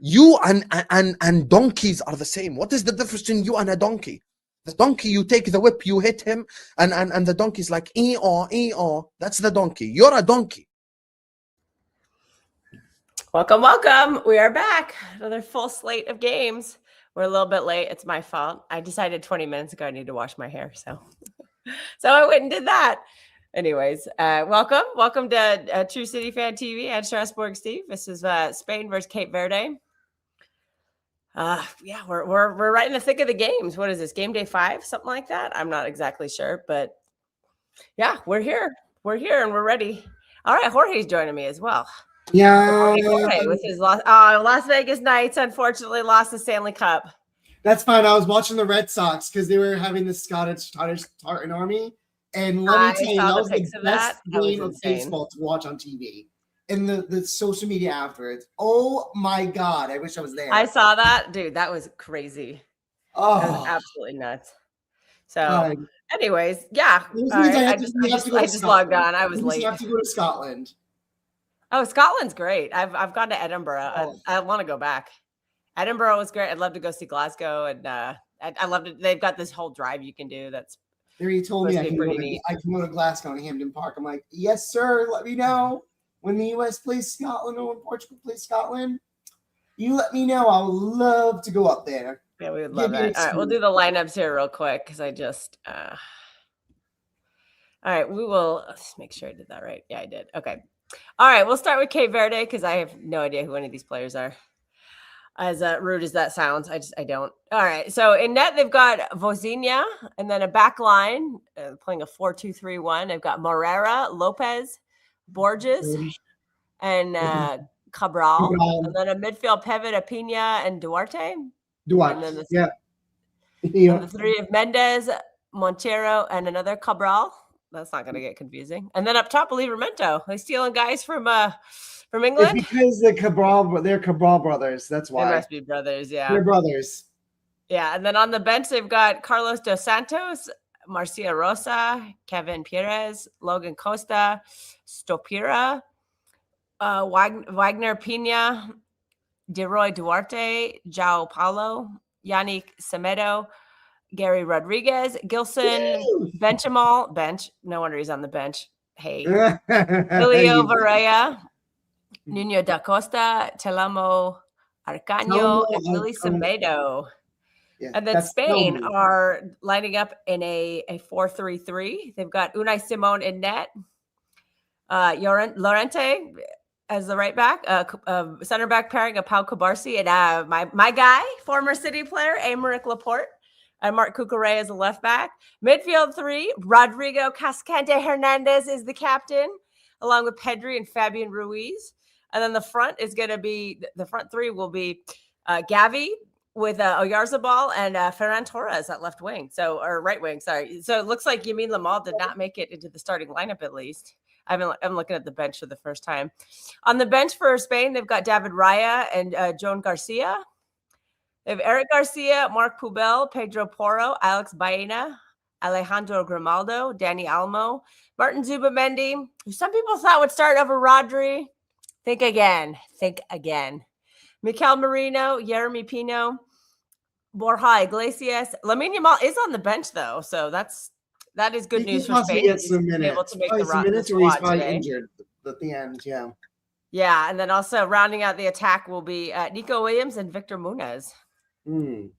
You and donkeys are the same. What is the difference between you and a donkey? The donkey, you take the whip, you hit him, and the donkey's like, ee-aw, ee-aw. That's the donkey. You're a donkey. Welcome, welcome. We are back. Another full slate of games. We're a little bit late. It's my fault. I decided 20 minutes ago I need to wash my hair, so I went and did that. Anyways, welcome to True City Fan TV and Strasbourg Steve. This is Spain versus Cape Verde. Yeah, we're right in the thick of the games. What is this? Game day 5, something like that? I'm not exactly sure, but yeah, we're here. We're here and we're ready. All right, Jorge's joining me as well. Yeah. Jorge with his Las Vegas Knights unfortunately lost the Stanley Cup. That's fine. I was watching the Red Sox because they were having the Scottish Tartan Army, and let me tell you, that was the best game of baseball to watch on TV. And the social media afterwards. Oh my God. I wish I was there. I saw that. Dude, that was crazy. Oh, that was absolutely nuts. So, anyways, yeah. I just logged on. I was late. You have to go to Scotland. Oh, Scotland's great. I've gone to Edinburgh. Oh. I want to go back. Edinburgh was great. I'd love to go see Glasgow, and I loved it. They've got this whole drive you can do. That's there. You told me I can go to Glasgow and Hampden Park. I'm like, yes, sir. Let me know. When the U.S. plays Scotland or when Portugal plays Scotland, you let me know. I would love to go up there. Yeah, we would love that. All right, we'll do the lineups here real quick because I just all right, we will let's make sure I did that right. Yeah, I did. Okay. All right, we'll start with Cape Verde because I have no idea who any of these players are. As rude as that sounds, I don't. All right, so in net, they've got Vozinha and then a back line playing a 4-2-3-1. They've got Morera, Lopez, Borges, and Cabral, and then a midfield pivot of Pina and Duarte. And then the three of Mendez, Montero, and another Cabral. That's not going to get confusing. And then up top, Livramento. They stealing guys from England. It's because they're Cabral brothers. That's why. They must be brothers. Yeah, they're brothers. Yeah, and then on the bench they've got Carlos Dos Santos, Marcia Rosa, Kevin Perez, Logan Costa, Stopira, Wagner Pina, DeRoy Duarte, João Paulo, Yannick Semedo, Gary Rodriguez, Gilson, Bench. No wonder he's on the bench. Hey. Julio Varela, Nuno da Costa, Telamo Arcaño, and Willy Semedo. Yeah, and then Spain are lining up in a 4-3-3. They've got Unai Simon in net, Lorente as the right back, center back pairing of Pau Cabarsi, and my guy, former City player, Aymeric Laporte, and Marc Cucurella as a left back. Midfield 3, Rodrigo Cascante Hernandez is the captain, along with Pedri and Fabian Ruiz. And then the front is going to be, the front 3 will be Gavi, with Oyarzabal and Ferran Torres at left wing. Or right wing, sorry. So it looks like Yamin Lamal did not make it into the starting lineup at least. I'm looking at the bench for the first time. On the bench for Spain, they've got David Raya and Joan Garcia. They have Eric Garcia, Mark Pubel, Pedro Porro, Alex Baena, Alejandro Grimaldo, Danny Almo, Martin Zubamendi, who some people thought would start over Rodri. Think again. Mikel Merino, Jeremy Pino, Borja Iglesias. Lamine Yamal is on the bench though, so that is good news for Spain. He's able to make the squad today. Injured at the end, yeah. Yeah, and then also rounding out the attack will be Nico Williams and Victor Munez. So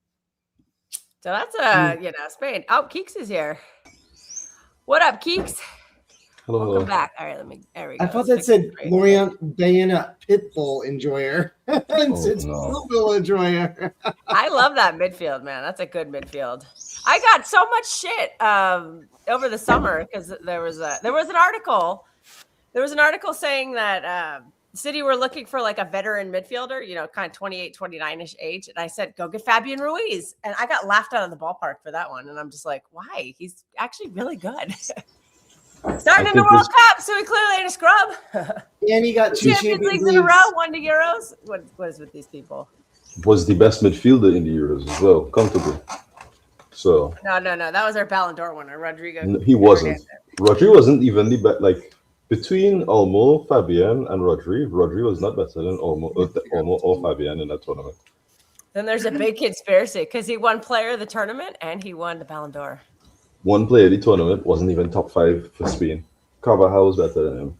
that's Spain. Oh, Keeks is here. What up, Keeks? Hello. Welcome back. All right, there we go. I thought that said Lorian Diana Pitbull enjoyer. It's Pitbull enjoyer. I love that midfield, man. That's a good midfield. I got so much shit over the summer because there was an article. There was an article saying that City were looking for like a veteran midfielder, kind of 28, 29-ish age. And I said, go get Fabian Ruiz. And I got laughed out of the ballpark for that one. And I'm just like, why? He's actually really good. Starting in the World Cup, so he clearly ain't a scrub. And he got 2 Champions Leagues in a row, 1 to Euros. What is with these people? Was the best midfielder in the Euros as well, comfortably. So no, that was our Ballon d'Or winner, Rodrigo. No, he wasn't. Rodrigo wasn't even the best. Like Between Olmo, Fabian, and Rodri was not better than Olmo or Fabian in that tournament. Then there's a big conspiracy because he won Player of the Tournament and he won the Ballon d'Or. One player of the tournament wasn't even top 5 for Spain. Carvajal was better than him.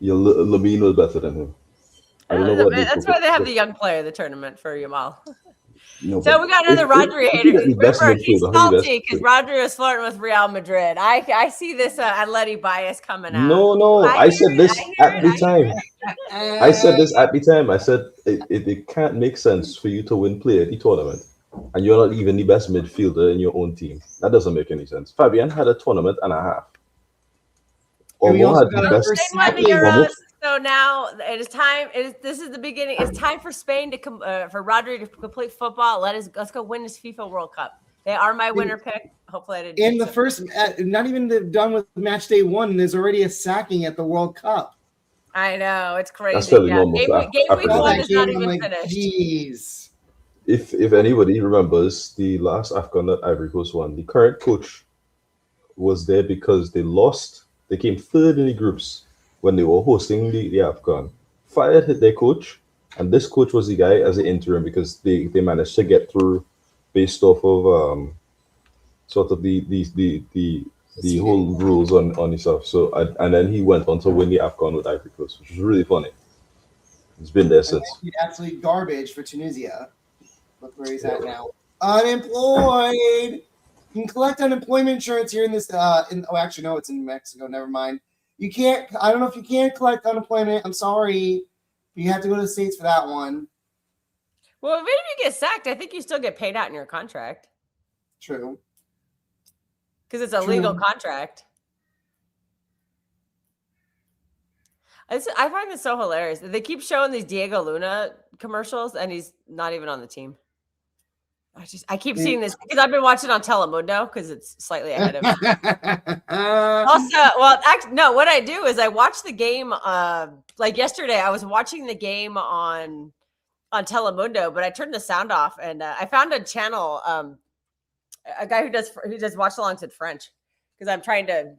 Lamine was better than him. I don't know what that's why they have the young player of the tournament for Yamal. No, so we got another Rodri hater. Remember, he's salty because Rodri is flirting with Real Madrid. I see this Atleti bias coming out. No. I said this at the time. I said this at the time. I said it can't make sense for you to win player at the tournament and you're not even the best midfielder in your own team. That doesn't make any sense. Fabian had a tournament and a half. Olmo had the best. So now it is time. This is the beginning. It's time for Spain to for Rodri to complete football. Let's go win this FIFA World Cup. They are my winner pick. Hopefully, I didn't. In the first, not even done with match day 1. There's already a sacking at the World Cup. I know, it's crazy. That's fairly normal. Game week 1 is not even finished. Jeez. If anybody remembers the last AFCON that Ivory Coast won, the current coach was there because they lost. They came 3rd in the groups when they were hosting the AFCON. Fired their coach, and this coach was the guy as an interim because they managed to get through based off of sort of the whole rules on himself. So and then he went on to win the AFCON with Ivory Coast, which was really funny. It's been there since. He's absolutely garbage for Tunisia. Look where he's at now. Unemployed. You can collect unemployment insurance here in this. Actually, no, it's in Mexico. Never mind. You can't. I don't know if you can collect unemployment. I'm sorry, but you have to go to the States for that one. Well, even if you get sacked, I think you still get paid out in your contract. True. Because it's a legal contract. I find this so hilarious. They keep showing these Diego Luna commercials, and he's not even on the team. I keep seeing this because I've been watching on Telemundo because it's slightly ahead of me. Also, well, actually, no. What I do is I watch the game. Like yesterday, I was watching the game on Telemundo, but I turned the sound off, and I found a channel. A guy who does watch alongs in French because I'm trying to,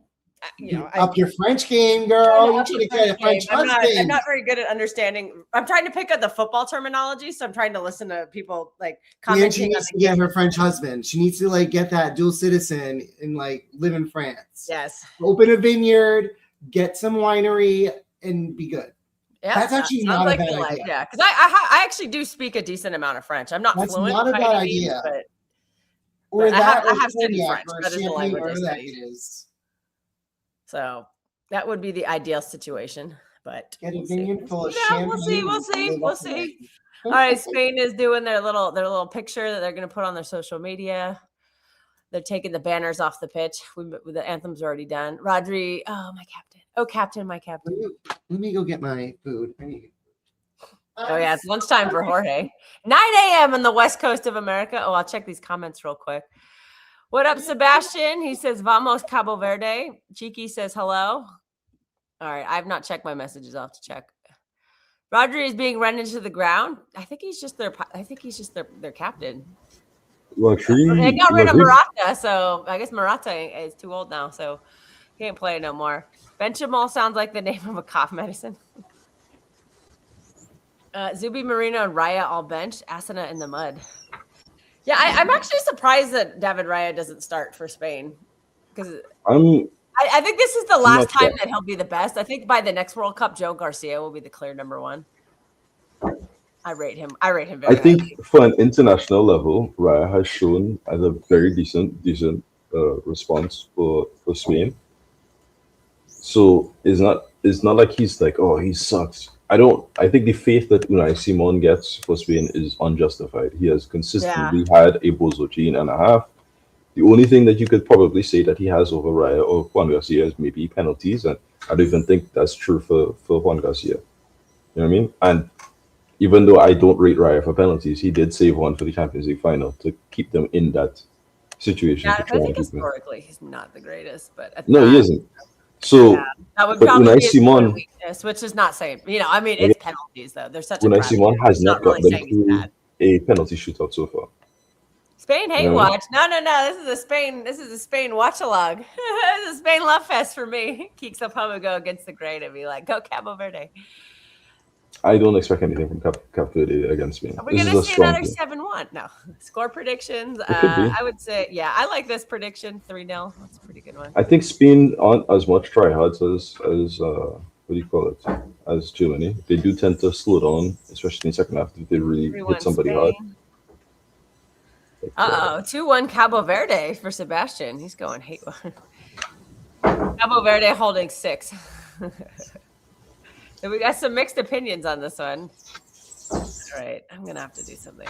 up your French game, girl. You should get a French husband. I'm not very good at understanding. I'm trying to pick up the football terminology, so I'm trying to listen to people like commenting. She needs to get her French husband. She needs to get that dual citizen and live in France. Yes. Open a vineyard, get some winery, and be good. Yeah, that's actually not a bad idea. Yeah, because I actually do speak a decent amount of French. I'm not fluent. That's not a bad idea. But I have studied French. That is the language I studied. So that would be the ideal situation. But get a vineyard full of champagne. We'll see. All right, Spain is doing their little picture that they're going to put on their social media. They're taking the banners off the pitch. The anthem's already done. Rodri, oh my captain. Oh, captain, my captain. Let me go get my food. Oh, yeah, it's lunchtime for Jorge. 9 a.m. on the west coast of America. Oh, I'll check these comments real quick. What up, Sebastian? He says, Vamos, Cabo Verde. Cheeky says, hello. All right, I've not checked my messages. I'll have to check. Rodri is being run into the ground. I think he's just their captain. Well, they got rid of Morata, so I guess Morata is too old now, so he can't play no more. Benchamal sounds like the name of a cough medicine. Zubi Marino and Raya all benched. Asana in the mud. Yeah, I'm actually surprised that David Raya doesn't start for Spain because I think this is the last time that he'll be the best. I think by the next World Cup, Joe Garcia will be the clear number 1. I rate him very highly. I think for an international level, Raya has shown as a very decent response for Spain. So it's not like he's like, oh, he sucks. I think the faith that Unai Simon gets for Spain is unjustified. He has consistently had a bozo chain and a half. The only thing that you could probably say that he has over Raya or Juan Garcia is maybe penalties, and I don't even think that's true for Juan Garcia. You know what I mean? And even though I don't rate Raya for penalties, he did save one for the Champions League final to keep them in that situation. Yeah, I think historically he's not the greatest, but no, he isn't. So that would probably be Simon, weakness, which is not saying, it's penalties though. There's such Unai Simon has not gotten them through a penalty shootout so far. Spain hate watch. No. This is a Spain watch-along. This is a Spain love fest for me. Keeks up home and go against the grain and be like, go Cabo Verde. I don't expect anything from Cap Verde against me. Are we going to see another 7-1? No. Score predictions. I would say, yeah, I like this prediction. 3-0. That's a pretty good one. I think Spain aren't as much tryhards as what do you call it? As Germany. They do tend to slow down, especially in the second half if they really hit somebody hard. 2-1 Cabo Verde for Sebastian. He's going hate one. Cabo Verde holding 6. So we got some mixed opinions on this one. All right, I'm gonna have to do something.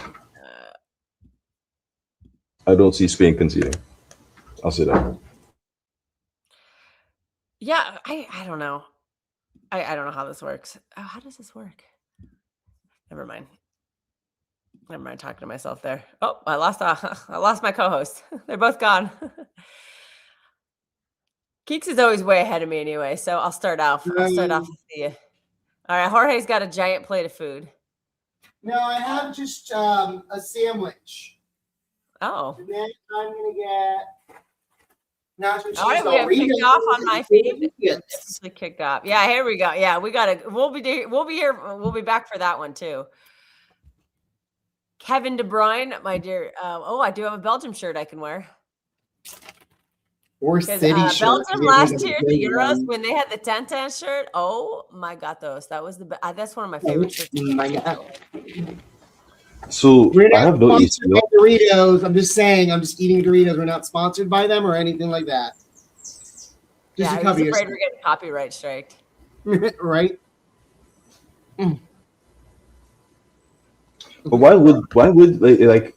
I don't see Spain conceding. I'll say that. Yeah, I don't know. I don't know how this works. Oh, how does this work? Never mind talking to myself there. Oh, I lost my co-host. They're both gone. Keeks is always way ahead of me anyway, so I'll start off with the. All right, Jorge's got a giant plate of food. No, I have just a sandwich. Oh. And then I'm gonna get nacho cheese. All right, we have kicked off on my feed. It's kicked off. Yeah, here we go. Yeah, we gotta. We'll be here. We'll be back for that one too. Kevin De Bruyne, my dear. I do have a Belgium shirt I can wear. Or City shirt. Belgium last year, the Euros, when they had the 10-10 shirt. Oh my God, that was the that's one of my favorite shirts. So I have no Doritos. I'm just saying, I'm just eating Doritos. We're not sponsored by them or anything like that. Just I was afraid we're getting copyright striked. Right? But why would like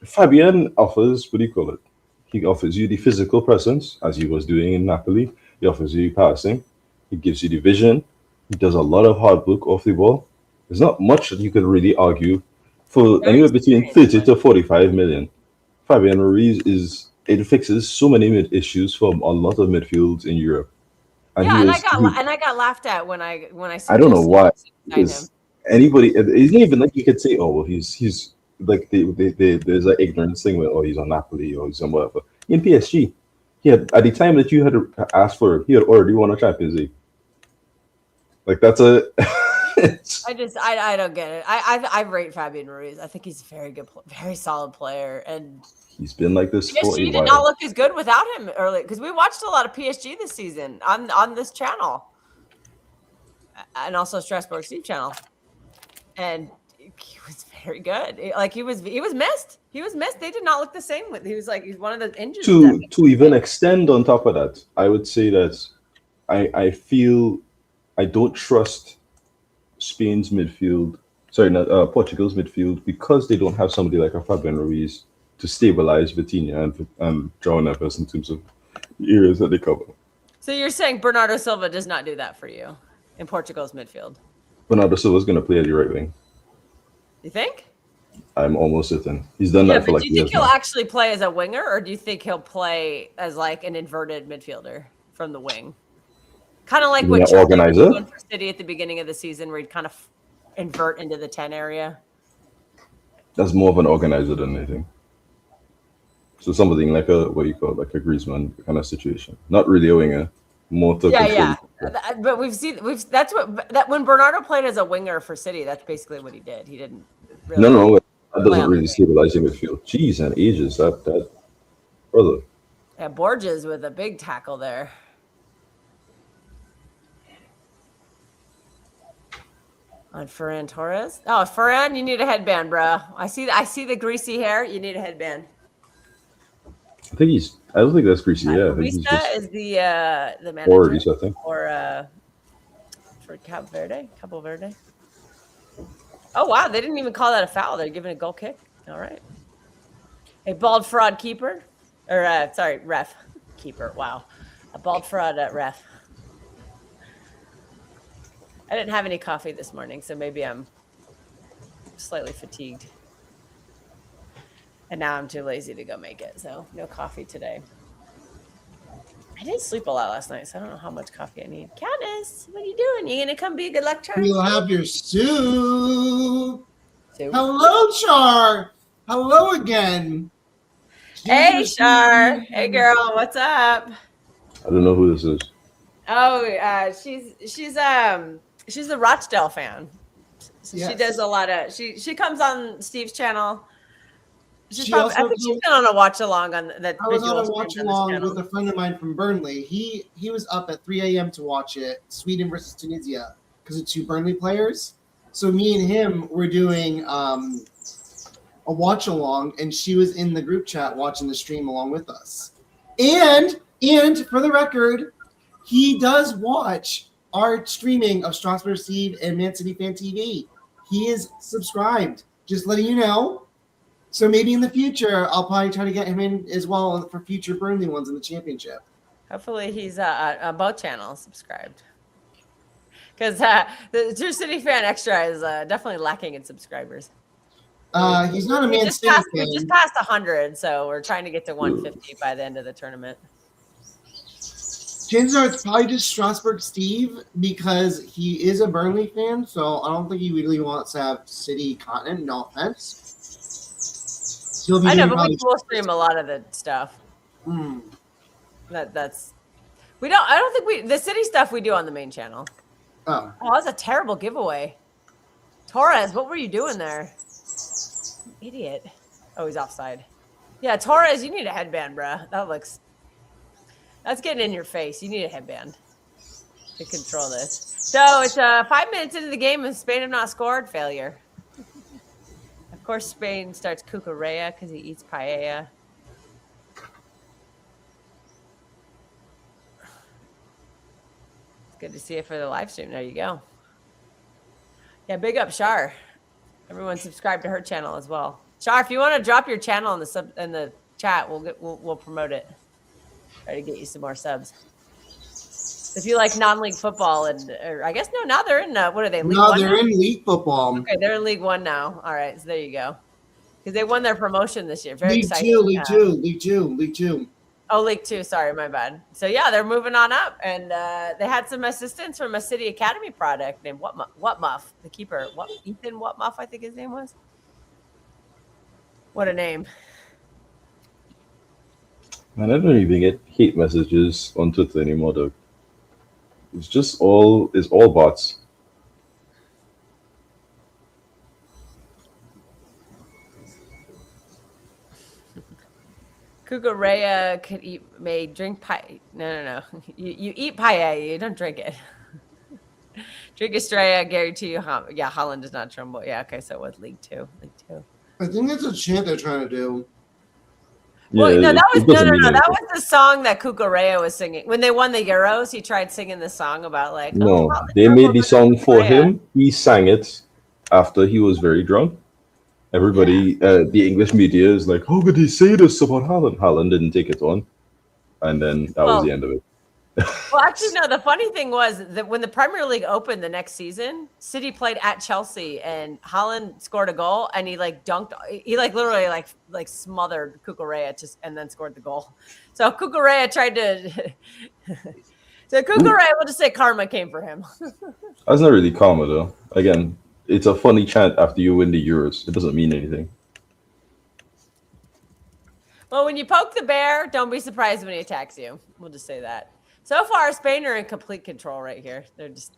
Fabian offers, what do you call it? He offers you the physical presence, as he was doing in Napoli. He offers you passing. He gives you the vision. He does a lot of hard work off the ball. There's not much that you could really argue for anywhere between 30 to 45 million. Fabian Ruiz fixes so many issues from a lot of midfields in Europe. And I got laughed at when I I don't know why. Because anybody, it's not even like you could say, oh well, he's like there's an ignorance thing where he's on Napoli or he's on whatever. In PSG, he had at the time that you had to ask for him, he had already won a Champions League. Like that's a. I don't get it. I rate Fabian Ruiz. I think he's a very good, very solid player, and he's been like this. PSG did not look as good without him early because we watched a lot of PSG this season on this channel, and also Strasbourg Steve channel, and he was very good. Like he was missed. He was missed. They did not look the same. He's one of the injuries. To even extend on top of that, I would say that I feel I don't trust Spain's midfield. Sorry, not Portugal's midfield because they don't have somebody like a Fabian Ruiz to stabilize Vitinha and João Neves in terms of the areas that they cover. So you're saying Bernardo Silva does not do that for you in Portugal's midfield? Bernardo Silva is going to play at the right wing. You think? I'm almost certain. He's done that for like years. Do you think he'll actually play as a winger, or do you think he'll play as like an inverted midfielder from the wing? Kind of like what Chelsea did for City at the beginning of the season, where he'd kind of invert into the 10 area. That's more of an organizer than anything. So something like a like a Griezmann kind of situation. Not really a winger. More to But we've seen when Bernardo played as a winger for City, that's basically what he did. He didn't really that doesn't really stabilize your midfield. Jeez, and ages that brother. Yeah, Borges with a big tackle there. On Ferran Torres. Oh, Ferran, you need a headband, bro. I see the greasy hair. You need a headband. I don't think that's greasy. Yeah, Risa is the manager. Or Risa, I think. Or for Cabo Verde. Oh wow, they didn't even call that a foul. They're giving a goal kick. All right. A bald fraud keeper, or ref, keeper. Wow, a bald fraud ref. I didn't have any coffee this morning, so maybe I'm slightly fatigued. And now I'm too lazy to go make it, so no coffee today. I didn't sleep a lot last night, so I don't know how much coffee I need. Katniss, what are you doing? You gonna come be a good luck charm? You'll have your soup. Hello, Char. Hello again. Hey, Shar. Hey, girl. What's up? I don't know who this is. Oh, she's a Rochdale fan. So Yes. she does a lot of she comes on Steve's channel. She also I think she's been on a watch along on that. I was on a watch along with a friend of mine from Burnley. He was up at 3 a.m. to watch it, Sweden versus Tunisia, because of two Burnley players. So me and him were doing a watch along, and she was in the group chat watching the stream along with us. And for the record, he does watch our streaming of Strasbourg Steve and Man City Fan TV. He is subscribed. Just letting you know. So maybe in the future, I'll probably try to get him in as well for future Burnley ones in the championship. Hopefully he's on both channels subscribed. Because the True City Fan Extra is definitely lacking in subscribers. He's not a Man City fan. We just passed 100, so we're trying to get to 150 by the end of the tournament. Chances are it's probably just Strasbourg Steve because he is a Burnley fan, so I don't think he really wants to have City content. No offense. I know, but we will stream a lot of the stuff. That's we don't. I don't think the City stuff we do on the main channel. Oh, that's a terrible giveaway. Torres, what were you doing there? Idiot. Oh, he's offside. Yeah, Torres, you need a headband, bruh. That's getting in your face. You need a headband to control this. So it's 5 minutes into the game and Spain have not scored. Failure. Of course, Spain starts Cucurella because he eats paella. It's good to see it for the live stream. There you go. Yeah, big up Shar. Everyone subscribe to her channel as well. Shar, if you want to drop your channel in the chat, we'll promote it. Try to get you some more subs. If you like non-league football, or I guess now they're in what are they? League no, One they're now? in League Football. Okay, they're in League One now. All right, so there you go. Because they won their promotion this year. Very League exciting. League Two. Oh, League Two. Sorry, my bad. So yeah, they're moving on up, and they had some assistance from a City Academy product named Whatmuff, the keeper. Ethan Whatmuff, I think his name was. What a name. Man, I don't even get hate messages on Twitter anymore, though. It's all bots. Cucurella may drink pie. No. You eat paella, you don't drink it. Drink Estrella, guarantee you. Yeah, Holland does not tremble. Yeah, okay, so it was League Two. I think that's a chant they're trying to do. Well, Yeah, no, that was that was the song that Cucurella was singing when they won the Euros. He tried singing the song about like. No, they made the song for him. He sang it after he was very drunk. Everybody, the English media is like, "How could he say this about Haaland?" Haaland didn't take it on, and then that was the end of it. Well, actually, no. The funny thing was that when the Premier League opened the next season, City played at Chelsea, and Haaland scored a goal, and he dunked. He literally like smothered Cucurella and then scored the goal. So Cucurella tried to. So Cucurella, we'll just say karma came for him. That's not really karma, though. Again, it's a funny chant after you win the Euros. It doesn't mean anything. Well, when you poke the bear, don't be surprised when he attacks you. We'll just say that. So far, Spain are in complete control right here. They're just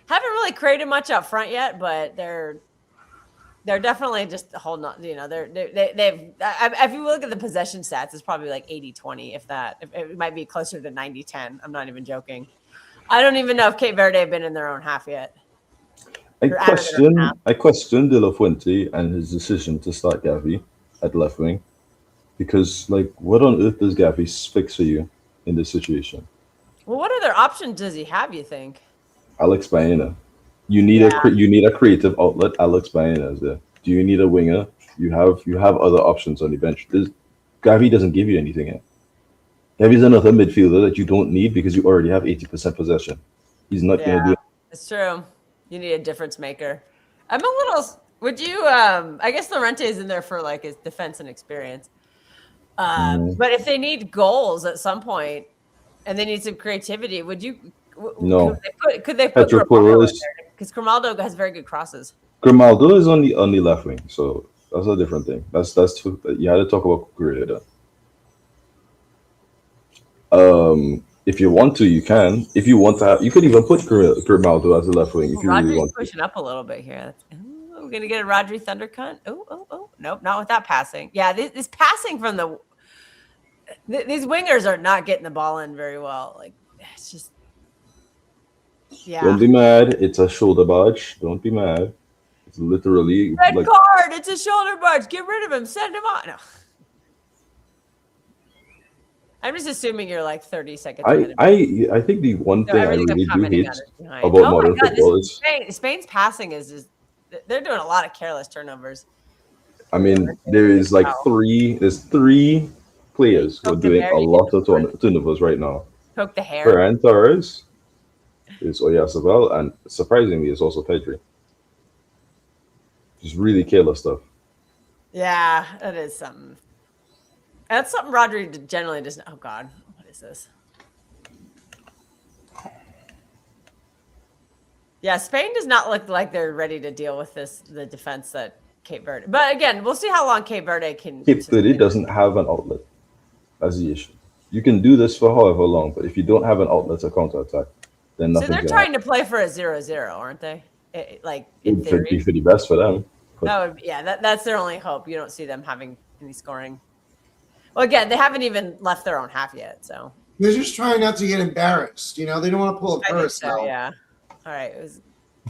haven't really created much up front yet, but they're definitely just holding on. You know, they've. If you look at the possession stats, it's probably like 80-20, if that. It might be closer to 90-10. I'm not even joking. I don't even know if Cape Verde have been in their own half yet. I question De La Fuente and his decision to start Gavi at left wing, because what on earth does Gavi fix for you in this situation? Well, what other options does he have, you think? Alex Baena. You need a creative outlet. Alex Baena is there. Do you need a winger? You have other options on the bench. Gavi doesn't give you anything yet. Gavi's another midfielder that you don't need because you already have 80% possession. He's not going to do it. It's true. You need a difference maker. I'm a little. Would you? I guess Llorente is in there for his defense and experience. But if they need goals at some point and they need some creativity, would you? No. Could they put Grimaldo in there? Because Grimaldo has very good crosses. Grimaldo is on the left wing, so That's a different thing. You had to talk about Kukurea. If you want to, you can. If you want to, you could even put Grimaldo as a left wing if you really want to. Pushing up a little bit here. We're gonna get a Rodri Thundercunt. Oh, nope, not with that passing. Yeah, this passing from these wingers are not getting the ball in very well. Like it's just, yeah. Don't be mad. It's a shoulder barge. Don't be mad. It's literally red card. It's a shoulder barge. Get rid of him. Send him on. No. I'm just assuming you're like 30 seconds ahead. I think the one thing I really do hate about modern football is Spain's passing is just they're doing a lot of careless turnovers. I mean, there's three players who are doing a lot of turnovers right now. Poke the hair. Ferran Torres is Oyarzabal, and surprisingly, it's also Pedri. Just really careless stuff. Yeah, that is something. That's something Rodri generally doesn't. Oh God, what is this? Yeah, Spain does not look like they're ready to deal with the defense that Cape Verde. But again, we'll see how long Cape Verde can. Cape Verde doesn't have an outlet. That's the issue. You can do this for however long, but if you don't have an outlet to counterattack, then nothing. So they're trying to play for a 0-0, aren't they? In theory, it'd be for the best for them. That's their only hope. You don't see them having any scoring. Well, again, they haven't even left their own half yet, so they're just trying not to get embarrassed. You know, they don't want to pull a Curtis. Yeah. All right.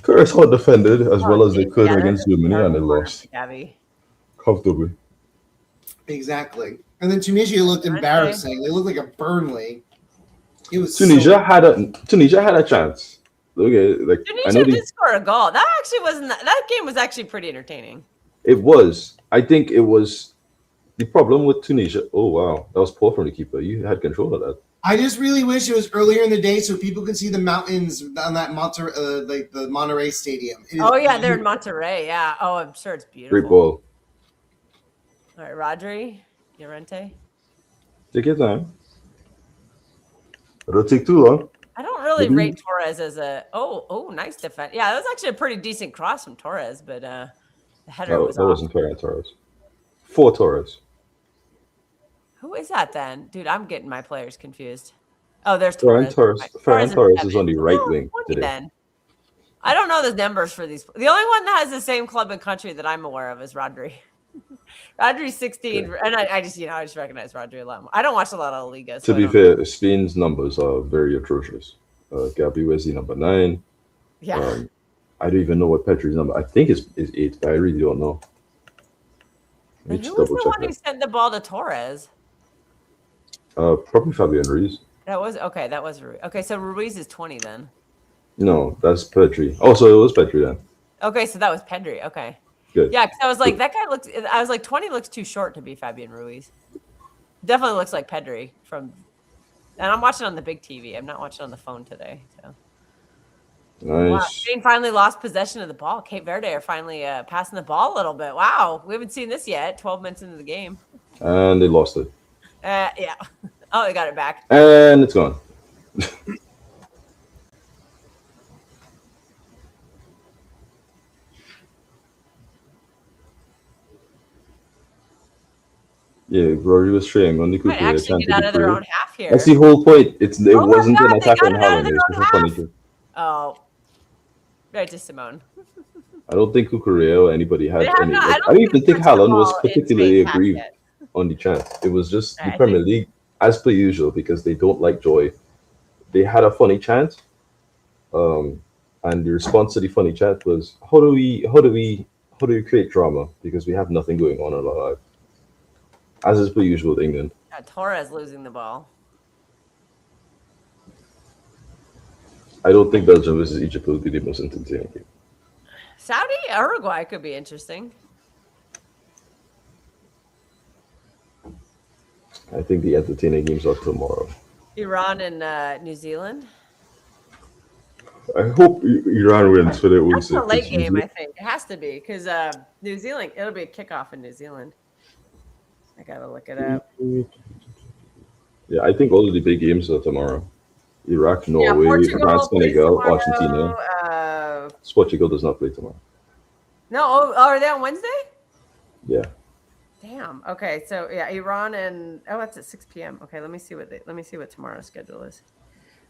Curtis hard defended as well as they could against Germany, and they lost comfortably. Exactly. And then Tunisia looked embarrassing. They looked like a Burnley. It was Tunisia had a chance. Okay, like Tunisia did score a goal. That actually wasn't that game was actually pretty entertaining. It was. I think it was. The problem with Tunisia, oh wow, that was poor from the keeper. You had control of that. I just really wish it was earlier in the day so people could see the mountains on that the Monterey Stadium. Oh yeah, they're in Monterey. Yeah. Oh, I'm sure it's beautiful. Great ball. All right, Rodri, Llorente. Take your time. It'll take too long. I don't really rate Torres as a nice defense. Yeah, that was actually a pretty decent cross from Torres, but the header was off. Wasn't fair on Torres. For Torres. Who is that then? Dude, I'm getting my players confused. Oh, there's Torres. Ferran Torres is on the right wing today. Then. I don't know the numbers for these. The only one that has the same club and country that I'm aware of is Rodri. Rodri's 16, and I just recognize Rodri a lot more. I don't watch a lot of La Liga. To be fair, Spain's numbers are very atrocious. Gabi Wesley number 9. Yeah. I don't even know what Petri's number. I think it's 8, but I really don't know. And who was the one who sent the ball to Torres? Probably Fabian Ruiz. That was Ruiz. Okay, so Ruiz is 20 then. No, that's Petri. Oh, so it was Petri then. Okay, so that was Pedri. Okay. Good. Yeah, because I was like, that guy looks. I was like, 20 looks too short to be Fabian Ruiz. Definitely looks like Pedri from. And I'm watching on the big TV. I'm not watching on the phone today. So. Nice. Wow, Spain finally lost possession of the ball. Cape Verde are finally passing the ball a little bit. Wow, we haven't seen this yet. 12 minutes into the game. And they lost it. Yeah. Oh, they got it back. And it's gone. Yeah, Rory was saying on the might actually get out of their own half here. That's the whole point. It wasn't an attack on Haaland. It was funny. Oh, right to Simone. I don't think Kukurea or anybody had any. I don't even think Haaland was particularly aggrieved on the chance. It was just the Premier League, as per usual, because they don't like joy. They had a funny chant, and the response to the funny chant was, "How do we create drama? Because we have nothing going on in our life." As is per usual with England. Torres losing the ball. I don't think Belgium versus Egypt will be the most entertaining game. Saudi, Uruguay could be interesting. I think the entertaining games are tomorrow. Iran and New Zealand. I hope Iran wins for their own sake. That's a late game, I think. It has to be because New Zealand, it'll be a kickoff in New Zealand. I gotta look it up. Yeah, I think all of the big games are tomorrow. Iraq, Norway, France, Senegal, Argentina. Portugal does not play tomorrow. No, are they on Wednesday? Yeah. Damn. Okay. So yeah, Iran and that's at 6 p.m. Okay, let me see what tomorrow's schedule is.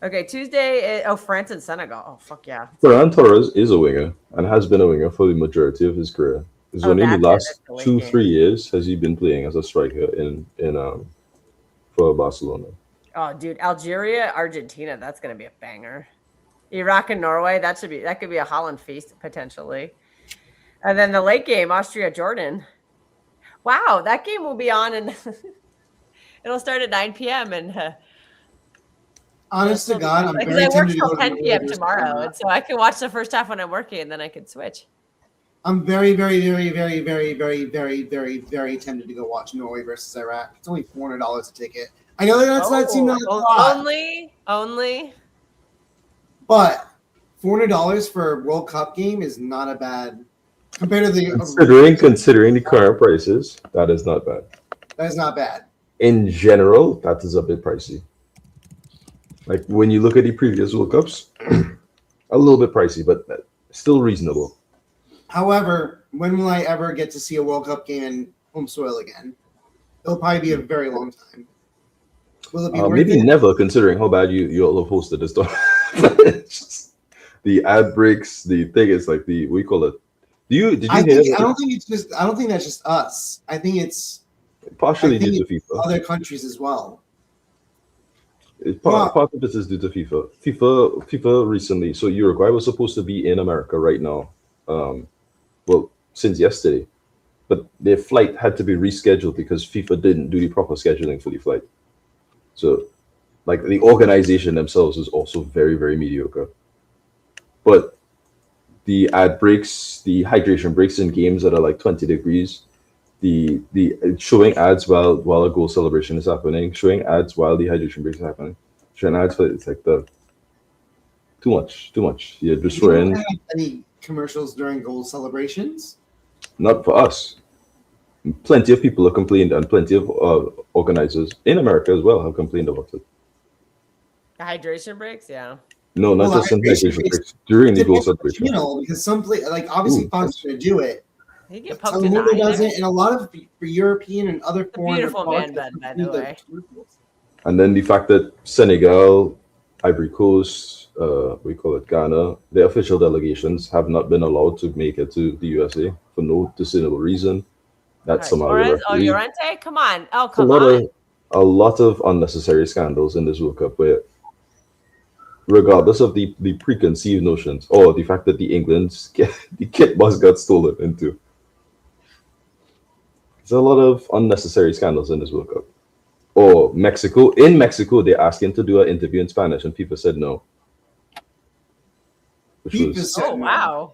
Okay, Tuesday. France and Senegal. Oh fuck yeah. Ferran Torres is a winger and has been a winger for the majority of his career. It's Oh, only in the that's it. last That's the late 2-3 game. years has he been playing as a striker in for Barcelona. Oh, dude, Algeria, Argentina. That's gonna be a banger. Iraq and Norway. That could be a Holland feast potentially. And then the late game, Austria, Jordan. Wow, that game will be on and it'll start at 9 p.m. and Honest to God, I'm because very I work tempted to till go to 10 p.m. Norway. tomorrow, and so I can watch the first half when I'm working, and then I can switch. I'm very, very, very, very, very, very, very, very, very tempted to go watch Norway versus Iraq. It's only $400 a ticket. I know that seems like a lot. Only. But $400 for a World Cup game is not a bad compared to the considering the current prices. That is not bad. That is not bad. In general, that is a bit pricey. Like when you look at the previous World Cups, a little bit pricey, but still reasonable. However, when will I ever get to see a World Cup game in home soil again? It'll probably be a very long time. Will it be maybe never, considering how bad you all have hosted this stuff. The ad breaks, the thing is like we call it. I don't think that's just us. I think it's partially due to FIFA. Other countries as well. Part of this is due to FIFA. FIFA recently. So Uruguay was supposed to be in America right now. Well, since yesterday, but their flight had to be rescheduled because FIFA didn't do the proper scheduling for the flight. So, like the organization themselves is also very, very mediocre. But the ad breaks, the hydration breaks in games that are like 20 degrees, the showing ads while a goal celebration is happening, showing ads while the hydration break is happening, showing ads for it's like the too much. You're destroying. Any commercials during goal celebrations? Not for us. Plenty of people have complained, and plenty of organizers in America as well have complained about it. The hydration breaks, yeah. No, not just some hydration breaks during the goal celebration. Because some obviously Fox going to do it. He get poked in the eye does it, and a lot of European and other foreign. Beautiful man, by the way. And then the fact that Senegal, Ivory Coast, we call it Ghana, their official delegations have not been allowed to make it to the USA for no discernible reason. That's Llorente, come on! Oh, come on! A lot of unnecessary scandals in this World Cup, where, regardless of the preconceived notions or the fact that the kit bus got stolen into, there's a lot of unnecessary scandals in this World Cup. Or Mexico. In Mexico, they asked him to do an interview in Spanish, and people said no. Wow.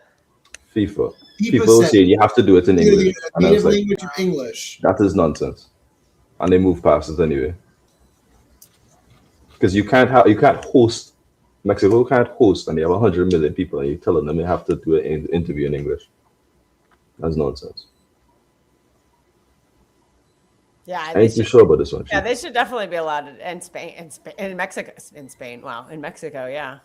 FIFA. People say you have to do it in English. Native language or English. That is nonsense. And they move past it anyway. Because Mexico can't host, and they have 100 million people, and you're telling them you have to do an interview in English. That's nonsense. Yeah, I ain't too sure about this one. Yeah, they should definitely be allowed in Spain. Wow, in Mexico, yeah.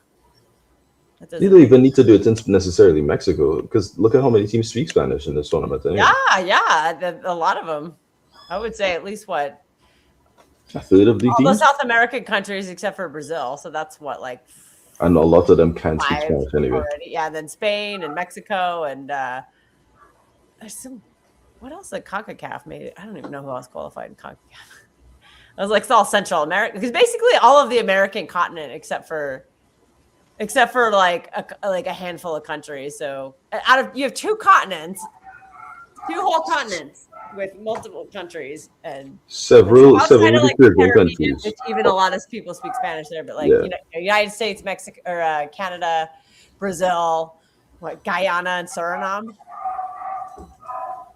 You don't even need to do it in necessarily Mexico, because look at how many teams speak Spanish in this tournament. Anyway. Yeah, a lot of them. I would say at least what? A third of the all teams? the South American countries except for Brazil. So that's what, like. And a lot of them can't speak Spanish anyway. Already. Yeah, then Spain and Mexico and there's some. What else? Like CONCACAF made it. I don't even know who else qualified in CONCACAF. I was like, it's all Central America, because basically all of the American continent except for like a handful of countries. So you have two whole continents with multiple countries and several Caribbean countries. Which even a lot of people speak Spanish there, but United States, Mexico, or Canada, Brazil, Guyana and Suriname.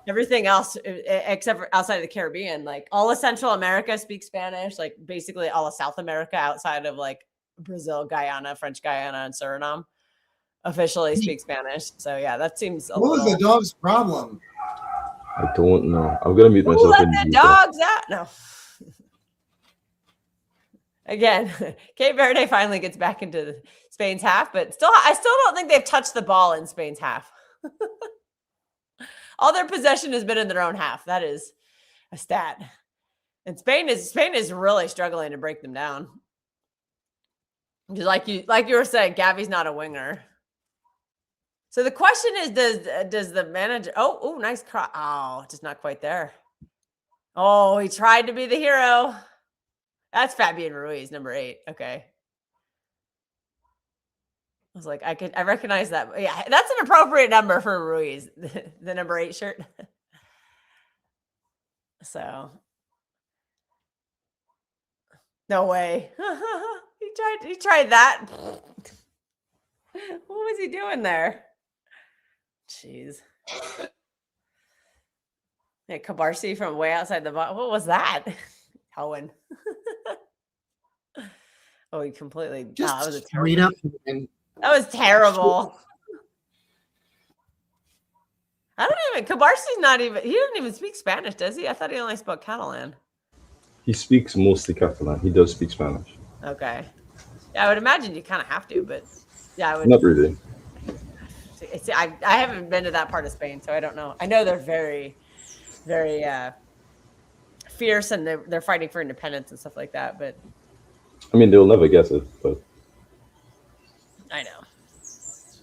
Everything else, except for outside of the Caribbean, like all of Central America speaks Spanish. Like basically all of South America outside of like Brazil, Guyana, French Guyana, and Suriname officially speak Spanish. So yeah, that seems. What was the dog's problem? I don't know. I'm gonna mute myself. Let the dogs out. No. Again, Cape Verde finally gets back into Spain's half, but I still don't think they've touched the ball in Spain's half. All their possession has been in their own half. That is a stat. And Spain is really struggling to break them down. Just like you were saying, Gavi's not a winger. So the question is, does the manager? Oh, nice cross. Oh, just not quite there. Oh, he tried to be the hero. That's Fabian Ruiz, number 8. Okay. I was like, I recognize that. Yeah, that's an appropriate number for Ruiz, the number 8 shirt. So, no way. He tried that. What was he doing there? Jeez. Yeah, Cabarsi from way outside the box. What was that? Owen. Oh, he completely. Just that was a straight terrible. That was terrible. I don't even. Cabarsi's not even. He doesn't even speak Spanish, does he? I thought he only spoke Catalan. He speaks mostly Catalan. He does speak Spanish. Okay. Yeah, I would imagine you kind of have to, but yeah, I would. Not really. I haven't been to that part of Spain, so I don't know. I know they're very, very fierce, and they're fighting for independence and stuff like that. But I mean, they'll never get it. But I know.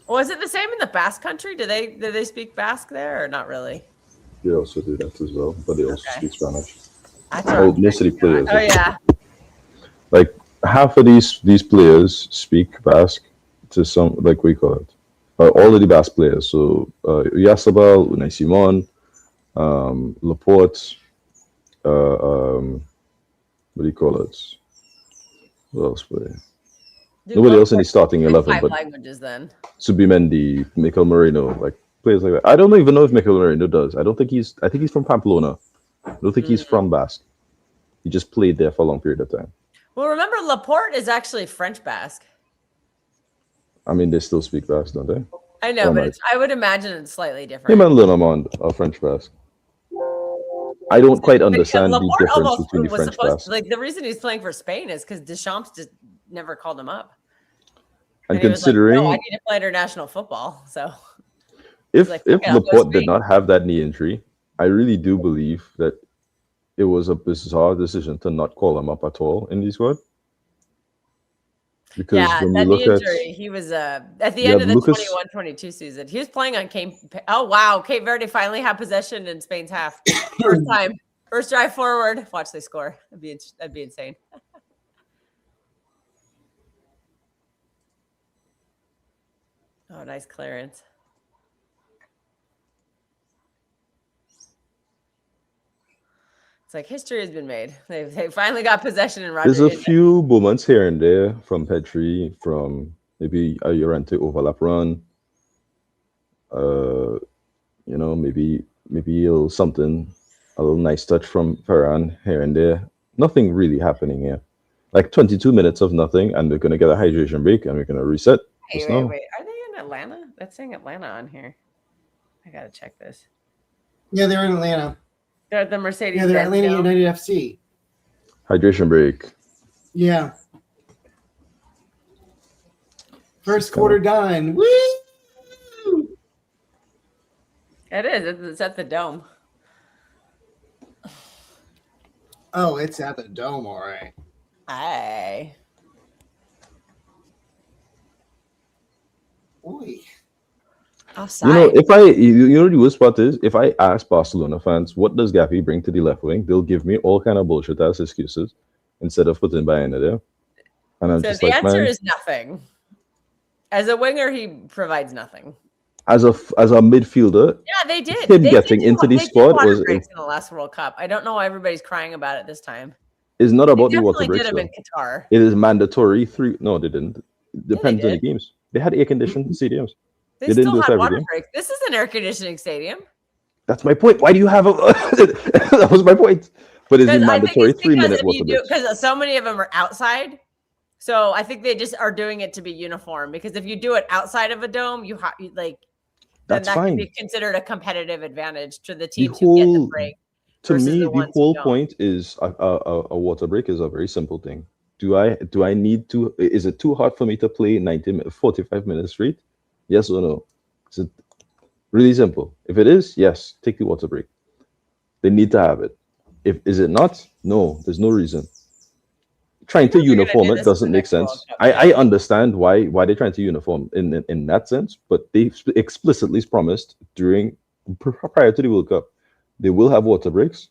Was it the same in the Basque country? Do they speak Basque there, or not really? they also do that as well. But they also speak Spanish. Most of the players. Oh yeah. Like half of these players speak Basque to some, like we call it. All of the Basque players. So Oyarzabal, Unai Simon, Laporte, what do you call it? Who else play? Nobody else in the starting 11. 5 but languages then. Subimendi, Mikel Merino, like players like that. I don't even know if Mikel Merino does. I think he's from Pamplona. I don't think he's from Basque. He just played there for a long period of time. Well, remember, Laporte is actually French Basque. I mean, they still speak Basque, don't they? I know, but I would imagine it's slightly different. Him and Lenormand are French Basque. I don't quite understand the difference between the French Basque. Like, the reason he's playing for Spain is because Deschamps just never called him up. And considering, I need to play international football. So if Laporte did not have that knee injury, I really do believe that it was a bizarre decision to not call him up at all in the squad. Because when you look injury, he was at the end of the 21-22 season. He was playing on Cape. Oh wow, Cape Verde finally had possession in Spain's half. First time, first drive forward. Watch they score. That'd be insane. Oh, nice clearance. It's like history has been made. They finally got possession in Roger. There's a few moments here and there from Petri, from maybe a Llorente overlap run. Maybe a little something, a little nice touch from Ferran here and there. Nothing really happening here. Like 22 minutes of nothing, and we're gonna get a hydration break, and we're gonna reset. Wait. Are they in Atlanta? That's saying Atlanta on here. I gotta check this. Yeah, they're in Atlanta. They're at the Mercedes. Yeah, they're Atlanta United FC. Hydration break. Yeah. First quarter done. Woo! It is. It's at the Dome. Oh, it's at the Dome, all right. Aye. Boy. Offside. The worst part is, if I ask Barcelona fans, what does Gavi bring to the left wing, they'll give me all kind of bullshit as excuses instead of putting Bayern there. And I'm just the like, answer is nothing. As a winger, he provides nothing. As a midfielder, yeah, they did. Him getting into the squad was in the last World Cup. I don't know why everybody's crying about it this time. It's not about the water breaks. Did them in Qatar. It is mandatory. No, they didn't. It depends on the games. They had air-conditioned stadiums. They still had water breaks. This is an air-conditioning stadium. That's my point. Why do you have a? That was my point. But is it mandatory 3-minute water breaks? Because so many of them are outside. So I think they just are doing it to be uniform. Because if you do it outside of a dome, then that can be considered a competitive advantage to the team to get the break. To me, the whole point is a water break is a very simple thing. Do I need to? Is it too hard for me to play 45 minutes straight? Yes or no? Really simple. If it is, yes, take the water break. They need to have it. If is it not, no, there's no reason. Trying to They're gonna uniform do it this in the doesn't make next World sense. Cup I too. understand why they're trying to uniform in that sense, but they explicitly promised prior to the World Cup they will have water breaks.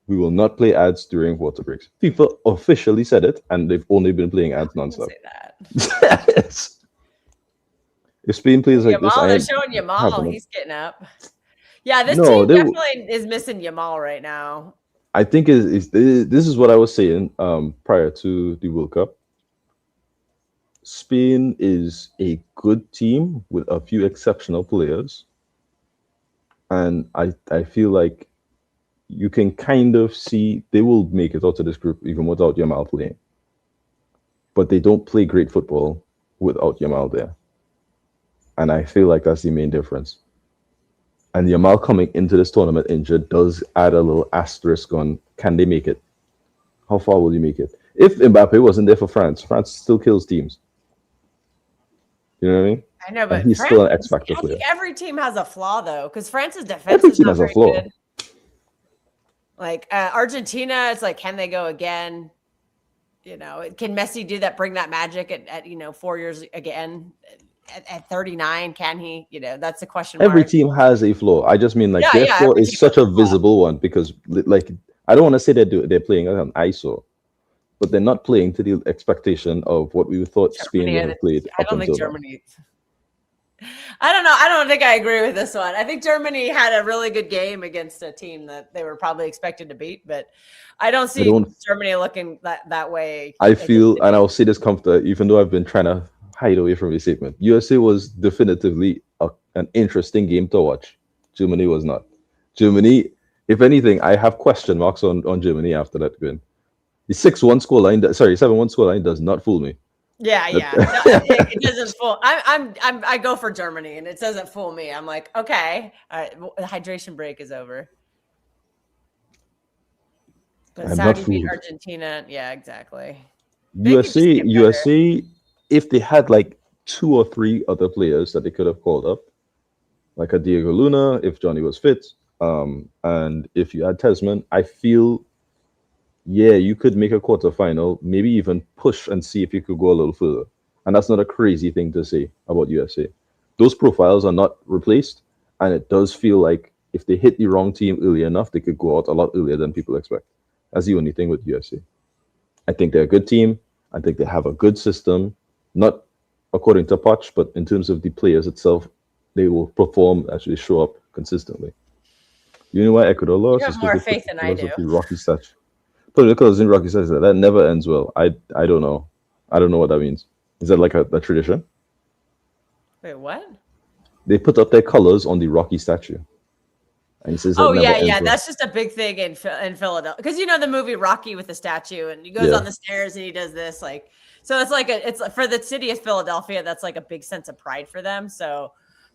We will not play ads during water breaks. FIFA officially said it, and they've only been playing ads I'm gonna nonstop. say that. If Spain plays like this, Yamal, I they're ain't showing Yamal. having them. He's getting up. Yeah, this No, team they. definitely is missing Yamal right now. I think this is what I was saying prior to the World Cup. Spain is a good team with a few exceptional players, and I feel like you can kind of see they will make it out of this group even without Yamal playing. But they don't play great football without Yamal there, and I feel like that's the main difference. And Yamal coming into this tournament injured does add a little asterisk on can they make it? How far will you make it? If Mbappe wasn't there for France, France still kills teams. You know what I mean? I know, And but he's France, still an X Factor I player. think every team has a flaw though, because France's defense Every is team not has a very flaw. good. Like Argentina, it's like, can they go again? You know, can Messi do that? Bring that magic at 4 years again at 39? Can he? You know, that's a question Every mark. team has a flaw. I just mean like their Yeah, flaw every is team such has a a flaw. visible one because like I don't want to say they're playing on ISO, but they're not playing to the expectation of what we thought Spain would Germany, have played I up don't think until now. Germany. I don't know. I don't think I agree with this one. I think Germany had a really good game against a team that they were probably expected to beat, but I don't I see don't. Germany looking that way. I feel, and I'll say this comfort, even though I've been trying to hide away from this statement. USA was definitively an interesting game to watch. Germany was not. Germany, if anything, I have question marks on Germany after that win. The 6-1 scoreline, sorry, 7-1 scoreline does not fool me. Yeah. No, it doesn't fool. I go for Germany, and it doesn't fool me. I'm like, okay, all right, the hydration break is over. But I'm not Saudi beat fooled. Argentina. Yeah, exactly. USA, if they had like 2 or 3 other players that they could have called up, like a Diego Luna, if Johnny was fit, and if you had Tesman, I feel, yeah, you could make a quarterfinal, maybe even push and see if you could go a little further. And that's not a crazy thing to say about USA. Those profiles are not replaced, and it does feel like if they hit the wrong team early enough, they could go out a lot earlier than people expect. That's the only thing with USA. I think they're a good team. I think they have a good system, not according to Poch, but in terms of the players itself, they will perform, actually show up consistently. You know why Ecuador lost? You It's have more because faith than I do. of the rocky statue. Political in rocky statue. That never ends well. I don't know. I don't know what that means. Is that like a tradition? Wait, what? They put up their colors on the rocky statue. And he says that never ends well. That's just a big thing in Philadelphia, because the movie Rocky with the statue, and he goes on the stairs and he does this, like, so it's like it's for the city of Philadelphia, that's like a big sense of pride for them. So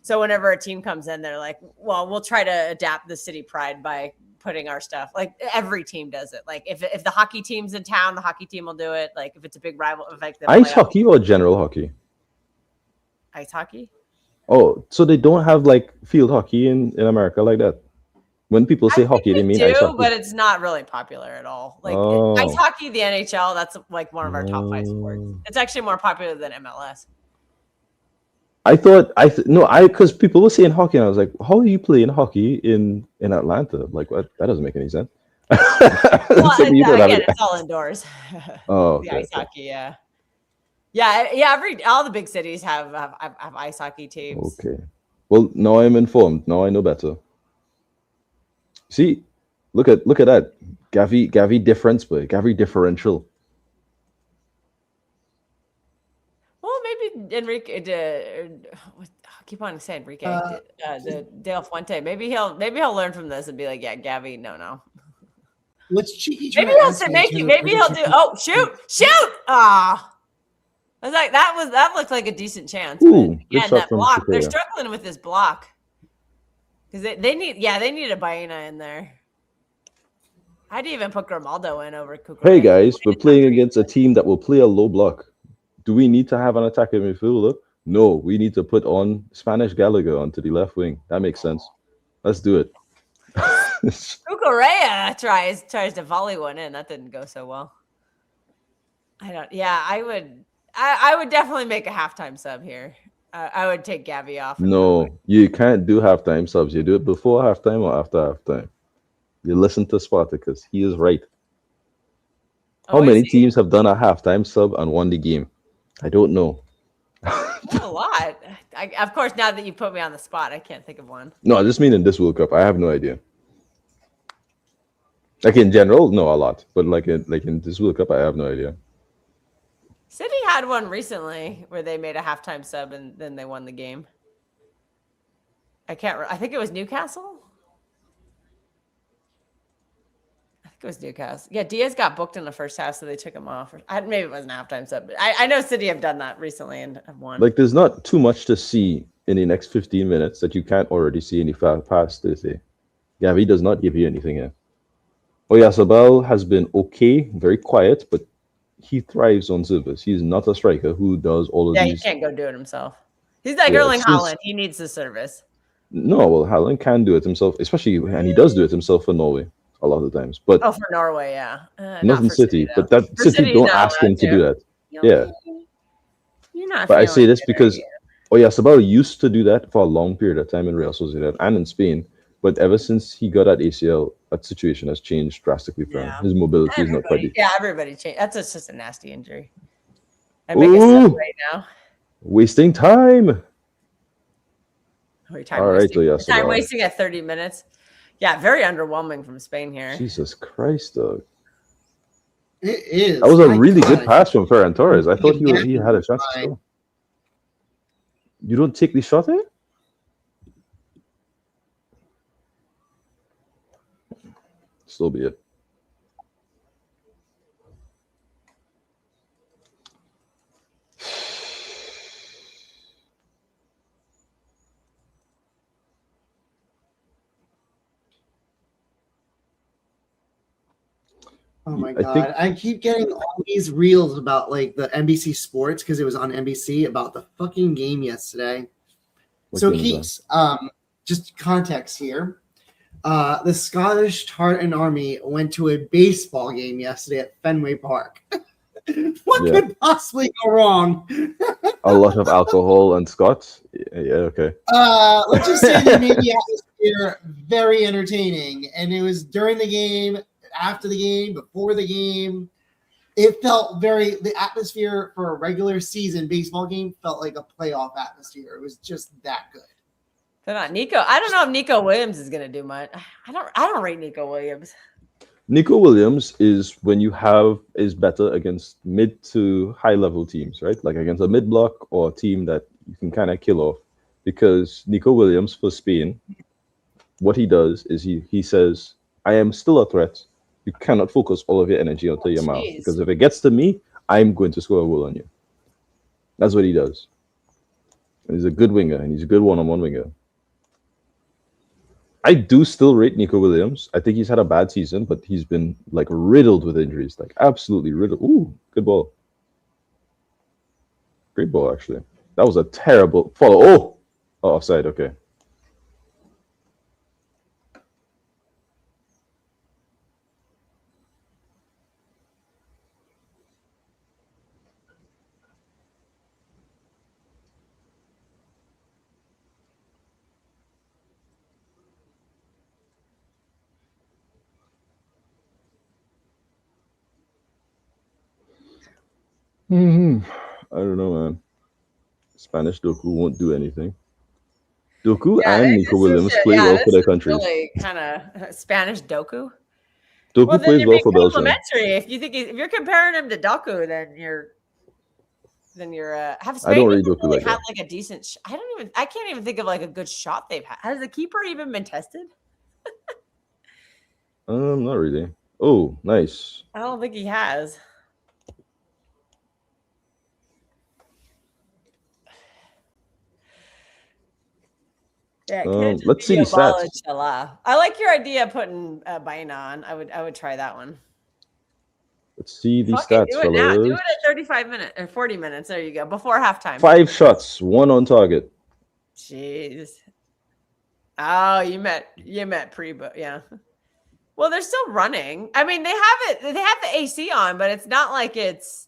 whenever a team comes in, they're like, well, we'll try to adapt the city pride by putting our stuff. Like every team does it. Like if the hockey team's in town, the hockey team will do it. Like if it's a big rival, like ice hockey or general hockey? Ice hockey. Oh, so they don't have like field hockey in America like that? When people say hockey, they mean ice hockey. But it's not really popular at all. Like ice hockey, the NHL, that's like one of our top 5 sports. It's actually more popular than MLS. I thought because people were saying hockey, and I was like, how are you playing hockey in Atlanta? Like, what? That doesn't make any sense. Well, again, it's all indoors. Oh, the ice hockey, yeah. All the big cities have ice hockey teams. Okay. Well, now I'm informed. Now I know better. See, look at that. Gavi difference, but Gavi differential. Well, maybe Enrique. I keep on saying Enrique. The Dale Fuente. Maybe he'll learn from this and be like, yeah, Gavi, no. What's cheeky? Maybe he'll do. Oh, shoot! Ah. I was like, that looked like a decent chance. Ooh, yeah, that block. They're struggling with this block because they need a Baena in there. I'd even put Grimaldo in over Cucurella. Hey guys, we're playing against a team that will play a low block. Do we need to have an attacking midfielder? No, we need to put on Spanish Gallagher onto the left wing. That makes sense. Let's do it. Cucurella tries to volley one in. That didn't go so well. I would definitely make a halftime sub here. I would take Gabby off. No, you can't do halftime subs. You do it before halftime or after halftime. You listen to Spartacus. He is right. How many teams have done a halftime sub and won the game? I don't know. A lot. Of course, now that you put me on the spot, I can't think of one. No, I just mean in this World Cup. I have no idea. Like in general, no, a lot. But like in this World Cup, I have no idea. City had one recently where they made a halftime sub and then they won the game. I think it was Newcastle. I think it was Newcastle. Yeah, Diaz got booked in the first half, so they took him off. Maybe it was an halftime sub. But I know City have done that recently and have won. Like, there's not too much to see in the next 15 minutes that you can't already see in the past. They say, Gavi does not give you anything here. Oyarzabal has been okay, very quiet, but he thrives on service. He's not a striker who does all of these. Yeah, he can't go do it himself. He's like Erling Haaland. He needs the service. No, well, Haaland can do it himself, especially, and he does do it himself for Norway a lot of the times. But for Norway, yeah. Not in City, but that for City don't ask him to do that. Yeah. You're not. But I say this because Oyarzabal used to do that for a long period of time in Real Sociedad and in Spain. But ever since he got that ACL, that situation has changed drastically for him. His mobility is not quite. Yeah, everybody changed. That's just a nasty injury. I make a sub right now. Wasting time. Time wasting at 30 minutes. Yeah, very underwhelming from Spain here. Jesus Christ, dog. It is. That was a really good pass from Ferran Torres. I thought he had a shot to score. You don't take the shot here? So be it. Oh my God. I keep getting all these reels about like the NBC Sports because it was on NBC about the fucking game yesterday. So Keeks, just context here. The Scottish Tartan Army went to a baseball game yesterday at Fenway Park. What could possibly go wrong? A lot of alcohol and Scots. Yeah, okay. Let's just say they made the atmosphere very entertaining. And it was during the game, after the game, before the game. It felt the atmosphere for a regular season baseball game felt like a playoff atmosphere. It was just that good. They're not Nico. I don't know if Nico Williams is gonna do much. I don't rate Nico Williams. Nico Williams is better against mid to high level teams, right? Like against a mid block or a team that you can kind of kill off. Because Nico Williams for Spain, what he does is he says, I am still a threat. You cannot focus all of your energy onto your mouth. Because if it gets to me, I'm going to score a goal on you. That's what he does. And he's a good winger, and he's a good one-on-one winger. I do still rate Nico Williams. I think he's had a bad season, but he's been like riddled with injuries, like absolutely riddled. Ooh, good ball. Great ball, actually. That was a terrible follow. Oh, offside. Okay. I don't know, man. Spanish Doku won't do anything. Doku and Nico Williams play well for their countries. Really kind of Spanish Doku. Doku plays well for Belgium. If you're comparing him to Doku, then you're have Spain I don't read Doku like that. Like a decent. I can't even think of like a good shot they've had. Has the keeper even been tested? Not really. Oh, nice. I don't think he has. Yeah, let's see the stats. I like your idea of putting Baena on. I would try that one. Let's see these stats, do it fellas. now. Do it at 35 minutes or 40 minutes. There you go. Before halftime. 5 shots, 1 on target. Jeez. Oh, you meant yeah. Well, they're still running. I mean, they have the AC on, but it's not like it's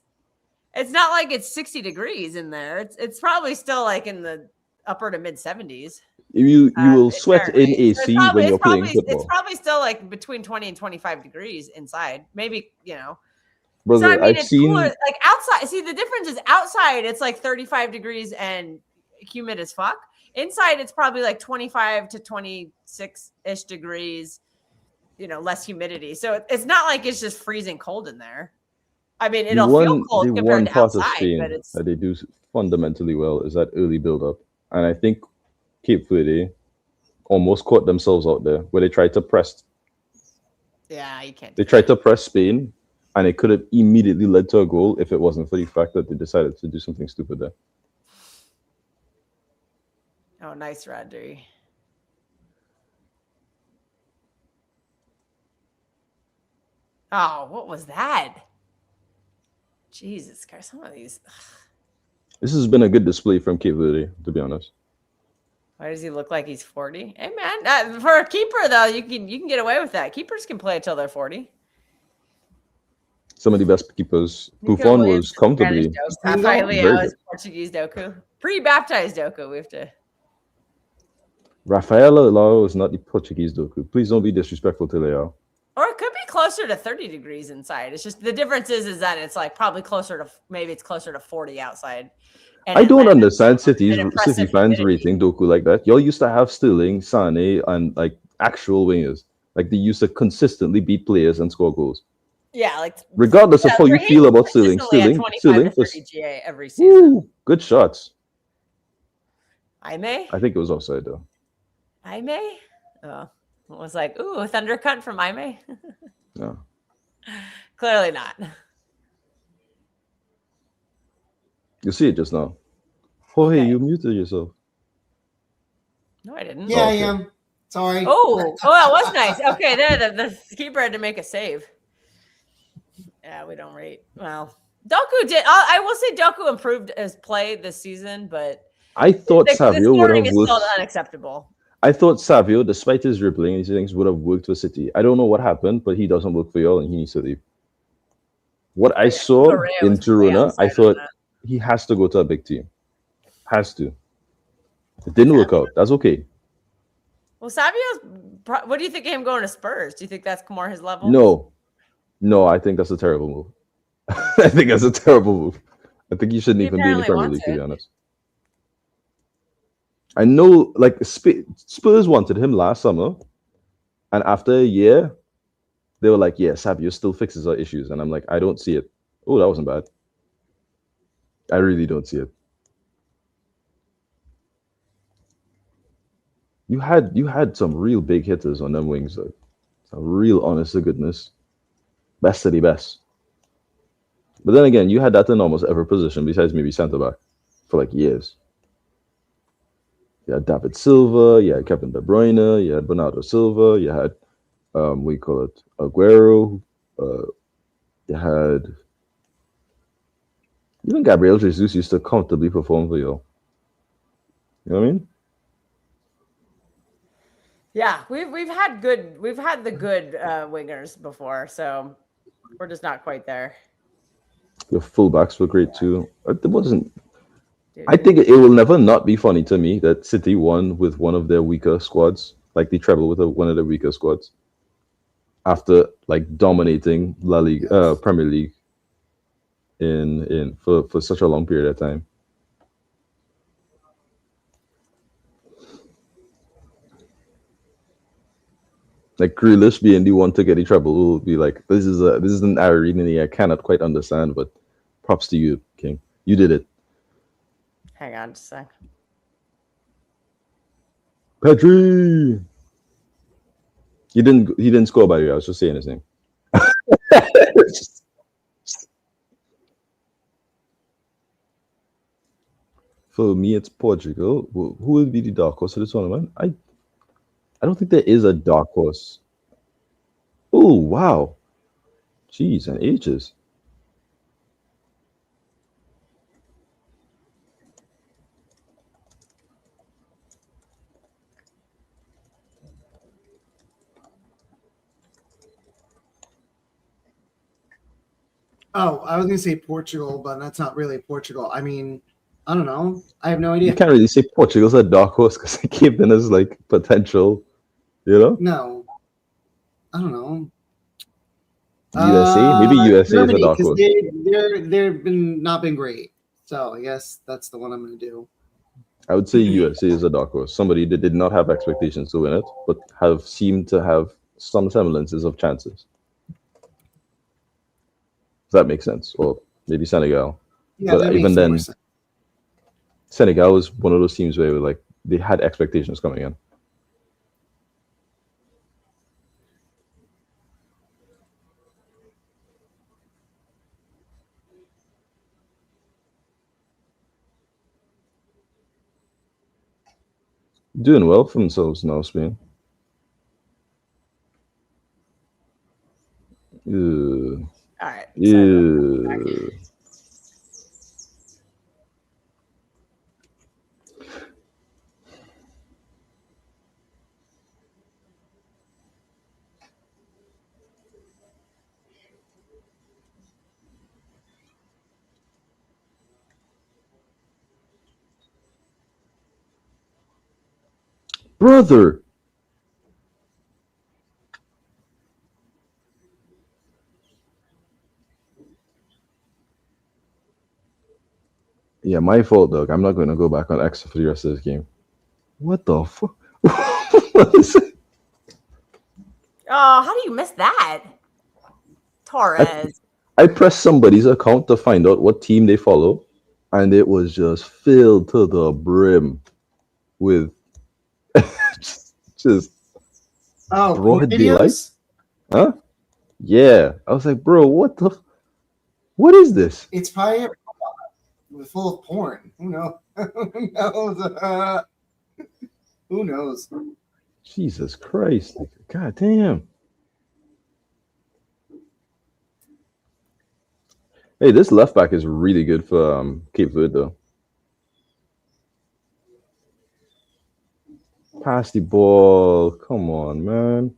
60 degrees in there. It's probably still like in the upper to mid 70s. You will sweat in AC when you're playing football. It's probably still like between 20 and 25 degrees inside. Maybe, Brother, so, I mean, I've it's seen cooler. Like outside. See, the difference is outside it's like 35 degrees and humid as fuck. Inside it's probably like 25 to 26-ish degrees, less humidity. So it's not like it's just freezing cold in there. I mean, it'll feel cold compared to outside, but it's that they do fundamentally well is that early build-up. And I think Cape Verde almost caught themselves out there where they tried to press. Yeah, you can't. They tried to press Spain, and it could have immediately led to a goal if it wasn't for the fact that they decided to do something stupid there. Oh, nice, Rodri. Oh, what was that? Jesus Christ, some of these. This has been a good display from Cape Verde, to be honest. Why does he look like he's 40? Hey, man, for a keeper, though, you can get away with that. Keepers can play until they're 40. Some of the best keepers. Buffon was comfortably. Rafael Leao is Portuguese Doku. Pre-baptized Doku, we have to. Rafael Leao is not the Portuguese Doku. Please don't be disrespectful to Leao. Or it could be closer to 30 degrees inside. It's just the difference is that it's like probably closer to 40 outside. And I don't understand City fans rating Doku like that. Y'all used to have Sterling, Sane, and like actual wingers. Like they used to consistently beat players and score goals. Yeah, like regardless of how you feel about Sterling GA every season. Good shots. I think it was offside though. Oh, it was like, ooh, a thunder cut from Aime. No. Clearly not. You see it just now. Oh, hey, you muted yourself. No, I didn't. Yeah, I am. Sorry. Oh, that was nice. Okay, there, the keeper had to make a save. Yeah, we don't rate. Well, Doku did. I will say Doku improved his play this season, but I thought Savio would have worked. Still unacceptable. I thought Savio, despite his dribbling and these things, would have worked for City. I don't know what happened, but he doesn't work for y'all, and he needs to leave. What I saw in Girona, I thought he has to go to a big team. Has to. It didn't work out. That's okay. Well, Savio's. What do you think of him going to Spurs? Do you think that's more his level? No, I think that's a terrible move. I think that's a terrible move. I think he shouldn't even be in the Premier League, to be honest. I know, like, Spurs wanted him last summer, and after a year, they were like, yeah, Savio still fixes our issues. And I'm like, I don't see it. Oh, that wasn't bad. I really don't see it. You had some real big hitters on them wings, though. Some real honest to goodness. Best of the best. But then again, you had that in almost every position besides maybe centre back for like years. You had David Silva, you had Kevin De Bruyne, you had Bernardo Silva, you had Aguero, you had even Gabriel Jesus used to comfortably perform for you. You know what I mean? Yeah, we've had the good wingers before, so we're just not quite there. Your fullbacks were great too. It wasn't. I think it will never not be funny to me that City won with one of their weaker squads, like they treble with one of their weaker squads, after like dominating La Liga, Premier League, for such a long period of time. Like Grealish being the one to get the treble will be like, this is an irony I cannot quite understand, but props to you, King. You did it. Hang on just a sec. Pedri. He didn't score, by the way. I was just saying his name. For me, it's Portugal. Who will be the dark horse of the tournament? I don't think there is a dark horse. Oh, wow. Jeez, and ages. Oh, I was going to say Portugal, but that's not really Portugal. I mean, I don't know. I have no idea. You can't really say Portugal's a dark horse because they came in as like potential, you know? No. I don't know. USA? Maybe USA Germany, is a dark because horse. they've not been great. So I guess that's the one I'm going to do. I would say USA is a dark horse. Somebody that did not have expectations to win it, but have seemed to have some semblances of chances. Does that make sense? Or maybe Senegal. Yeah, But that even makes more then, sense. Senegal was one of those teams where like they had expectations coming in. Doing well for themselves now, Spain. All right. Yeah. Brother. Yeah, my fault, Doug. I'm not going to go back on X for the rest of this game. What the fuck? What is it? Oh, how do you miss that? Torres. I pressed somebody's account to find out what team they follow, and it was just filled to the brim with just broad daylight. Videos? Huh? Yeah. I was like, bro, what is this? It's probably full of porn. Who knows? Who knows? Who knows? Jesus Christ. God damn. Hey, this left back is really good for Cape Verde, though. Pass the ball. Come on, man.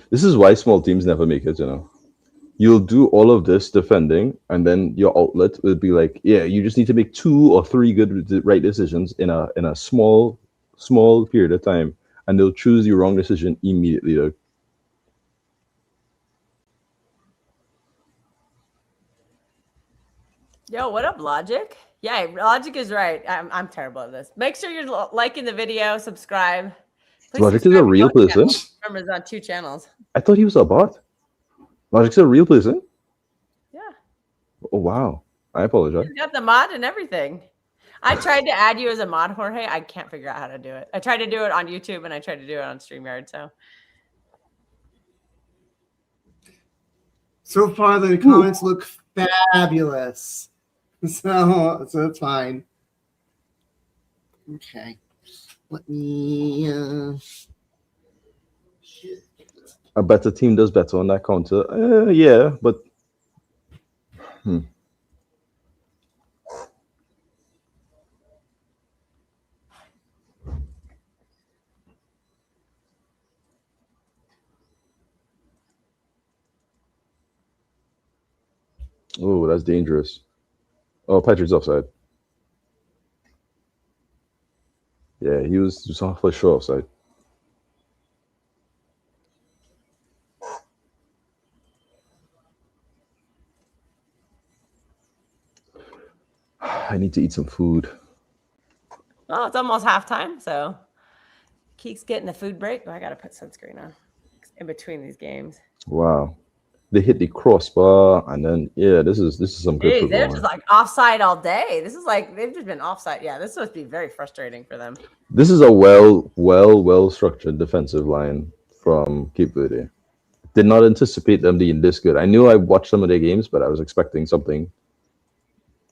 This is why small teams never make it, you know. You'll do all of this defending, and then your outlet will be like, yeah, you just need to make 2 or 3 good right decisions in a small period of time, and they'll choose the wrong decision immediately. Though. Yo, what up, Logic? Yeah, Logic is right. I'm terrible at this. Make sure you're liking the video, subscribe. Please Logic subscribe is a real person. Remember, it's on 2 channels. I thought he was a bot. Logic's a real person. Yeah. Oh wow! I apologize. You got the mod and everything. I tried to add you as a mod, Jorge. I can't figure out how to do it. I tried to do it on YouTube and I tried to do it on StreamYard. So far, the comments look fabulous. So it's fine. Okay. Let me. A better team does better on that counter. Yeah, but. Oh, that's dangerous. Oh, Patrick's offside. Yeah, he was just for sure offside. I need to eat some food. Well, it's almost halftime, so Keek's getting a food break. Oh, I got to put sunscreen on in between these games. Wow. They hit the crossbar, and then this is some good football. They're just like offside all day. This is like they've just been offside. Yeah, this must be very frustrating for them. This is a well structured defensive line from Cape Verde. Did not anticipate them being this good. I knew I watched some of their games, but I was expecting something.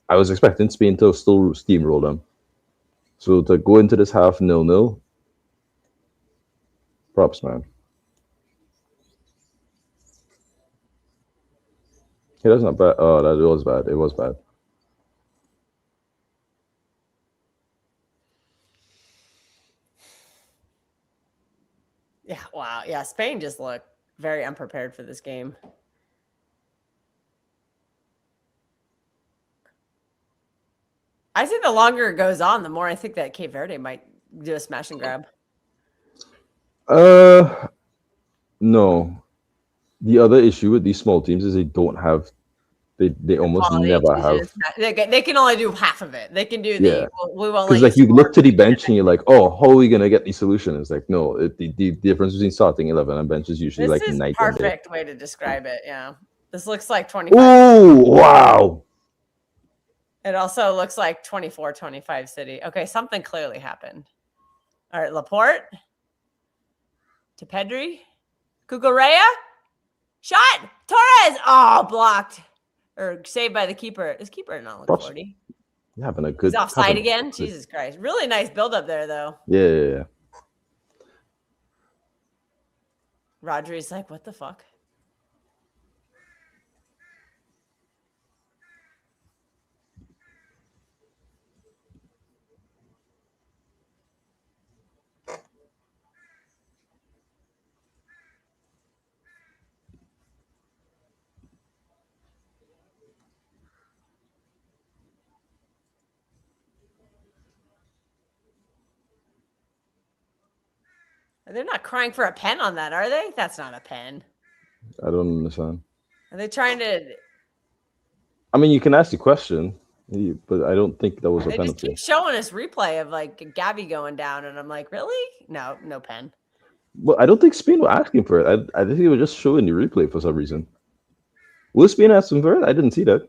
I was expecting Spain to still steamroll them. So to go into this half 0-0, props, man. Yeah, that's not bad. Oh, that was bad. It was bad. Wow. Yeah. Spain just looked very unprepared for this game. I think the longer it goes on, the more I think that Cape Verde might do a smash and grab. No. The other issue with these small teams is they don't have, they almost never have. They can only do half of it. They can do we won't because like you look to the bench and you're like, oh, how are we gonna get these solutions? Like, no, the difference between starting 11 and bench is usually this like is night perfect way to describe it. Yeah, this looks like 25. Oh wow! It also looks like 24-25 City. Okay, something clearly happened. All right, Laporte to Pedri, Cucurella, shot, Torres. Oh, blocked or saved by the keeper. Is keeper not looking 40? You're having a good. He's offside again. Jesus Christ! Really nice build up there, though. Yeah. Rodri's like, what the fuck? They're not crying for a pen on that, are they? That's not a pen. I don't understand. Are they trying to? I mean, you can ask the question, but I don't think that was a penalty. They just keep showing us replay of like Gabby going down, and I'm like, really? No pen. Well, I don't think Spain were asking for it. I think they were just showing the replay for some reason. Was Spain asking for it? I didn't see that.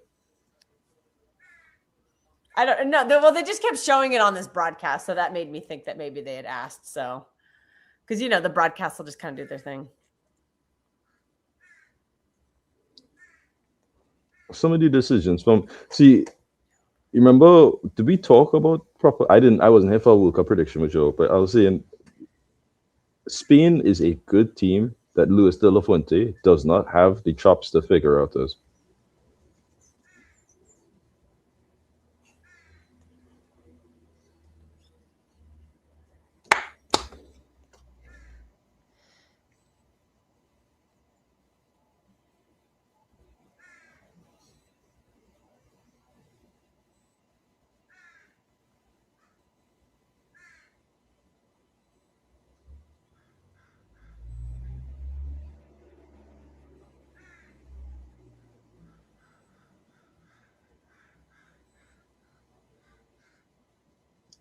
I don't know. Well, they just kept showing it on this broadcast, so that made me think that maybe they had asked. So, because the broadcast will just kind of do their thing. Some of the decisions you remember, did we talk about proper? I wasn't here for a World Cup prediction with Joe, but I was saying Spain is a good team that Luis de la Fuente does not have the chops to figure out this.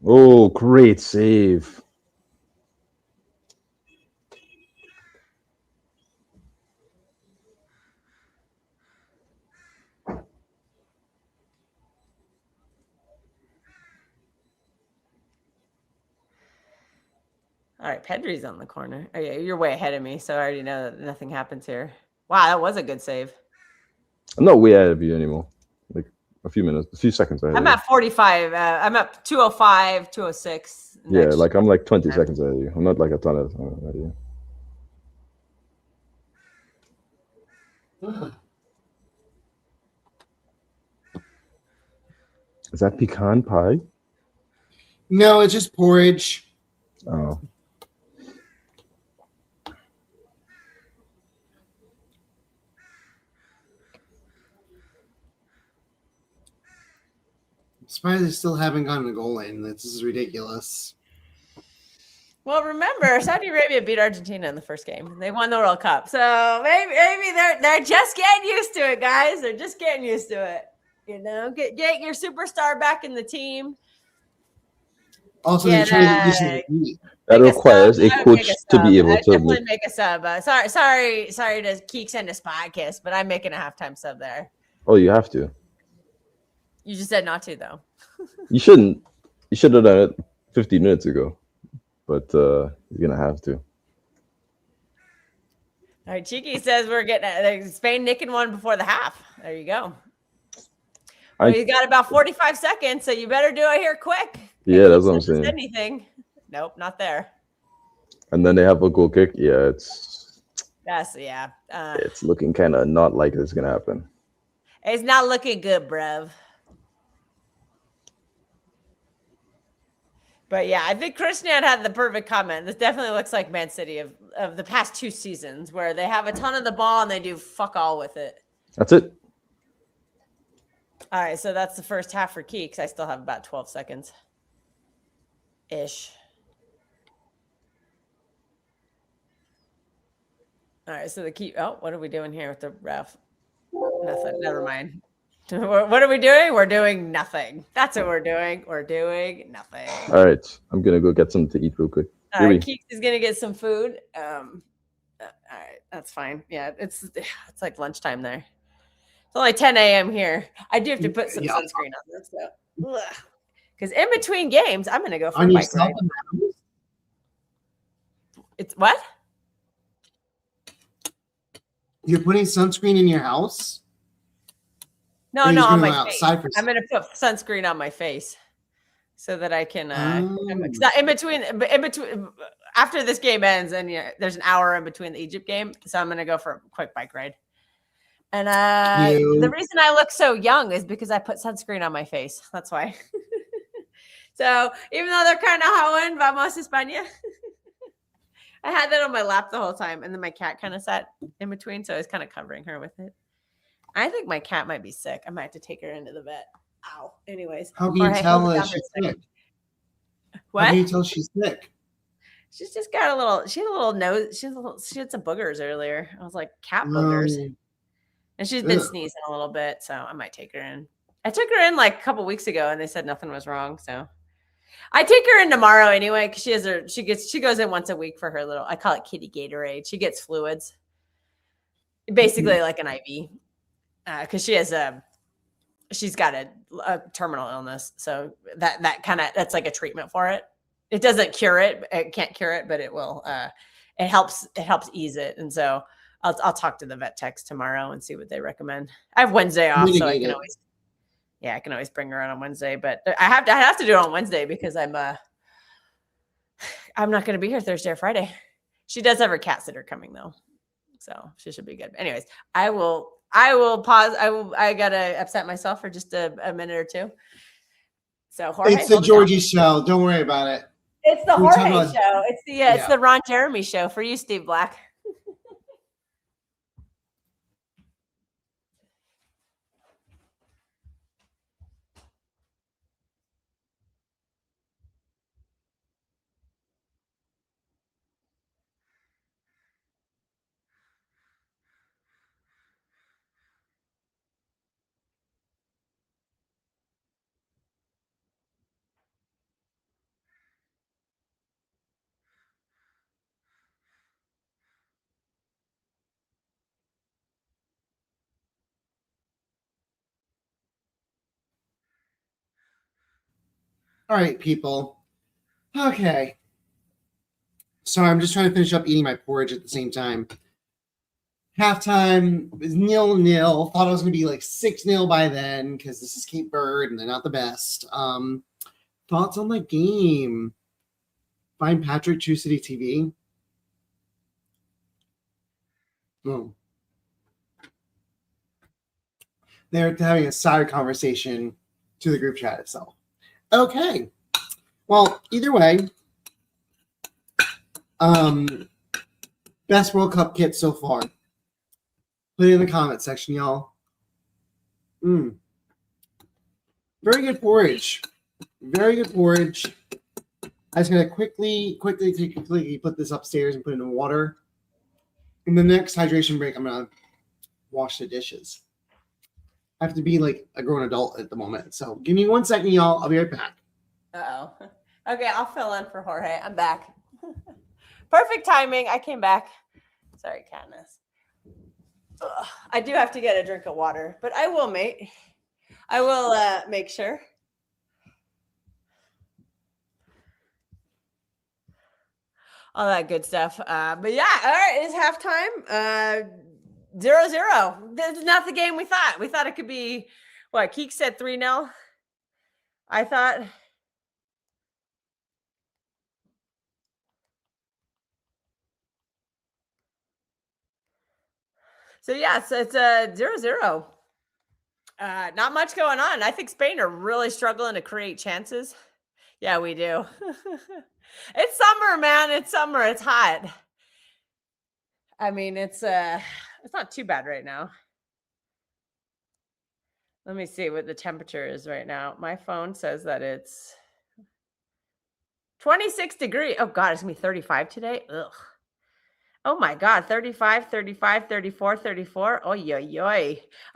Oh, great save. All right, Pedri's on the corner. Oh, yeah, you're way ahead of me, so I already know that nothing happens here. Wow, that was a good save. I'm not way ahead of you anymore. Like a few seconds ahead. I'm at 45. I'm at 205, 206. Yeah, like I'm like 20 seconds ahead of you. I'm not like a ton of ahead of you. Is that pecan pie? No, it's just porridge. Oh. I'm surprised they still haven't gotten a goal in. This is ridiculous. Well, remember, Saudi Arabia beat Argentina in the first game. They won the World Cup. So maybe they're just getting used to it, guys. They're just getting used to it. Get your superstar back in the team. Also, they're trying to get used to the that requires a coach to be able to definitely make a sub. Sorry to Keeks and his podcast, but I'm making a halftime sub there. Oh, you have to. You just said not to, though. You shouldn't. You should have done it 15 minutes ago. But you're gonna have to. All right, Cheeky says we're getting Spain nicking one before the half. There you go. You got about 45 seconds, so you better do it here quick. Yeah, that's what I'm saying. Anything? Nope, not there. And then they have a goal kick. Yeah, it's looking kind of not like it's gonna happen. It's not looking good, bruv. But yeah, I think Christian had the perfect comment. This definitely looks like Man City of of the past 2 seasons where they have a ton of the ball and they do fuck all with it. That's it. All right, so that's the first half for Key because I still have about 12 seconds ish. All right, so the Key. Oh, what are we doing here with the ref? Nothing. Never mind. What are we doing? We're doing nothing. That's what we're doing. We're doing nothing. All right, I'm gonna go get something to eat real quick. All right, Keeks is gonna get some food. All right, that's fine. Yeah, it's like lunchtime there. It's only 10 a.m. here. I do have to put some sunscreen on this, because in between games, I'm gonna go for a bike ride. It's what? You're putting sunscreen in your house? No, on my face. I'm gonna put sunscreen on my face so that I can. In between, after this game ends, and there's an hour in between the Egypt game, so I'm gonna go for a quick bike ride. And the reason I look so young is because I put sunscreen on my face. That's why. So even though they're kind of hoeing, vamos España. I had that on my lap the whole time, and then my cat kind of sat in between, so I was kind of covering her with it. I think my cat might be sick. I might have to take her into the vet. Ow. Anyways. How can you tell she's sick? What? How can you tell she's sick? She's just got she had a little nose. She had some boogers earlier. I was like, cat boogers. And she's been sneezing a little bit, so I might take her in. I took her in like a couple weeks ago, and they said nothing was wrong. So I take her in tomorrow anyway, because she goes in once a week for her little, I call it kitty Gatorade. She gets fluids. Basically like an IV. Because she's got a terminal illness, so that's like a treatment for it. It doesn't cure it, it can't cure it, but it will. It helps ease it, and so I'll talk to the vet techs tomorrow and see what they recommend. I have Wednesday off, so I can always bring her on Wednesday, but I have to do it on Wednesday because I'm not going to be here Thursday or Friday. She does have her cat sitter coming though, so she should be good. Anyways, I will pause. I gotta upset myself for just a minute or two. So Jorge, it's the Georgie show. Don't worry about it. It's the Jorge show. It's the Ron Jeremy show for you, Steve Black. All right, people. Okay. Sorry, I'm just trying to finish up eating my porridge at the same time. Halftime was 0-0. Thought it was going to be like 6-0 by then because this is Cape Verde and they're not the best. Thoughts on the game? Find Patrick, True City TV. Oh. They're having a side conversation to the group chat itself. Okay. Well, either way, best World Cup kit so far. Put it in the comment section, y'all. Very good porridge. Very good porridge. I'm just gonna quickly put this upstairs and put it in water. In the next hydration break, I'm gonna wash the dishes. I have to be like a grown adult at the moment. So give me 1 second, y'all. I'll be right back. Uh-oh. Okay, I'll fill in for Jorge. I'm back. Perfect timing. I came back. Sorry, Katniss. Ugh, I do have to get a drink of water, but I will, mate. I will make sure. All that good stuff. But yeah, all right, it's halftime. 0-0. This is not the game we thought. We thought it could be, what, Keek said 3-0? I thought. So, yes, it's a 0-0. Not much going on. I think Spain are really struggling to create chances. Yeah, we do. It's summer, man. It's summer. It's hot. I mean, it's not too bad right now. Let me see what the temperature is right now. My phone says that it's 26 degrees. Oh God, it's gonna be 35 today. Ugh. Oh my God, 35, 35, 34, 34. Oh, yo, yo. All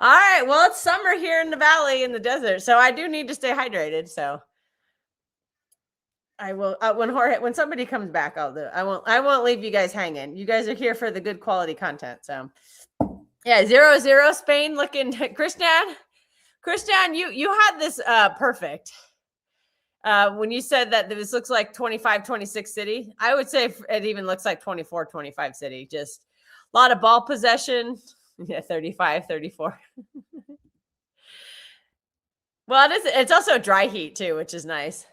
right. Well, it's summer here in the valley in the desert. So I do need to stay hydrated. So I will when somebody comes back, I'll do it. I won't leave you guys hanging. You guys are here for the good quality content. So yeah, 0-0 Spain looking. Christian, you had this perfect. When you said that this looks like 25-26 City, I would say it even looks like 24-25 City. Just a lot of ball possession. Yeah, 35-34. Well, it's also dry heat too, which is nice.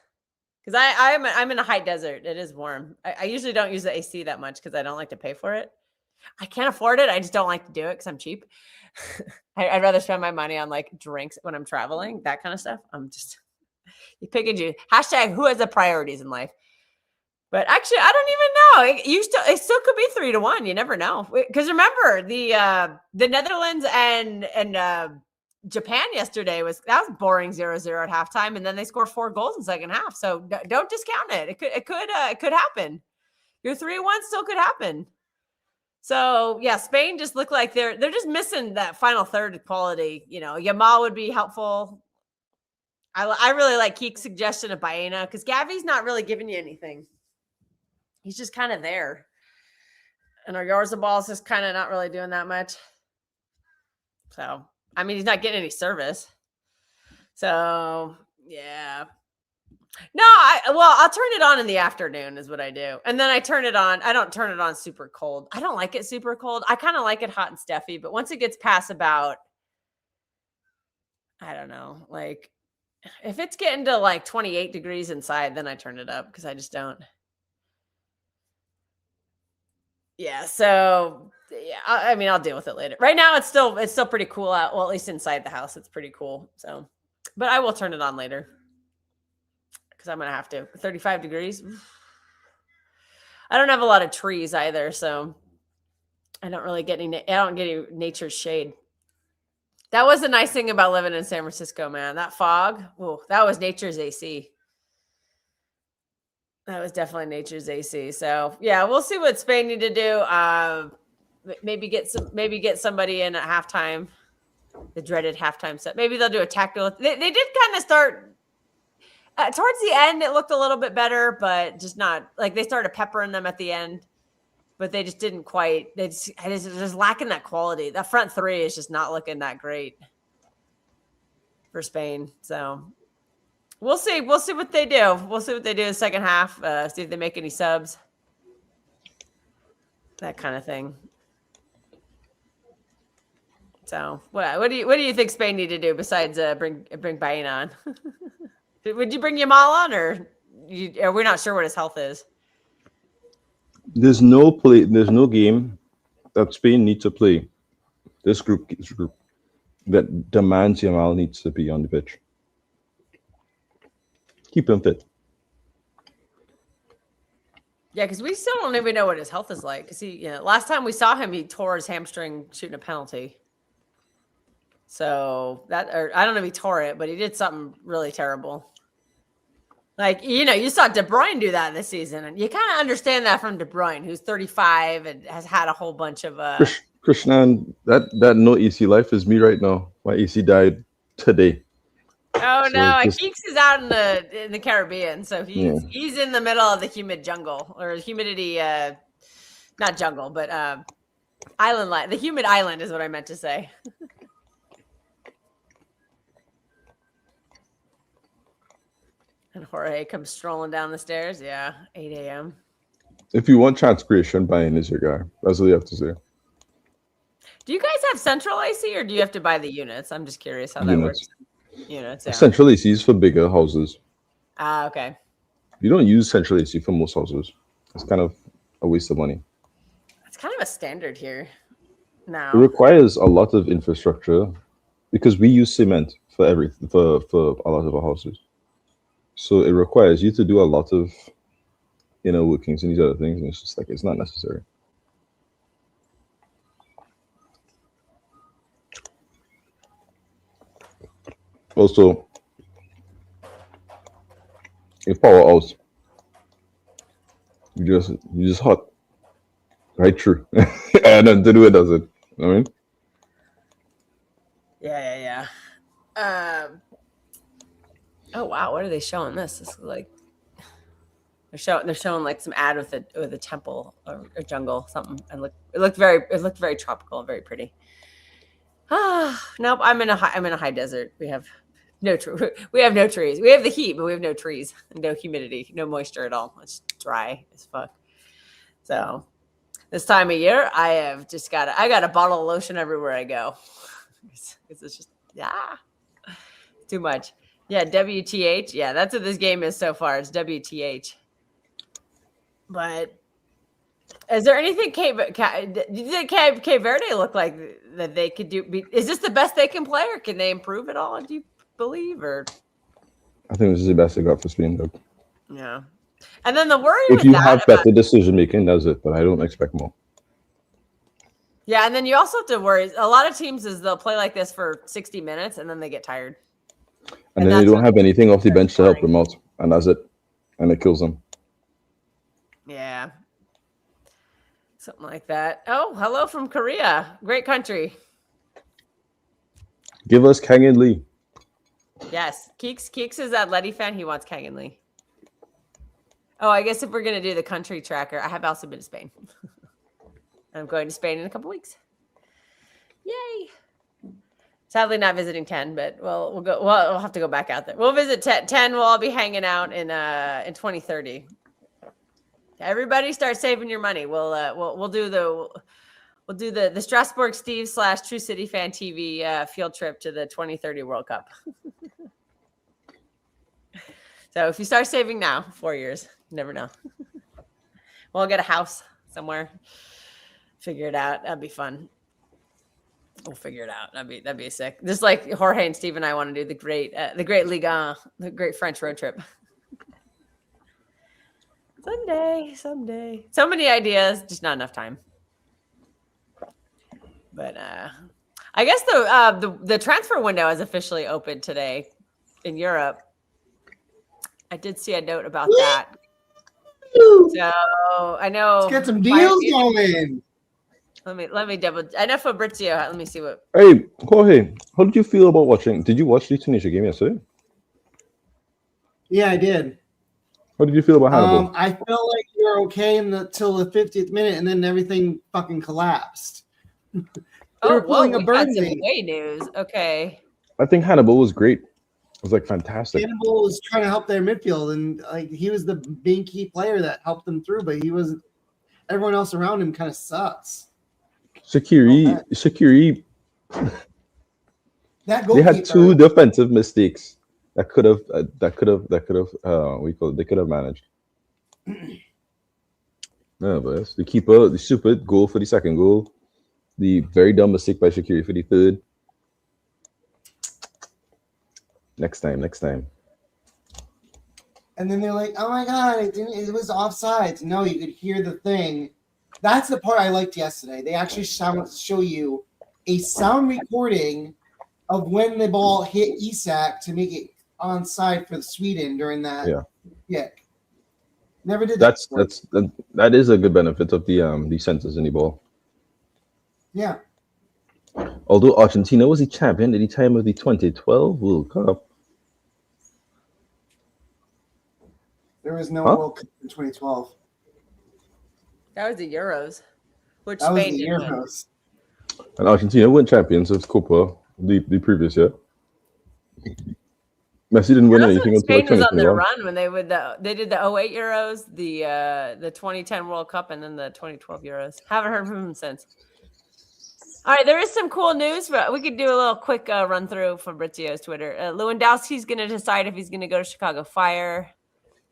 Because I'm in a high desert. It is warm. I usually don't use the AC that much because I don't like to pay for it. I can't afford it. I just don't like to do it because I'm cheap. I'd rather spend my money on like drinks when I'm traveling, that kind of stuff. I'm just you pick and choose. Hashtag who has the priorities in life. But actually, I don't even know. It still could be 3-1. You never know. Because remember the Netherlands and Japan yesterday was boring 0-0 at halftime, and then they scored 4 goals in the second half. So don't discount it. It could happen. Your 3-1 still could happen. So yeah, Spain just look like they're just missing that final third quality. You know, Yamal would be helpful. I really like Keek's suggestion of Baena because Gavi's not really giving you anything. He's just kind of there. And Oyarzabal is just kind of not really doing that much. So, I mean, he's not getting any service. So, yeah. No, I'll turn it on in the afternoon is what I do. And then I turn it on. I don't turn it on super cold. I don't like it super cold. I kind of like it hot and stuffy. But once it gets past about, I don't know, like if it's getting to like 28 degrees inside, then I turn it up because I just don't. Yeah. So yeah, I mean, I'll deal with it later. Right now, it's still pretty cool out. Well, at least inside the house, it's pretty cool. So, but I will turn it on later because I'm gonna have to. 35 degrees. I don't have a lot of trees either, so I don't really get any. I don't get any nature's shade. That was the nice thing about living in San Francisco, man. That fog. Oh, that was nature's AC. That was definitely nature's AC. So yeah, we'll see what Spain need to do. Maybe get somebody in at halftime. The dreaded halftime set. Maybe they'll do a tactical. They did kind of start towards the end. It looked a little bit better, but just not like they started peppering them at the end. But they just didn't quite. They just lacking that quality. That front three is just not looking that great for Spain. So we'll see. We'll see what they do. We'll see what they do in the second half. See if they make any subs. That kind of thing. So what do you think Spain need to do besides bring Bain on? Would you bring Yamal on, or we're not sure what his health is? There's no game that Spain needs to play. This group that demands Yamal needs to be on the pitch. Keep him fit. Yeah, because we still don't even know what his health is like. Because last time we saw him, he tore his hamstring shooting a penalty. So I don't know if he tore it, but he did something really terrible. Like, you saw De Bruyne do that this season, and you kind of understand that from De Bruyne, who's 35 and has had a whole bunch of Krishnan, that no AC life is me right now. My AC died today. Oh so no, Keeks is out in the Caribbean, so he's in the middle of the humid jungle or humidity, not jungle, but island life. The humid island is what I meant to say. And Jorge comes strolling down the stairs. Yeah, 8 a.m. If you want transpiration, Bain is your guy. That's what you have to say. Do you guys have central AC, or do you have to buy the units? I'm just curious how that works. Units. Yeah. Central AC is for bigger houses. Okay. You don't use central AC for most houses. It's kind of a waste of money. It's kind of a standard here now. It requires a lot of infrastructure because we use cement for everything for a lot of our houses. So it requires you to do a lot of inner workings and these other things, and it's just like it's not necessary. Also, in power house, you just hot. Right, true. And nothing to do with does it. I mean, Yeah. Oh wow, what are they showing? This is like they're showing like some ad with a temple or a jungle something, and it looked very tropical and very pretty. Nope, I'm in a high desert. We have no trees. We have the heat, but we have no trees, no humidity, no moisture at all. It's dry as fuck. So this time of year, I got a bottle of lotion everywhere I go. It's just too much. Yeah, WTH. Yeah, that's what this game is so far. It's WTH. But is there anything Cape Verde look like that they could do? Is this the best they can play, or can they improve at all? Do you believe? Or I think this is the best they got for Spain, though. Yeah, and then the worry if you have better decision making, that's it. But I don't expect more. Yeah, and then you also have to worry. A lot of teams they'll play like this for 60 minutes and then they get tired. And then they don't have anything off the bench to help them out, and that's it. And it kills them. Yeah. Something like that. Oh, hello from Korea. Great country. Give us Kang and Lee. Yes. Keeks is that Letty fan. He wants Kang and Lee. Oh, I guess if we're going to do the country tracker, I have also been to Spain. I'm going to Spain in a couple weeks. Yay. Sadly not visiting 10, but we'll have to go back out there. We'll visit 10. We'll all be hanging out in 2030. Everybody start saving your money. We'll do the Strasbourg Steve / True City Fan TV field trip to the 2030 World Cup. So if you start saving now, 4 years, you never know. We'll get a house somewhere. Figure it out. That'd be fun. We'll figure it out. That'd be sick. Just like Jorge and Steve and I want to do the great Ligue 1, the great French road trip. Someday. So many ideas, just not enough time. But I guess the transfer window is officially open today in Europe. I did see a note about that. So I know. Let's get some deals going. Let me double. I know Fabrizio. Let me see what. Hey, Jorge, how did you feel about watching? Did you watch the Tunisia game yesterday? Yeah, I did. How did you feel about Hannibal? I felt like you were okay till the 50th minute, and then everything fucking collapsed. We got some away news. Okay. I think Hannibal was great. It was like fantastic. Hannibal was trying to help their midfield, and like he was the main key player that helped them through, but he wasn't. Everyone else around him kind of sucks. Shaqiri. They had two defensive mistakes that could have they could have managed. No, but the keeper, the stupid goal for the second goal, the very dumb mistake by Shaqiri for the third. Next time. And then they're like, "Oh my god, it was offsides." No, you could hear the thing. That's the part I liked yesterday. They actually show you a sound recording of when the ball hit Isak to make it onside for Sweden during that kick. Never did that. That is a good benefit of the sensors in the ball. Yeah. Although Argentina was the champion at the time of the 2012 World Cup. There was no World Cup in 2012. That was the Euros, which that Spain was the did Euros. win. And Argentina weren't champions of Copa the previous year. Messi didn't win anything until Spain was on their run when they did the 08 Euros, the 2010 World Cup, and then the 2012 Euros. Haven't heard from them since. All right, there is some cool news. But we could do a little quick run through Fabrizio's Twitter. Lewandowski's going to decide if he's going to go to Chicago Fire.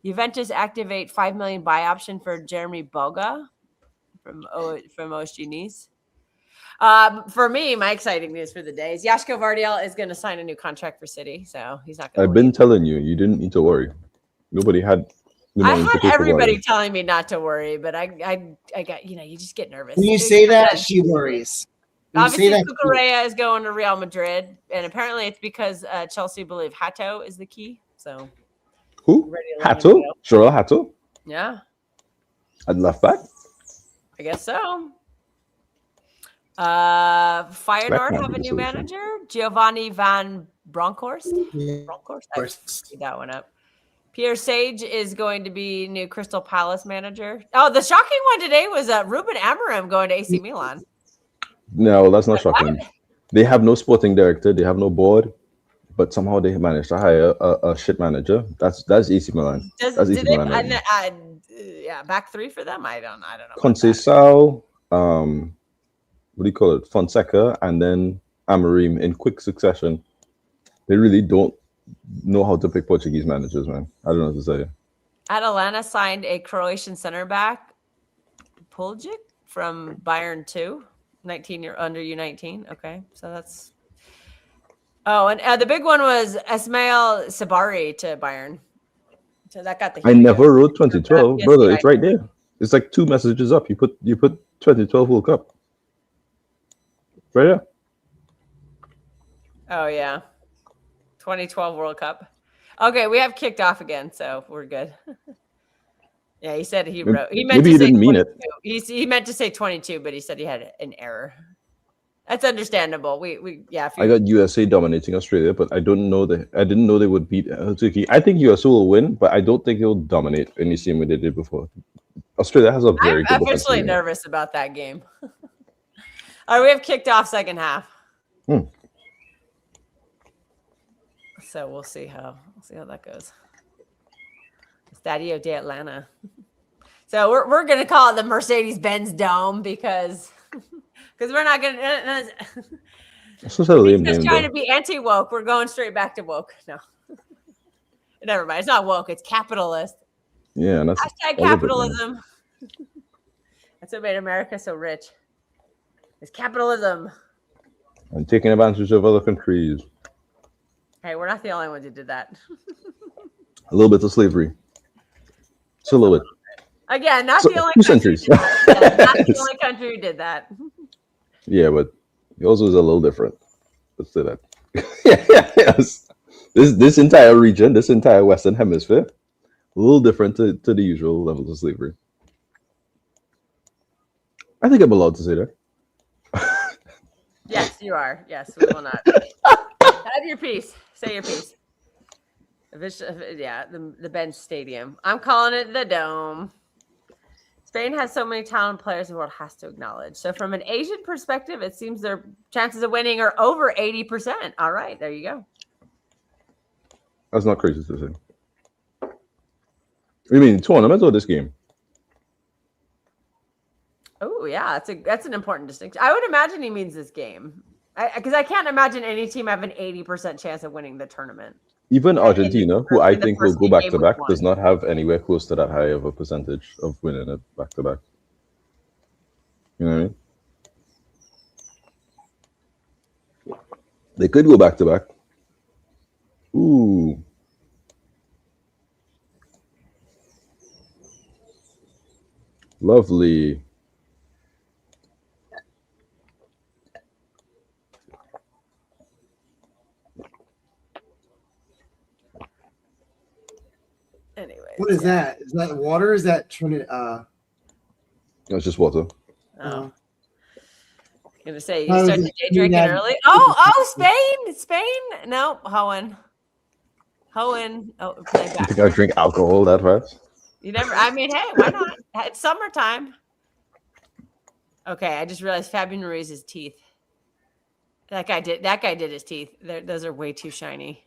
Juventus activate $5 million buy option for Jeremy Boga from OSG Nice. For me, my exciting news for the day is Joško Vardiel is going to sign a new contract for City, so he's not going to I've been telling you, you didn't need to worry. Nobody had I had everybody telling me not to worry, but I got, you just get nervous. When you say that, she worries. Obviously, Cucurella is going to Real Madrid, and apparently it's because Chelsea believe Hato is the key. So who? Hato? Joel Hato? Yeah. At left back? I guess so. Feyenoord have a new manager, Giovanni van Bronckhorst. Bronckhorst, I screwed that one up. Pierre Sage is going to be new Crystal Palace manager. Oh, the shocking one today was Ruben Amorim going to AC Milan. No, that's not shocking. They have no sporting director. They have no board, but somehow they managed to hire a shit manager. That's AC Milan. That's AC Milan. Yeah, back three for them. I don't know. Conceição, what do you call it? Fonseca, and then Amorim in quick succession. They really don't know how to pick Portuguese managers, man. I don't know what to say. Atalanta signed a Croatian center back, Puljic, from Bayern 2, 19-year under U19. Okay, so that's. Oh, and the big one was Ismail Sabari to Bayern. So that got the. I never wrote 2012, brother. It's right there. It's like 2 messages up. You put 2012 World Cup. Right there. Oh yeah. 2012 World Cup. Okay, we have kicked off again, so we're good. Yeah, he said he wrote. He meant maybe to he say didn't mean it. He meant to say 22, but he said he had an error. That's understandable. We yeah. I got USA dominating Australia, but I didn't know they would beat Turkey. I think USA will win, but I don't think they'll dominate any same way they did before. Australia has a very good. I'm officially nervous about that game. All right, we have kicked off second half. So we'll see how that goes. Stadio de Atlanta. So we're gonna call it the Mercedes-Benz Dome because we're not gonna. Just trying to be anti-woke. We're going straight back to woke. No, never mind. It's not woke. It's capitalist. Yeah, and that's hashtag capitalism. That's what made America so rich. It's capitalism. And taking advantage of other countries. Hey, we're not the only ones who did that. A little bit of slavery. Just a little bit. Again, not the only 2 centuries. Not the only country who did that. Yeah, but yours was a little different. Let's say that. Yes. This entire region, this entire Western Hemisphere, a little different to the usual levels of slavery. I think I'm allowed to say that. Yes, you are. Yes, we will not. Have your piece. Say your piece. Yeah, the Benz Stadium. I'm calling it the Dome. Spain has so many talented players the world has to acknowledge. So from an Asian perspective, it seems their chances of winning are over 80%. All right, there you go. That's not crazy to say. You mean tournament or this game? Oh, yeah, that's an important distinction. I would imagine he means this game. Because I can't imagine any team have an 80% chance of winning the tournament. Even Argentina, who I think will go back to back, does not have anywhere close to that high of a percentage of winning it back to back. You know what I mean? They could go back to back. Ooh. Lovely. Anyways, what is that? Is that water? Is that Trinity? It's just water. Oh. I'm gonna say you start your day drinking early. Oh, Spain. No, Hohen. Oh, you think I drink alcohol that fast? You never. I mean, hey, why not? It's summertime. Okay, I just realized Fabian Ruiz's teeth. That guy did his teeth. Those are way too shiny.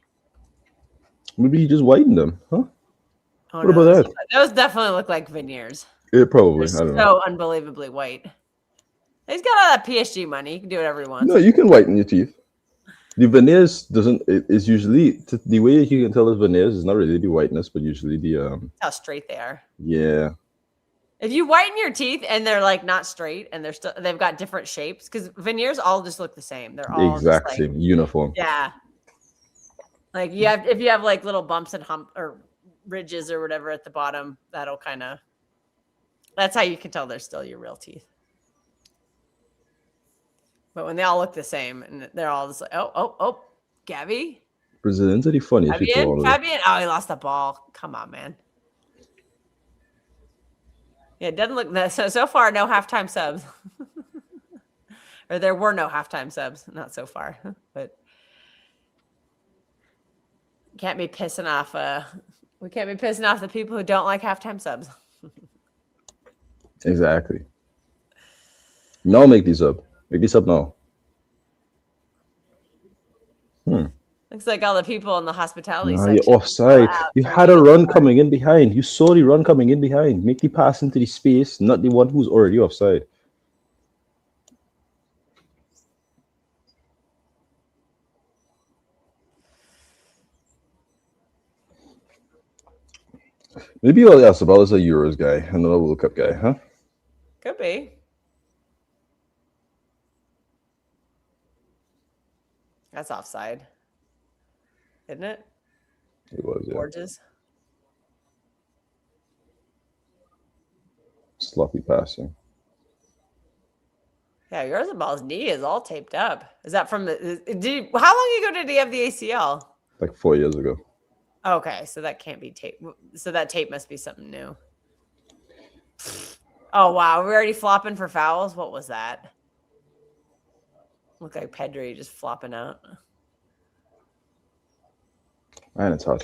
Maybe he just whitened them, huh? Oh, what about that? Those definitely look like veneers. It probably. They're I don't know. So unbelievably white. He's got all that PSG money. He can do whatever he wants. No, you can whiten your teeth. The veneers doesn't. It's usually the way you can tell the veneers is not really the whiteness, but usually the how straight they are. Yeah. If you whiten your teeth and they're like not straight and they've got different shapes, because veneers all just look the same. They're all exact same uniform. Yeah. Like if you have like little bumps and hump or ridges or whatever at the bottom, that's how you can tell they're still your real teeth. But when they all look the same and they're all just like, oh, Gabby. Brazilians are the funniest people. Fabian. Oh, he lost the ball. Come on, man. Yeah, it doesn't look that. So far, no halftime subs. Or there were no halftime subs. Not so far. But can't be pissing off. We can't be pissing off the people who don't like halftime subs. Exactly. No, make these up. Make these up now. Looks like all the people in the hospitality Nah, section. you're offside. You had a run coming in behind. You saw the run coming in behind. Make the pass into the space, not the one who's already offside. Maybe all Yassabal is a Euros guy, another World Cup guy, huh? Could be. That's offside. Isn't it? It was, yeah. Gorgeous. Sloppy passing. Yeah, yours ball's knee is all taped up. Is that from the? How long ago did he have the ACL? Like 4 years ago. Okay, so that can't be tape. So that tape must be something new. Oh wow, we're already flopping for fouls. What was that? Look like Pedri just flopping out. And it's hot.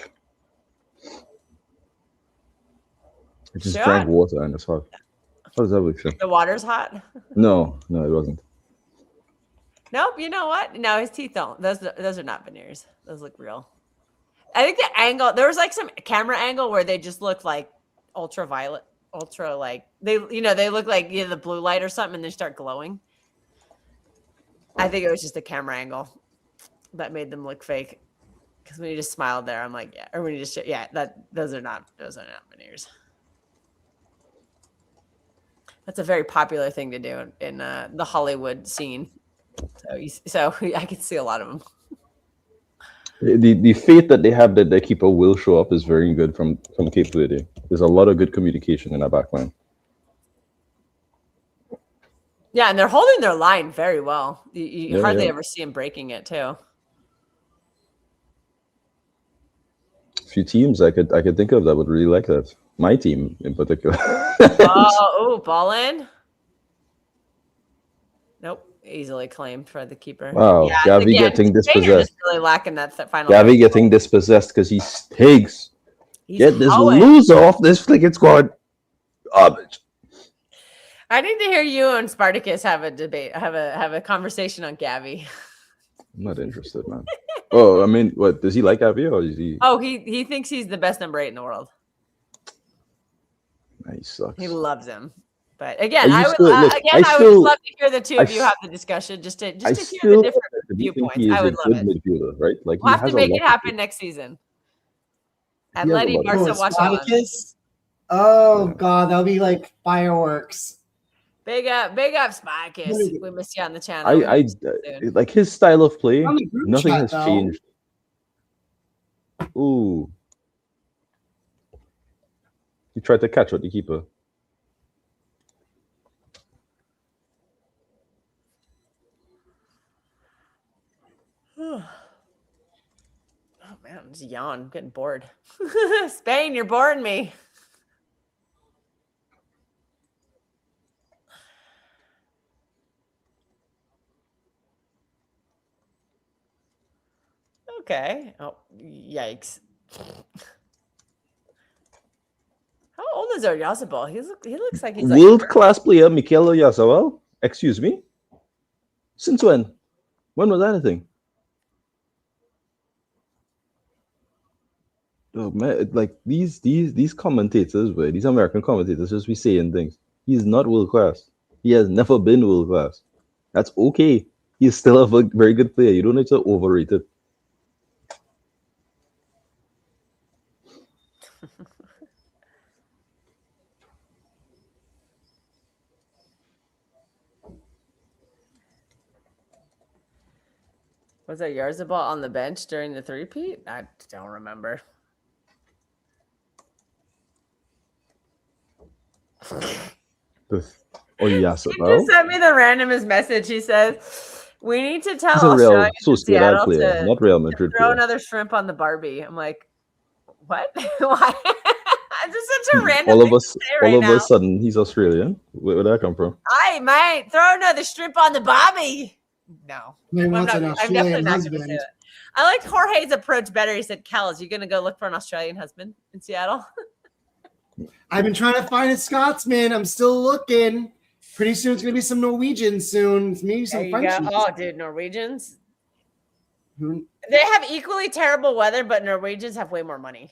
I just drank water and it's hot. How does that look? The water's hot? No, it wasn't. Nope. You know what? No, his teeth don't. Those are not veneers. Those look real. I think the angle, there was like some camera angle where they just look like ultraviolet, like they look like the blue light or something and they start glowing. I think it was just a camera angle that made them look fake. Because when you just smiled there, I'm like, yeah. Or when you just, those are not veneers. That's a very popular thing to do in the Hollywood scene. So I can see a lot of them. The faith that they have that their keeper will show up is very good from Cape Verde. There's a lot of good communication in that back line. Yeah, and they're holding their line very well. You hardly ever see them breaking it too. A few teams I could think of that would really like that. My team in particular. Ball in. Nope. Easily claimed for the keeper. Wow, yeah, Gavi getting dispossessed. Just really lacking that final. Gavi getting dispossessed because he stinks. Get this loser off this flick squad. Garbage. I need to hear you and Spartacus have a debate, have a conversation on Gavi. I'm not interested, man. Oh, I mean, what does he like Gavi or is he? Oh, he thinks he's the best number 8 in the world. He sucks. He loves him. But again, I would love to hear the two of you have the discussion just to hear the different viewpoints. I would love it. Midfielder, right? Like we'll have to make it happen next season. And Letty Barca watch Spartacus. Oh God, that'll be like fireworks. Big up, Spartacus. We miss you on the channel. I like his style of play. Nothing has changed. Ooh, he tried to catch the keeper. Oh man, I'm just yawn. I'm getting bored. Spain, you're boring me. Okay. Oh, yikes. How old is Oyarzabal? He looks like he's like world-class player Mikel Oyarzabal. Excuse me? Since when? When was anything? Oh man, like these commentators, these American commentators just be saying things. He's not world class. He has never been world class. That's okay. He's still a very good player. You don't need to overrate it. Was Oyarzabal on the bench during the three-peat? I don't remember. Oyarzabal. He just sent me the randomest message. He says, We need to tell He's a real Australians in Sociedad Seattle player, to not Real Madrid throw player. another shrimp on the Barbie. I'm like, what? Why? It's just such a random All of thing us, to say all right of now. a sudden, he's Australian. Where'd that come from? I might throw another shrimp on the Barbie. No, He wants an I'm Australian definitely not going to do husband. it. I liked Jorge's approach better. He said, "Cal, you going to go look for an Australian husband in Seattle?" I've been trying to find a Scotsman. I'm still looking. Pretty soon it's gonna be some Norwegians soon. Maybe some French. Oh, dude, Norwegians. Hmm. They have equally terrible weather, but Norwegians have way more money.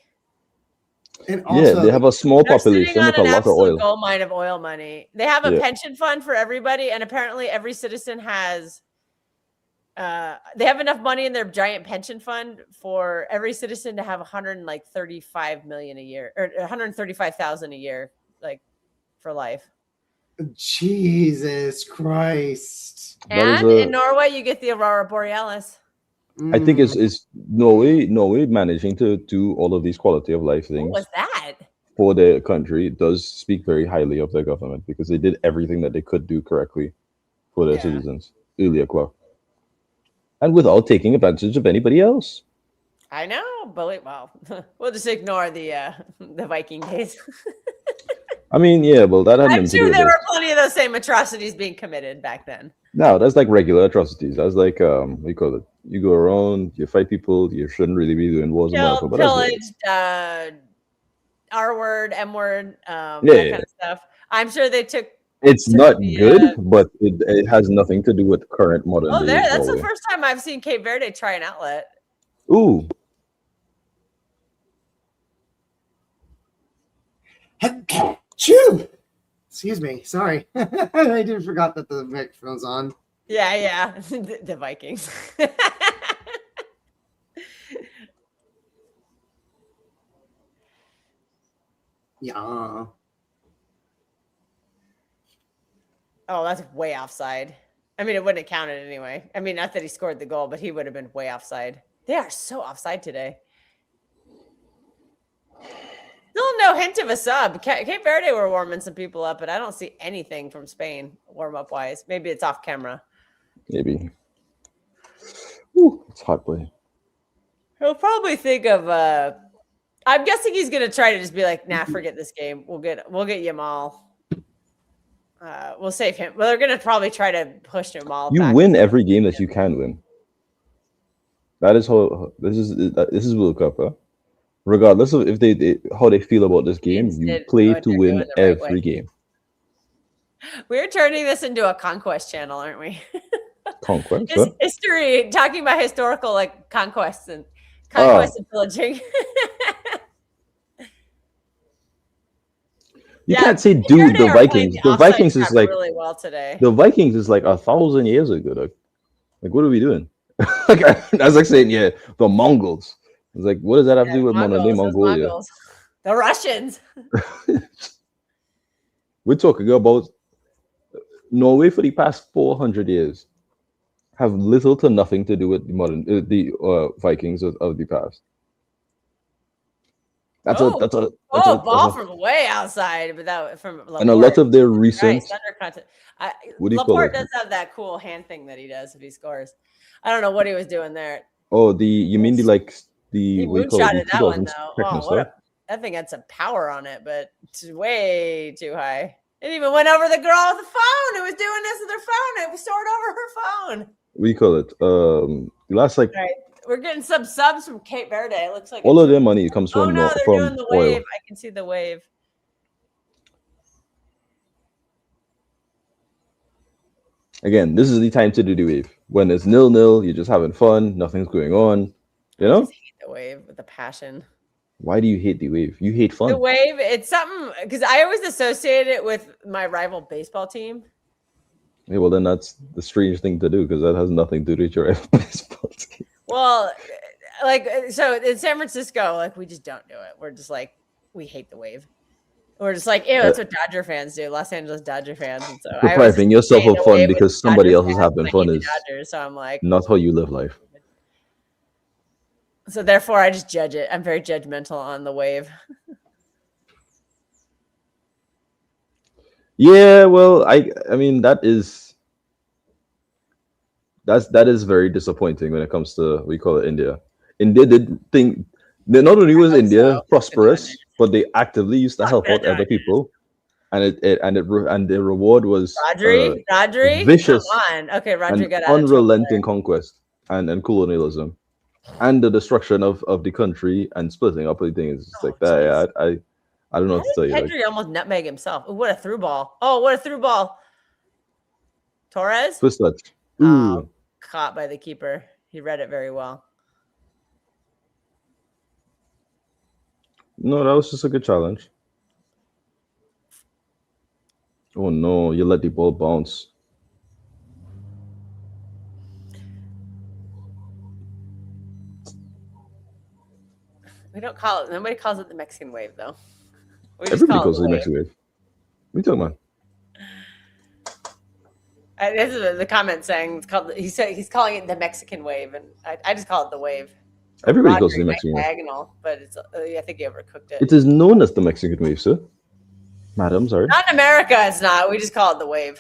And also, they have a small They're sitting population on with a an lot of absolute oil. gold mine of oil money. They have a Yeah. pension fund for everybody, and apparently every citizen has. They have enough money in their giant pension fund for every citizen to have 135 million a year, or 135,000 a year, like for life. Jesus Christ. That is And in Norway, you get the Aurora Borealis. I think it's Norway managing to do all of these quality of life What things was that? for their country does speak very highly of their government because they did everything that they could do correctly for their citizens earlier, and without taking advantage of anybody else. I know, but we'll just ignore the Viking days. I mean, yeah, well, that had I'm nothing to do sure with there this. were plenty of those same atrocities being committed back then. No, that's like regular atrocities. That's like what do you call it? You go around, you fight people. You shouldn't really be doing wars and whatever. Killed, But that's what pillaged, R word, M word, that yeah. kind of stuff. I'm sure they took. It's not good, but it has nothing to do with current modern Oh, day. that's the Norway. first time I've seen Cape Verde try an outlet. Ooh, Chew. Excuse me. Sorry. I didn't forgot that the microphone's on. Yeah. the Vikings. Yeah. Oh, that's way offside. I mean, it wouldn't have counted anyway. I mean, not that he scored the goal, but he would have been way offside. They are so offside today. Still no hint of a sub. Cape Verde were warming some people up, but I don't see anything from Spain warm-up wise. Maybe it's off camera. maybe. Ooh, it's hot, boy. He'll probably think of I'm guessing he's gonna try to just be like, nah, forget this game. We'll get Yamal. We'll save him. Well, they're gonna probably try to push Yamal. You back. win every game that you can win. That is how this is World Cup, huh? Regardless of if they how they feel about this game, you play to win every game. We're turning this into a conquest channel, aren't we? Conquest, huh? History, talking about historical like conquests and pillaging. You can't say, dude, the Vikings. The Vikings is like really well today. The Vikings is like 1,000 years ago. Like what are we doing? Like I was like saying, yeah, the Mongols. It's like, what does that have to do with modern day Mongolia? The Russians. We're talking about Norway for the past 400 years have little to nothing to do with the Vikings of the past. That's a ball from way outside, but that from Laporte. And a lot of their recent Laporte does have that cool hand thing that he does if he scores. I don't know what he was doing there. Oh, you mean he moonshotted that one though. Oh, that thing had some power on it, but it's way too high. It even went over the girl with the phone. It was doing this with her phone. It was soared over her phone. We call it last like. Right. We're getting some subs from Cape Verde. It looks like all of their money comes from they're doing the oil. wave. I can see the wave. Again, this is the time to do the wave. When it's 0-0, you're just having fun. Nothing's going on. You know. I just hate the wave with a passion. Why do you hate the wave? You hate fun. The wave, it's something because I always associate it with my rival baseball team. Yeah, well, then that's the strange thing to do because that has nothing to do with your rival baseball team. Well, like, so in San Francisco, like, we just don't do it. We're just like, we hate the wave. We're just like, ew, that's what Dodger fans do, Los Angeles Dodger fans. And so depriving yourself of fun because somebody else is having fun is Dodgers, so I'm like, not how you live life. So therefore, I just judge it. I'm very judgmental on the wave. Yeah, well, I mean that is that is very disappointing when it comes to we call it India. India did think that not only was India prosperous, but they actively used to help out other people, and the reward was Rodri, vicious, come on. Okay, Rodri and got out of trouble unrelenting conquest and colonialism, and the destruction of the country and splitting up the things. It's like that. Yeah, I don't know what to tell you. Pedri almost nutmeg himself. Ooh, what a through ball! Oh, what a through ball! Torres. Twist touch. Oh, caught by the keeper. He read it very well. No, that was just a good challenge. Oh no, you let the ball bounce. We don't call it. Nobody calls it the Mexican wave, though. Everybody calls it the Mexican wave. What are you talking about? This is the comment saying it's called. He said he's calling it the Mexican wave, and I just call it the wave. Everybody calls it the Mexican wave. Diagonal, but it's. I think you overcooked it. It is known as the Mexican wave, sir. Madam, sorry. Not in America, it's not. We just call it the wave.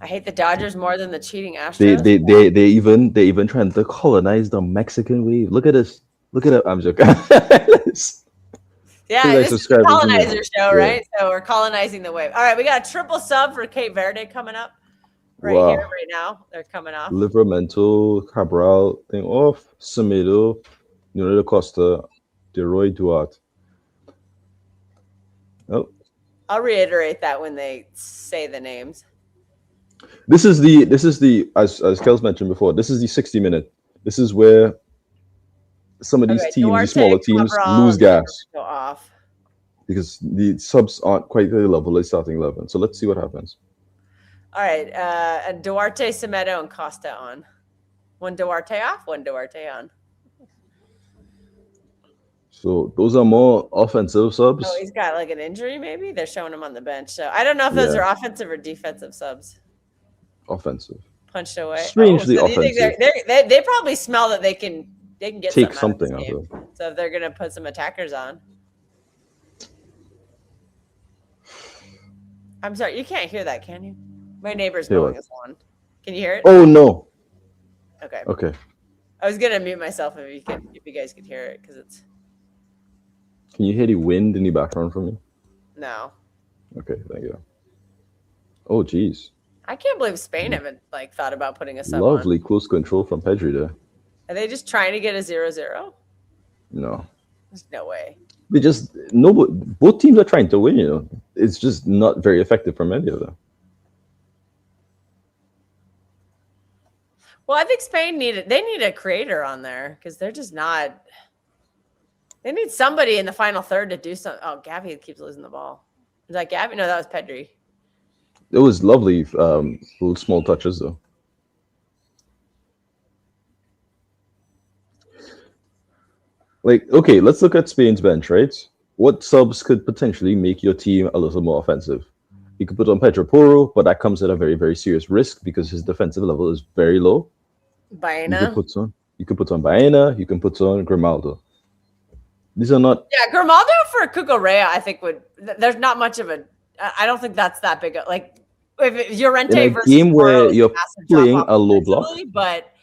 I hate the Dodgers more than the cheating Astros. They even trying to colonize the Mexican wave. Look at this. Look at it. I'm joking. Yeah, this is a colonizer show, right? So we're colonizing the wave. All right, we got a triple sub for Cape Verde coming up here right now. They're coming off. Livramento, Cabral, thing off. Semedo, Nuno da Costa, DeRoy Duarte. Oh. I'll reiterate that when they say the names. This is the as Kels mentioned before, this is the 60-minute. This is where some of these teams, Duarte, the smaller teams, lose gas. Go off. Because the subs aren't quite the level as starting 11. So let's see what happens. All right. Duarte, Semedo, and Costa on. One Duarte off, one Duarte on. So those are more offensive subs. Oh, he's got like an injury, maybe? They're showing him on the bench. So I don't know if those are offensive or defensive subs. Offensive. Punched away. Strangely offensive. They probably smell that they can get take something out of it. So if they're gonna put some attackers on. I'm sorry, you can't hear that, can you? My neighbor's mowing his lawn. Can you hear it? Oh no. Okay. I was gonna mute myself if you guys could hear it because it's. Can you hear the wind in the background from me? No. Okay, thank you. Oh geez. I can't believe Spain haven't thought about putting a sub Lovely on. Close control from Pedri there. Are they just trying to get a 0-0? No. There's no way. They just both teams are trying to win, It's just not very effective from any of them. Well, I think Spain need a creator on there because they're just not. They need somebody in the final third to do something. Oh, Gavi keeps losing the ball. Is that Gavi? No, that was Pedri. It was lovely, little small touches though. Okay, let's look at Spain's bench, right? What subs could potentially make your team a little more offensive? You could put on Pedro Porro, but that comes at a very, very serious risk because his defensive level is very low. Baena. You could put on Baena. You can put on Grimaldo. These are not. Yeah, Grimaldo for Cucurella, I think there's not much of a. I don't think that's that big. If Llorente versus game where you're playing a low block, but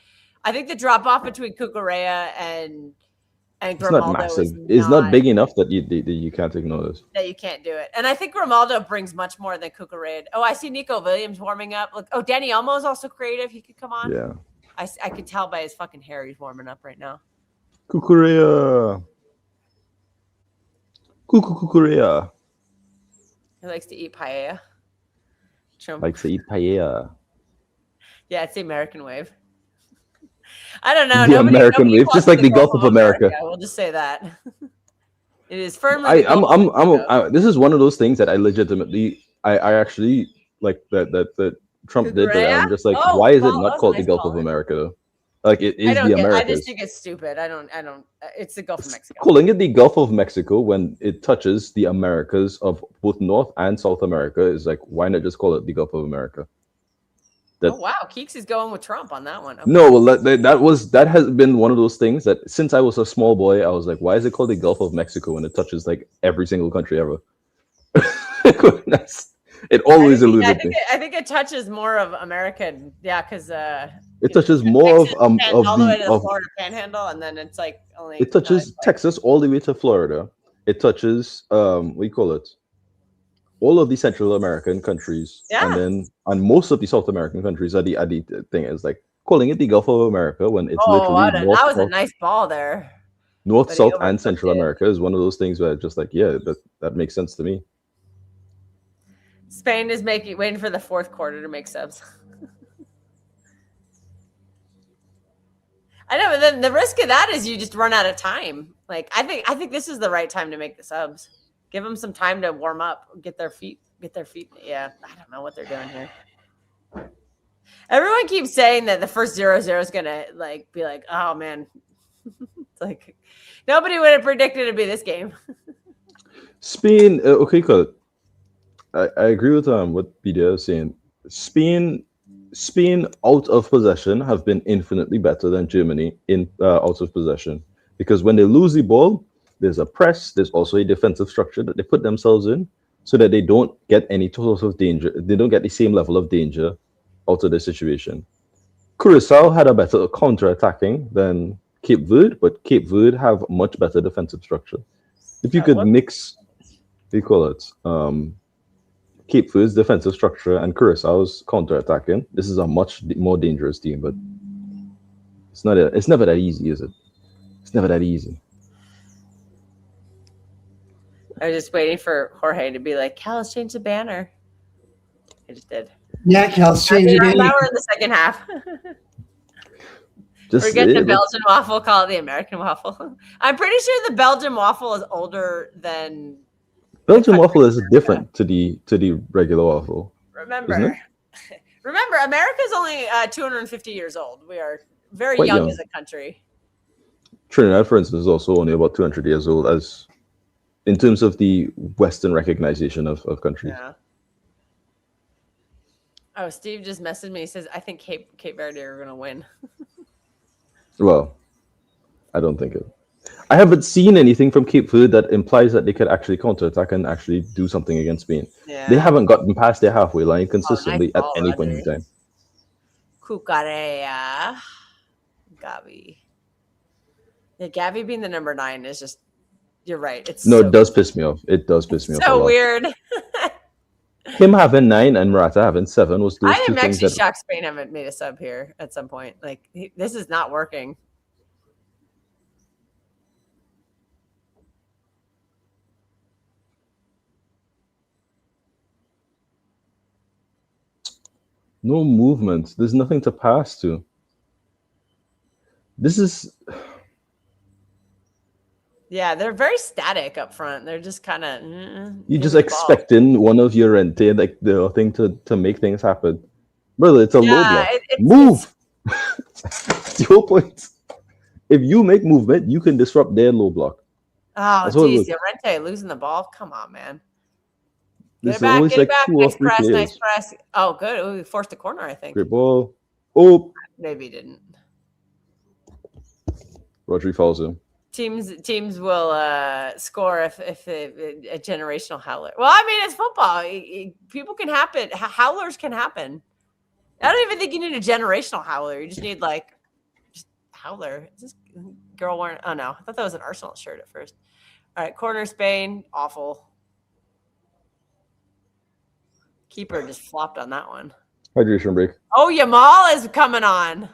I think the drop off between Cucurella and it's not massive. It's not big enough that you can't ignore this. That you can't do it. And I think Grimaldo brings much more than Cucurella. Oh, I see Nico Williams warming up. Look, Danny Olmo is also creative. He could come on. Yeah. I could tell by his fucking hair he's warming up right now. Cucurella. Cucurella. He likes to eat paella. Likes to eat paella. Yeah, it's the American wave. I don't know. The American wave, just like the Gulf of America. We'll just say that. It is firmly. This is one of those things that I legitimately, I actually like that Trump did. But I'm just like, why is it not called the Gulf of America though? It is the Americas. I just think it's stupid. I don't. It's the Gulf of Mexico. Calling it the Gulf of Mexico when it touches the Americas of both North and South America is like, why not just call it the Gulf of America? Oh wow, Keeks is going with Trump on that one. Okay. No, well, that has been one of those things that since I was a small boy, I was like, why is it called the Gulf of Mexico when it touches like every single country ever? It always eluded me. I think it touches more of American, because it touches more Texas, of all the way to the of Florida Panhandle, and then it's like only. it touches Texas all the way to Florida. It touches we call it all of the Central American countries, and most of the South American countries. Are the thing is like calling it the Gulf of America when it's literally that was a nice ball there. North, South, and Central America is one of those things where just like that makes sense to me. Spain is waiting for the fourth quarter to make subs. I know, but then the risk of that is you just run out of time. Like I think this is the right time to make the subs. Give them some time to warm up, get their feet. Yeah, I don't know what they're doing here. Everyone keeps saying that the first 0-0 is gonna be like, oh man. It's like nobody would have predicted it'd be this game. Spain, okay, cool. I agree with what Bidia is saying. Spain out of possession have been infinitely better than Germany in out of possession, because when they lose the ball, there's a press, there's also a defensive structure that they put themselves in so that they don't get any sort of danger. They don't get the same level of danger out of the situation. Curacao had a better counter-attacking than Cape Verde, but Cape Verde have much better defensive structure. If you could mix, we call it Cape Verde's defensive structure and Curaçao's counter-attacking, this is a much more dangerous team, but it's never that easy, is it? It's never that easy. I was just waiting for Jorge to be like, Cal, let's change the banner. I just did. Yeah, Cal, let's change the banner. Now we're in the second half. We're getting the Belgian waffle, call it the American waffle. I'm pretty sure the Belgian waffle is older than Belgian waffle is different to the regular waffle. Remember, America is only 250 years old. We are very young as a country. Trinidad, for instance, is also only about 200 years old, as in terms of the Western recognition of countries. Yeah. Oh, Steve just messaged me. He says, "I think Cape Verde are going to win." Well, I don't think it. I haven't seen anything from Cape Verde that implies that they could actually counterattack and actually do something against Spain. Yeah. They haven't gotten past their halfway line consistently at any point in time. Cucarea. Gavi. Yeah, Gavi being the number 9 is just, you're right. It does piss me off. It does piss me off. So weird. Him having 9 and Murata having 7 was those I am actually shocked Spain haven't made a sub here at some point. Like, this is not working. No movement. There's nothing to pass to. This is... Yeah, they're very static up front. They're just kind of... You're just expecting one of your rente, like the thing to make things happen. Brother, it's a low block. Move! That's the whole point. If you make movement, you can disrupt their low block. Oh, geez. Llorente losing the ball? Come on, man. Get it back. Nice press, nice press. Oh, good. Ooh, we forced a corner, I think. Great ball. Oh. Maybe he didn't. Rodri fouls him. Teams will score if a generational howler. Well, I mean, it's football. People can happen. Howlers can happen. I don't even think you need a generational howler. You just need just howler. Is this girl wearing? Oh no, I thought that was an Arsenal shirt at first. All right, corner Spain, awful. Keeper just flopped on that one. Hydration break. Oh, Yamal is coming on.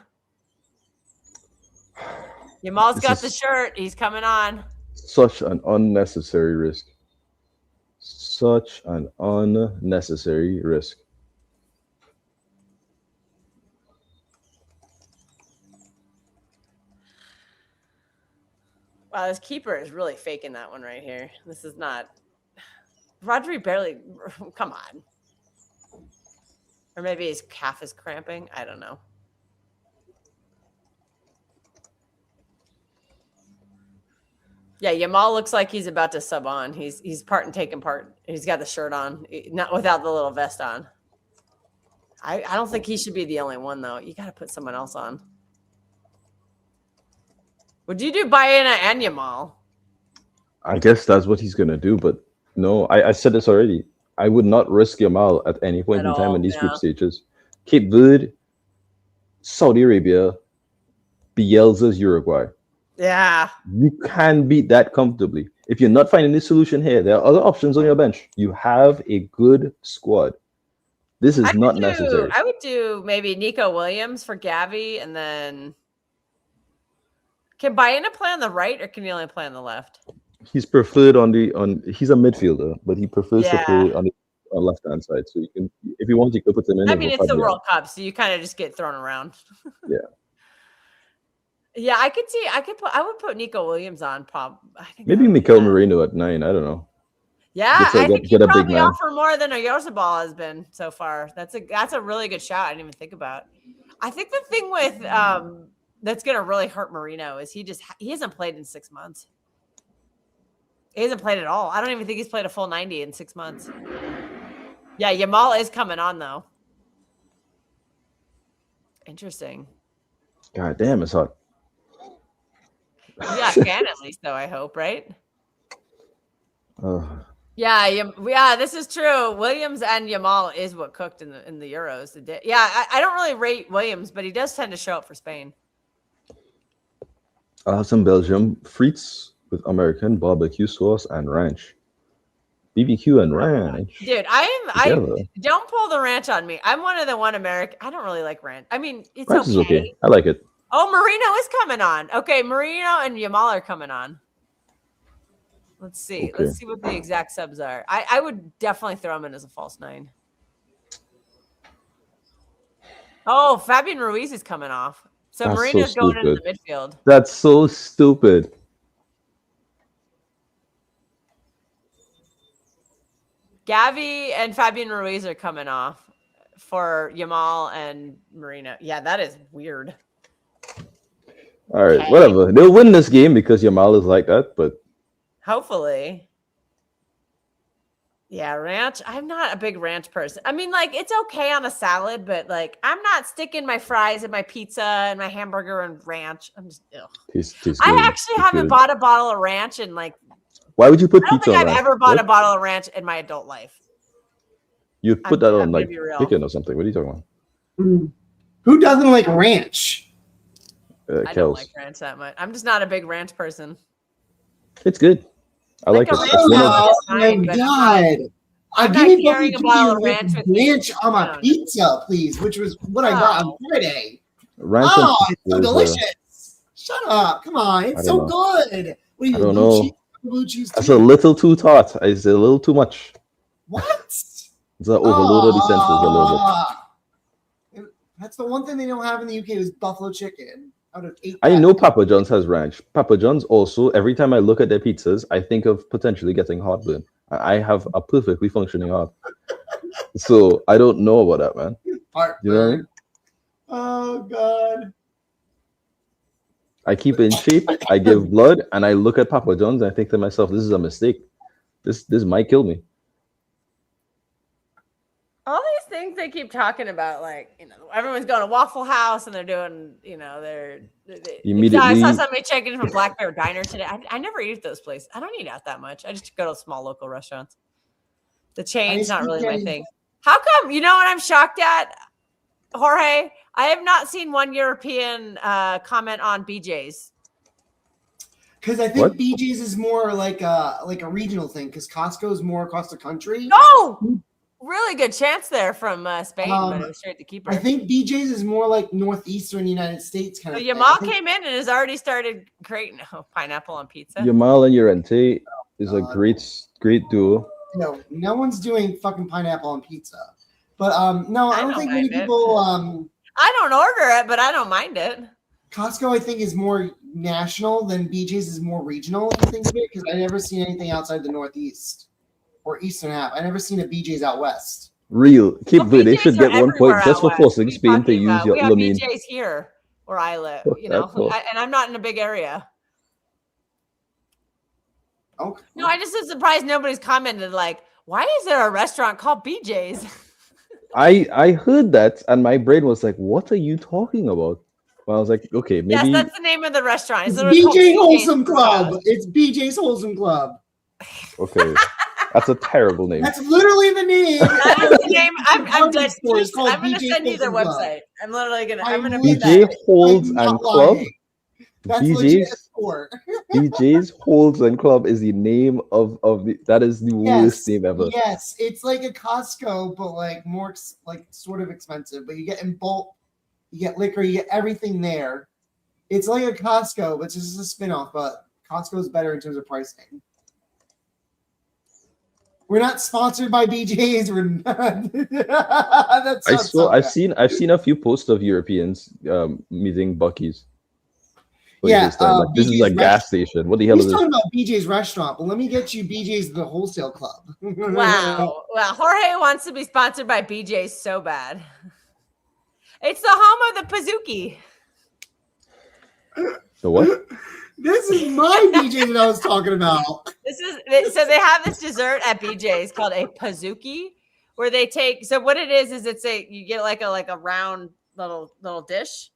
Yamal's got the shirt. He's coming on. Such an unnecessary risk. Such an unnecessary risk. Wow, this keeper is really faking that one right here. This is not... Rodri barely... Come on. Or maybe his calf is cramping. I don't know. Yeah, Yamal looks like he's about to sub on. He's taking part. He's got the shirt on, not without the little vest on. I don't think he should be the only one, though. You got to put someone else on. Would you do Baena and Yamal? I guess that's what he's going to do, but no, I said this already. I would not risk Yamal at any point in time in these group yeah. stages. Cape Verde, Saudi Arabia, Bielsa's Uruguay. Yeah. You can beat that comfortably. If you're not finding this solution here, there are other options on your bench. You have a good squad. This is not necessary. I would do maybe Nico Williams for Gavi, and then can Baena play on the right, or can he only play on the left? He's preferred he's a midfielder, but he prefers to play on the left hand side. So you can, if you want, you could put him in. I mean, it's the World Cup, so you kind of just get thrown around. Yeah. Yeah, I would put Nico Williams on. I think maybe Mikel Merino at 9. I don't know. Yeah, I think he probably offer more than Oyarzabal has been so far. That's a really good shot. I didn't even think about. I think the thing with that's going to really hurt Merino is he hasn't played in 6 months. He hasn't played at all. I don't even think he's played a full 90 in 6 months. Yeah, Yamal is coming on though. Interesting. God damn, it's hot. Yeah, can at least though. I hope, right? Yeah, this is true. Williams and Yamal is what cooked in the Euros. Yeah, I don't really rate Williams, but he does tend to show up for Spain. I'll have some Belgium frites with American barbecue sauce and ranch. BBQ and ranch. Dude, I don't pull the ranch on me. I'm one of the American. I don't really like ranch. I mean, it's ranch is okay. I like it. Oh, Marino is coming on. Okay, Marino and Yamal are coming on. Let's see. Okay. Let's see what the exact subs are. I would definitely throw him in as a false 9. Oh, Fabian Ruiz is coming off. So that's Marino's going into the midfield. That's so stupid. Gavi and Fabian Ruiz are coming off for Yamal and Marino. Yeah, that is weird. All right, whatever. They'll win this game because Yamal is like that, but hopefully. Yeah, ranch. I'm not a big ranch person. I mean, like, it's okay on a salad, but like, I'm not sticking my fries and my pizza and my hamburger and ranch. I'm just, I actually haven't bought a bottle of ranch in like. Why would you put pizza on? I don't think I've ever bought a bottle of ranch in my adult life. You put that on like chicken or something. What are you talking about? Who doesn't like ranch? I don't like ranch that much. I'm just not a big ranch person. It's good. I like it. Oh my god! I'm not carrying a bottle of ranch on my pizza, please, which was what I got on Friday. Ranch it's so delicious. Shut up! Come on, it's so good. What are you, I don't know. Blue cheese? That's a little too taut. It's a little too much. What? It's an overload of the senses a little bit. That's the one thing they don't have in the UK is buffalo chicken. I know Papa John's has ranch. Papa John's also, every time I look at their pizzas, I think of potentially getting heartburn. I have a perfectly functioning heart. So I don't know about that, man. Heartburn. You know what I mean? Oh, God. I keep in shape, I give blood, and I look at Papa John's and I think to myself, this is a mistake. This might kill me. All these things they keep talking about, like, you know, everyone's going to Waffle House and they're doing, you know, immediately. I saw somebody checking from Black Bear Diner today. I never eat at those places. I don't eat out that much. I just go to small local restaurants. The chain's not really my thing. How come? You know what I'm shocked at, Jorge? I have not seen one European comment on BJ's. Because I think BJ's is more like a regional thing. Because Costco is more across the country. No. Really good chance there from Spain, but it was straight to keeper. I think BJ's is more like northeastern United States kind of. Yamal came in and has already started creating pineapple on pizza. Yamal and Llorente is a great duo. No one's doing fucking pineapple on pizza. But no, I don't think many people. I don't order it, but I don't mind it. Costco, I think, is more national than BJ's is more regional. I think of it because I never seen anything outside the Northeast. Or eastern half. I never seen a BJ's out west. Real. They should get 1 point just for forcing Spain to use your Lamine. We have BJ's here where I live, you know, and I'm not in a big area. Okay. No, I just am surprised nobody's commented like, why is there a restaurant called BJ's? I heard that and my brain was like, what are you talking about? Well, I was like, okay, maybe. Yes, that's the name of the restaurant. It's BJ Wholesome Club. It's BJ's Wholesome Club. Okay. That's a terrible name. That's literally the name. That is the name. I'm dead. It's called I'm going to send you their website. I'm literally going to. I'm going to put BJ that. Holds and Club. That's legit a store. BJ's Holds and Club is the name of the. That is the worst name ever. Yes, it's like a Costco, but like more like sort of expensive. But you get in bulk, you get liquor, you get everything there. It's like a Costco, but it's just a spinoff. But Costco is better in terms of pricing. We're not sponsored by BJ's. We're not. I've seen a few posts of Europeans meeting Buc-ee's. Yeah, this is a gas station. What the hell is this? He's talking about BJ's restaurant, but let me get you BJ's the wholesale club. Wow. Well, Jorge wants to be sponsored by BJ's so bad. It's the home of the Pizookie. The what? This is my BJ's that I was talking about. So they have this dessert at BJ's called a Pizookie, where they take. So what it is you get like a round little dish.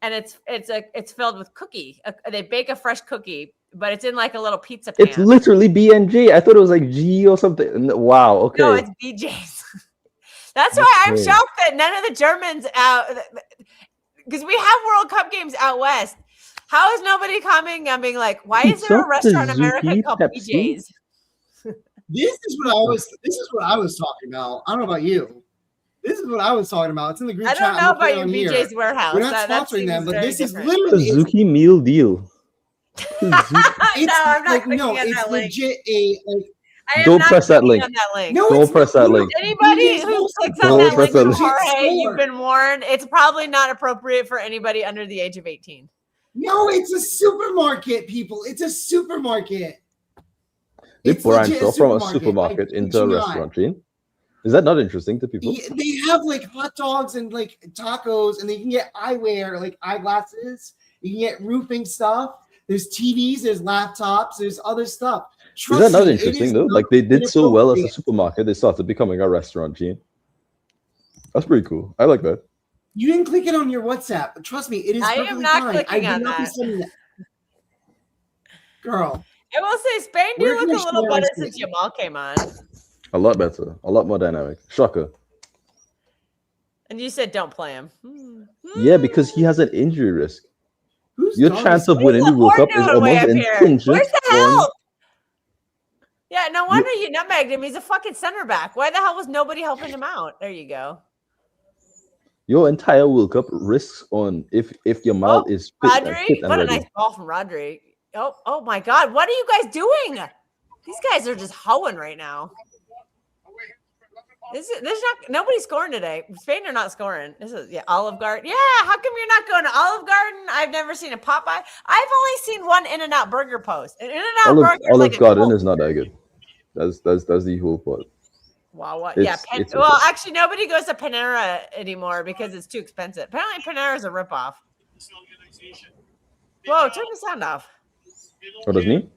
And it's filled with cookie. They bake a fresh cookie, but it's in like a little pizza pan. It's literally B&J. I thought it was like G or something. Wow. Okay. No, it's BJ's. That's why I'm shocked that none of the Germans out, because we have World Cup games out west. How is nobody coming and being like, why is there a restaurant in America called BJ's? This is what I was talking about. I don't know about you. This is what I was talking about. It's in the group chat. I don't know about your BJ's Warehouse. We're not sponsoring them, but this different. is literally Pizookie meal deal. No, I'm not it's legit Don't press that link. No, don't press that link. Anybody who clicks on that link, Jorge, you've been warned. It's probably not appropriate for anybody under the age of 18. No, it's a supermarket, people. It's a supermarket. They branch off from a supermarket into a restaurant chain. Is that not interesting to people? They have like hot dogs and like tacos, and they can get eyewear, like eyeglasses. You can get roofing stuff. There's TVs, there's laptops, there's other stuff. Is that not interesting though? Like they did so well as a supermarket, they started becoming a restaurant chain. That's pretty cool. I like that. You didn't click it on your WhatsApp, but trust me, it is. I am not clicking on that. Girl, I will say, Spain do look a little better since Jamal came on. A lot better, a lot more dynamic. Shocker. And you said don't play him. Yeah, because he has an injury risk. Your chance of winning the World Cup is almost intingent. Where's the help? Yeah, no wonder you nutmegged him. He's a fucking center back. Why the hell was nobody helping him out? There you go. Your entire World Cup risks on if Jamal is fit. Rodri, what a nice ball from Rodri. Oh my God, what are you guys doing? These guys are just hoeing right now. There's not nobody's scoring today. Spain are not scoring. This is Olive Garden. Yeah, how come you're not going to Olive Garden? I've never seen a Popeye. I've only seen one In-N-Out burger post. An In-N-Out burger. Olive Garden is not that good. That's the whole part. Wow, what? Yeah, well, actually, nobody goes to Panera anymore because it's too expensive. Apparently, Panera is a ripoff. Whoa, turn the sound off. What does mean?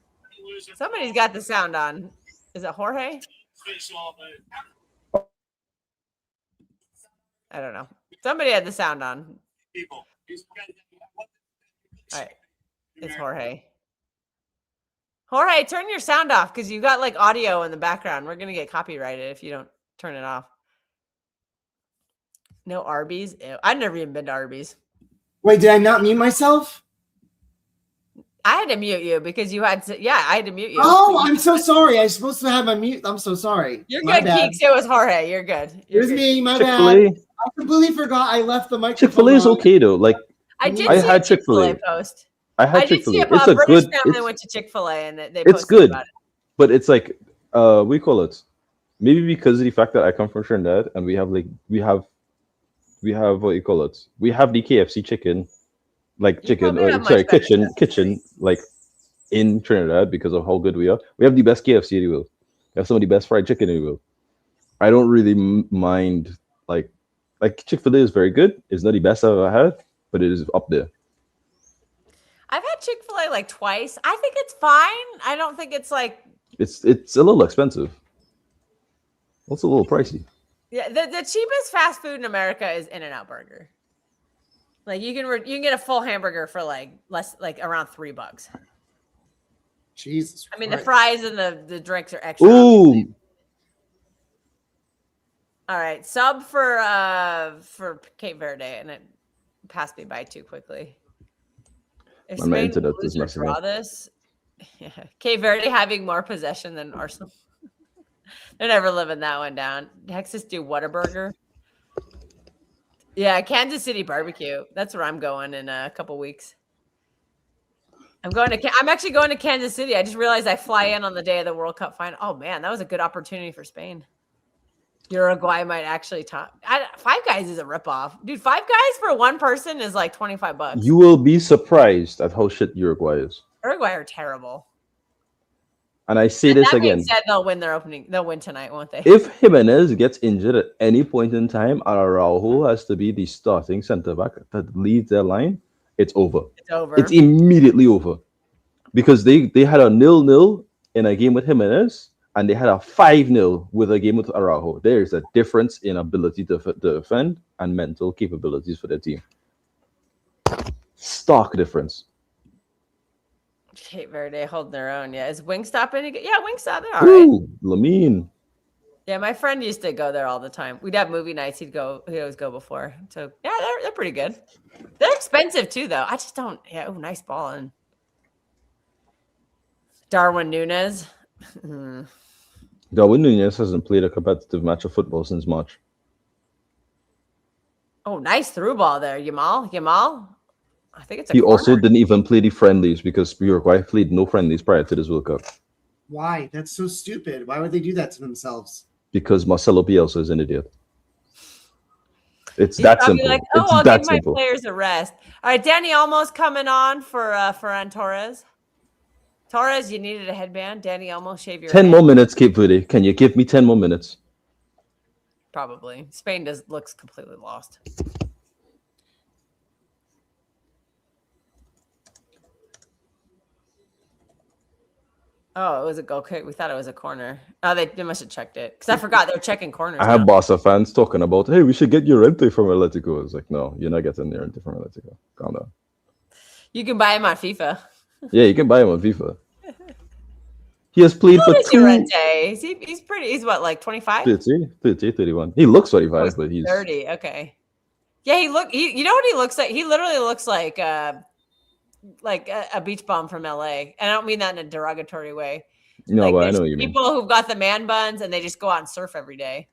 Somebody's got the sound on. Is it Jorge? I don't know. Somebody had the sound on. All right. It's Jorge. Jorge, turn your sound off because you got like audio in the background. We're going to get copyrighted if you don't turn it off. No Arby's. Ew. I've never even been to Arby's. Wait, did I not mute myself? I had to mute you because you had to. Yeah, I had to mute you. Oh, I'm so sorry. I was supposed to have my mute. I'm so sorry. You're good, Keeks. It was Jorge. You're good. It was me. My Chick-fil-A. bad. I completely forgot I left the microphone. Chick-fil-A is okay though. Like I did see a Chick-fil-A post. I did see it's a British good family went to Chick-fil-A and they it's posted good, about it. But it's like we call it maybe because of the fact that I come from Trinidad and we have what you call it. We have the KFC chicken, like kitchen like in Trinidad because of how good we are. We have the best KFC in the world. We have some of the best fried chicken in the world. I don't really mind like Chick-fil-A is very good. It's not the best I've ever had, but it is up there. I've had Chick-fil-A like twice. I think it's fine. I don't think it's like it's a little expensive. Also a little pricey. Yeah, the cheapest fast food in America is In-N-Out Burger. Like you can get a full hamburger for like less, like around $3. Jesus. I mean, the fries and the drinks are extra. Ooh. Obviously. All right, sub for Cape Verde, and it passed me by too quickly. If Spain lose or draw this, yeah, Cape Verde having more possession than Arsenal, they're never living that one down. Texas do Whataburger. Yeah, Kansas City barbecue. That's where I'm going in a couple weeks. I'm actually going to Kansas City. I just realized I fly in on the day of the World Cup final. Oh man, that was a good opportunity for Spain. Uruguay might actually top. Five Guys is a ripoff, dude. Five Guys for one person is like $25. You will be surprised at how shit Uruguay is. Uruguay are terrible. And I say this again. Said they'll win their opening. They'll win tonight, won't they? If Jimenez gets injured at any point in time, Araujo has to be the starting center back that leads their line. It's over. It's over. It's immediately over, because they had a 0-0 in a game with Jimenez. And they had a 5-0 with a game with Araujo. There is a difference in ability to defend and mental capabilities for the team. Stark difference. Cape Verde holding their own. Yeah, is Wingstop any good? Yeah, Wingstop. They're all right. Lamine. Yeah, my friend used to go there all the time. We'd have movie nights. He'd always go before. So yeah, they're pretty good. They're expensive too, though. I just don't. Yeah, oh, nice ball and Darwin Núñez. Darwin Núñez hasn't played a competitive match of football since March. Oh, nice through ball there, Yamal. I think it's a He corner. also didn't even play the friendlies because Uruguay played no friendlies prior to this World Cup. Why? That's so stupid. Why would they do that to themselves? Because Marcelo Bielsa is an idiot. It's that simple. Like, I'll give my players a rest. All right, Danny Olmo's coming on for Ferran Torres. Torres, you needed a headband. Danny Olmo, shave your 10 head. more minutes, Cape Verde. Can you give me 10 more minutes? Probably. Spain looks completely lost. Oh, it was a goal kick. We thought it was a corner. Oh, they must have checked it. Because I forgot they're checking corners. I have Barca fans talking about, hey, we should get Llorente from Atletico. It's like, no, you're not getting Llorente from Atletico. Calm down. You can buy him on FIFA. Yeah, you can buy him on FIFA. He has played for two. Llorente. He's pretty. He's what, like 25? 30, 31. He looks 35, but he's 30. Okay. Yeah, you know what he looks like? He literally looks like a beach bum from LA. And I don't mean that in a derogatory way. No, like, but I know what you mean. People who've got the man buns and they just go out and surf every day,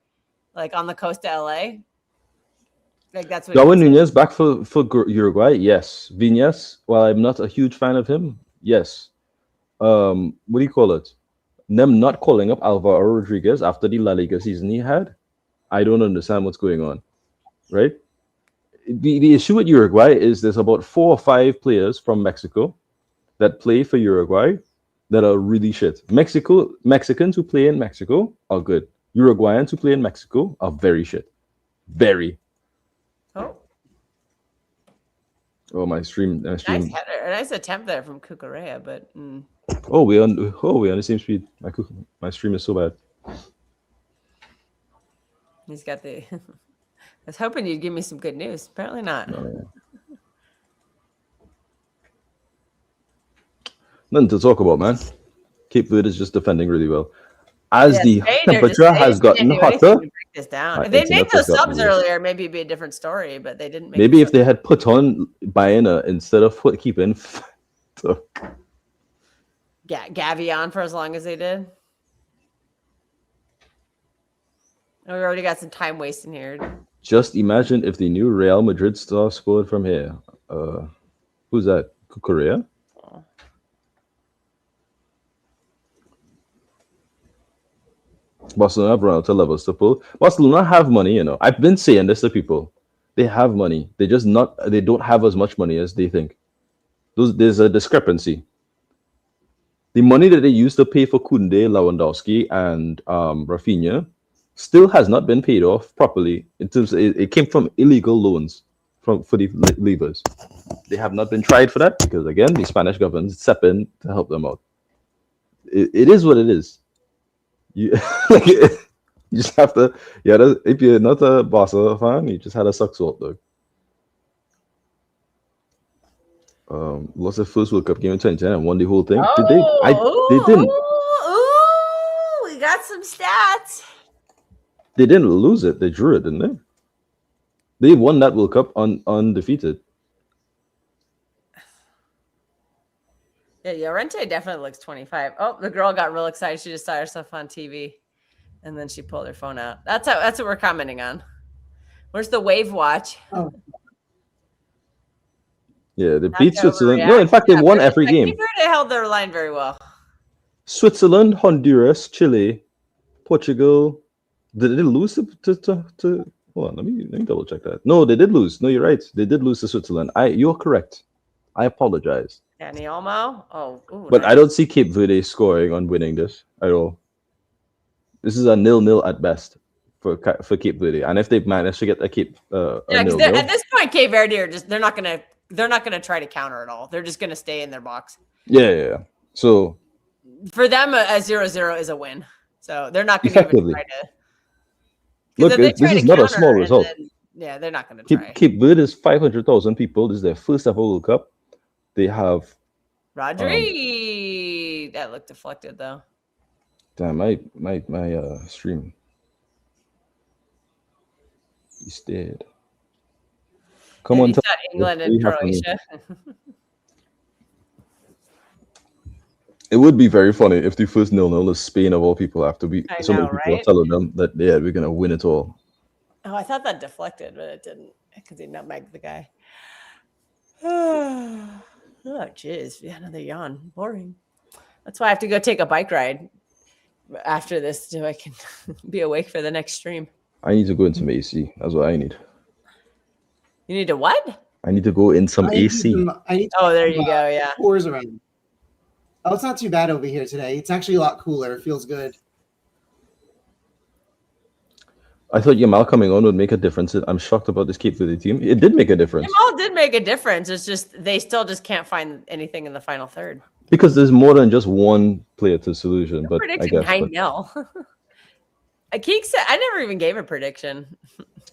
like on the coast of LA. Like that's what. Darwin Núñez back for Uruguay. Yes. Viñas, while I'm not a huge fan of him, yes. What do you call it? Them not calling up Alvaro Rodriguez after the La Liga season he had. I don't understand what's going on, right? The issue with Uruguay is there's about 4 or 5 players from Mexico that play for Uruguay that are really shit. Mexicans who play in Mexico are good. Uruguayans who play in Mexico are very shit. Very. Oh, my stream. Nice header. Nice attempt there from Cucurella, but. We're on the same speed. My stream is so bad. He's got the. I was hoping you'd give me some good news. Apparently not. No. Nothing to talk about, man. Cape Verde is just defending really well. As the temperature has gotten hotter. This down. If they made those subs earlier, maybe it'd be a different story, but they didn't make maybe if they had put on Baena instead of keeping Gavi on for as long as they did. We already got some time wasting here. Just imagine if the new Real Madrid star scored from here. Who's that? Cucurella? Barcelona have run out of levels to pull. Barcelona have money, you know. I've been saying this to people. They have money. They don't have as much money as they think. There's a discrepancy. The money that they used to pay for Koundé, Lewandowski, and Rafinha still has not been paid off properly. It came from illegal loans for the levers. They have not been tried for that because, again, the Spanish government step in to help them out. It is what it is. You just have to. Yeah, if you're not a Barca fan, you just had to suck salt, though. lost their first World Cup game in 2010 and won the whole thing. Oh, Did they? They didn't. Ooh, we got some stats. They didn't lose it. They drew it, didn't they? They won that World Cup undefeated. Yeah, Llorente definitely looks 25. Oh, the girl got real excited. She just saw herself on TV, and then she pulled her phone out. That's what we're commenting on. Where's the wave watch? Oh. Yeah, they beat Switzerland. No, in fact, they won every game. They held their line very well. Switzerland, Honduras, Chile, Portugal. Did they lose to hold on, let me double check that. No, they did lose. No, you're right. They did lose to Switzerland. You're correct. I apologize. Danny Olmo. Oh, ooh, but nice. I don't see Cape Verde scoring on winning this at all. This is a 0-0 at best for Cape Verde, and if they manage to get a Cape, at this point, Cape Verde are just they're not gonna try to counter at all. They're just gonna stay in their box. Yeah. So for them, a 0-0 is a win. So they're not gonna even try to. Look, this is not a small result. Yeah, they're not going to try. Cape Verde is 500,000 people. This is their first ever World Cup. They have Rodri. That looked deflected though. Damn, my stream. He's dead. Come on, England and Croatia. It would be very funny if the first 0-0 is Spain of all people after so many people are telling them that we're gonna win it all. Oh, I thought that deflected, but it didn't because he nutmegged the guy. Oh, jeez. Yeah, another yawn. Boring. That's why I have to go take a bike ride after this so I can be awake for the next stream. I need to go in some AC. That's what I need. You need to what? I need to go in some AC. There you go. Yeah. Pours around. Oh, it's not too bad over here today. It's actually a lot cooler. It feels good. I thought Yamal coming on would make a difference. I'm shocked about this Cape Verde team. It did make a difference. Yamal did make a difference. It's just they still just can't find anything in the final third. Because there's more than just one player to solution. But I guess 9-0. Keek said I never even gave a prediction.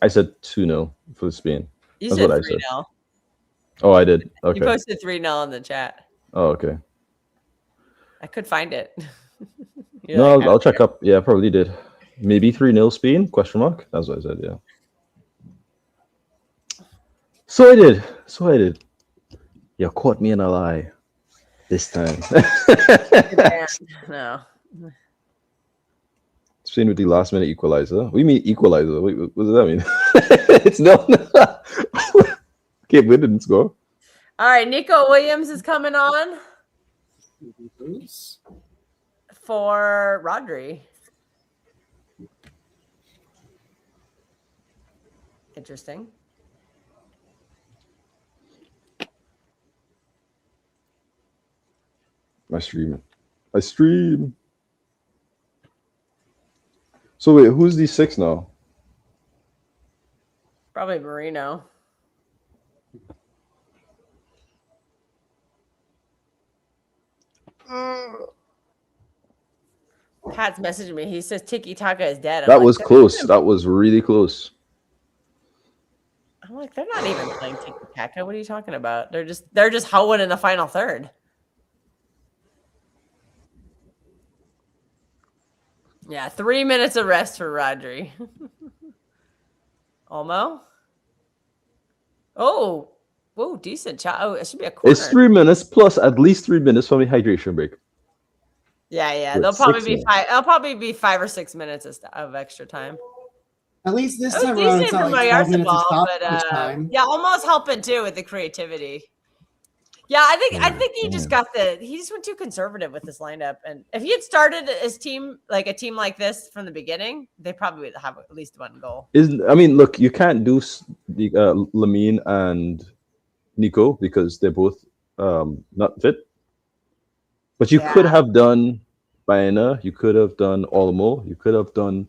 I said 2-0 for Spain. You said 3-0. Oh, I did. Okay. You posted 3-0 in the chat. Oh, okay. I could find it. No, I'll check up. Yeah, I probably did. Maybe 3-0 Spain? Question mark. That's what I said. Yeah. So I did. You caught me in a lie this time. No. Spain with the last minute equalizer. We mean equalizer. Wait, what does that mean? It's no. Cape Verde didn't score. All right, Nico Williams is coming on for Rodri. Interesting. I stream. So wait, who's the 6 now? Probably Marino. Pat's messaging me. He says Tiki Taka is dead. That was close. That was really close. I'm like, they're not even playing Tiki Taka. What are you talking about? They're just hoeing in the final third. Yeah, 3 minutes of rest for Rodri. Olmo. Oh, whoa, decent shot. Oh, it should be a corner. It's 3 minutes plus at least 3 minutes from the hydration break. Yeah. They'll probably be 5. It'll probably be 5 or 6 minutes of extra time. At least this time around, it's not like 12 minutes of stoppage time. Yeah, almost helping too with the creativity. Yeah, I think he just went too conservative with this lineup. And if he had started his team like a team like this from the beginning, they probably would have at least one goal. Look, you can't do the Lamine and Nico because they're both not fit. But you could have done Baena, you could have done Olmo, you could have done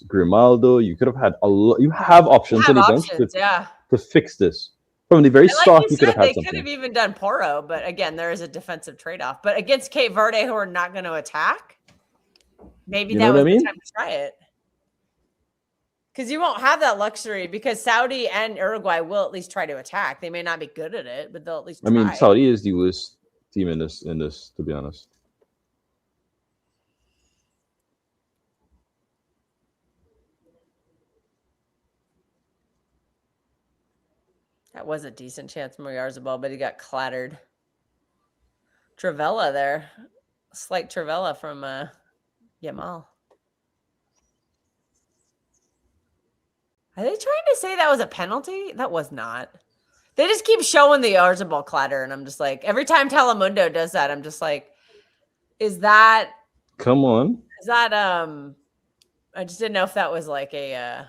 Grimaldo. You could have had a lot. You have options on the bench to fix this. From the very start, you could have had something. They could have even done Porro, but again, there is a defensive trade-off. But against Cape Verde, who are not going to attack, maybe that was the time to try it. Because you won't have that luxury because Saudi and Uruguay will at least try to attack. They may not be good at it, but they'll at least try. I mean, Saudi is the worst team in this, to be honest. That was a decent chance from Oyarzabal, but he got clattered. Travella there. Slight Travella from Yamal. Are they trying to say that was a penalty? That was not. They just keep showing the Oyarzabal clatter, and I'm just like, every time Telemundo does that, I'm just like, is that... Come on. Is that, I just didn't know if that was like a...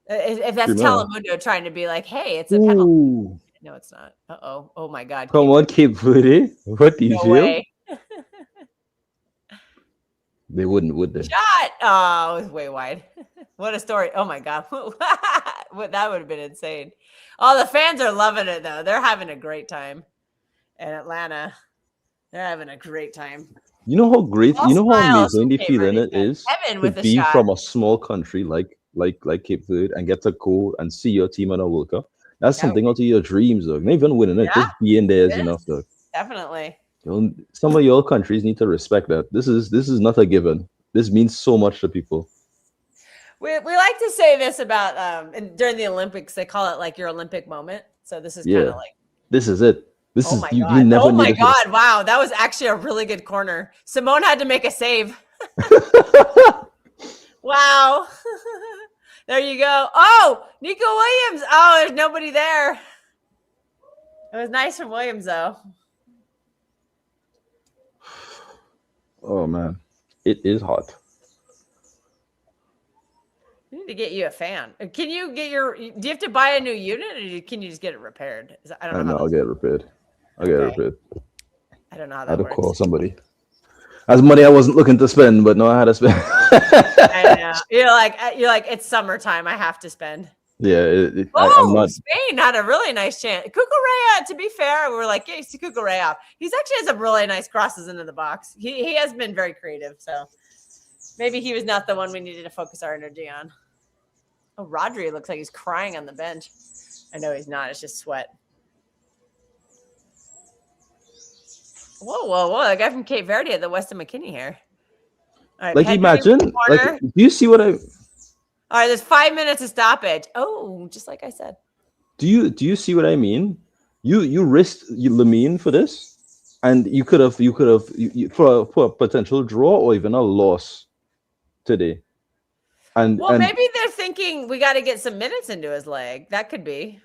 if that's Telemundo trying to be like, hey, it's a penalty. No, it's not. Uh-oh. Oh, my God. Come on, Cape Verde. What do you feel? Way. They wouldn't, would they? Shot! Oh, it was way wide. What a story. Oh, my God. That would have been insane. Oh, the fans are loving it, though. They're having a great time. In Atlanta, they're having a great time. You know how great, you know how amazing the feeling it is to be from a small country like Cape Verde and get to go and see your team in a World Cup. That's something out of your dreams, though. Not even winning it, just being there is enough, though. Definitely. Some of your countries need to respect that. This is not a given. This means so much to people. We like to say this about during the Olympics. They call it like your Olympic moment. So this is kind of like this is it. This is you never. Oh my God! Wow, that was actually a really good corner. Simone had to make a save. Wow. There you go. Oh, Nico Williams. Oh, there's nobody there. It was nice from Williams, though. Oh, man. It is hot. We need to get you a fan. Can you get do you have to buy a new unit or can you just get it repaired? I don't know. I'll get it repaired. I don't know how that works. I had to call somebody. That's money I wasn't looking to spend, but no, I had to spend. I know. You're like, it's summertime. I have to spend. Yeah. Spain had a really nice chance. Cucurella, to be fair, we were like, yeah, you see Cucurella. He's actually has some really nice crosses into the box. He has been very creative. So maybe he was not the one we needed to focus our energy on. Oh, Rodri looks like he's crying on the bench. I know he's not. It's just sweat. Whoa. The guy from Cape Verde had the Weston McKinney hair. All right, like imagine, like, do you see what I... All right, there's 5 minutes of stoppage. Oh, just like I said. Do you see what I mean? You risked Lamine for this, and you could have for a potential draw or even a loss today. And maybe they're thinking we got to get some minutes into his leg. That could be.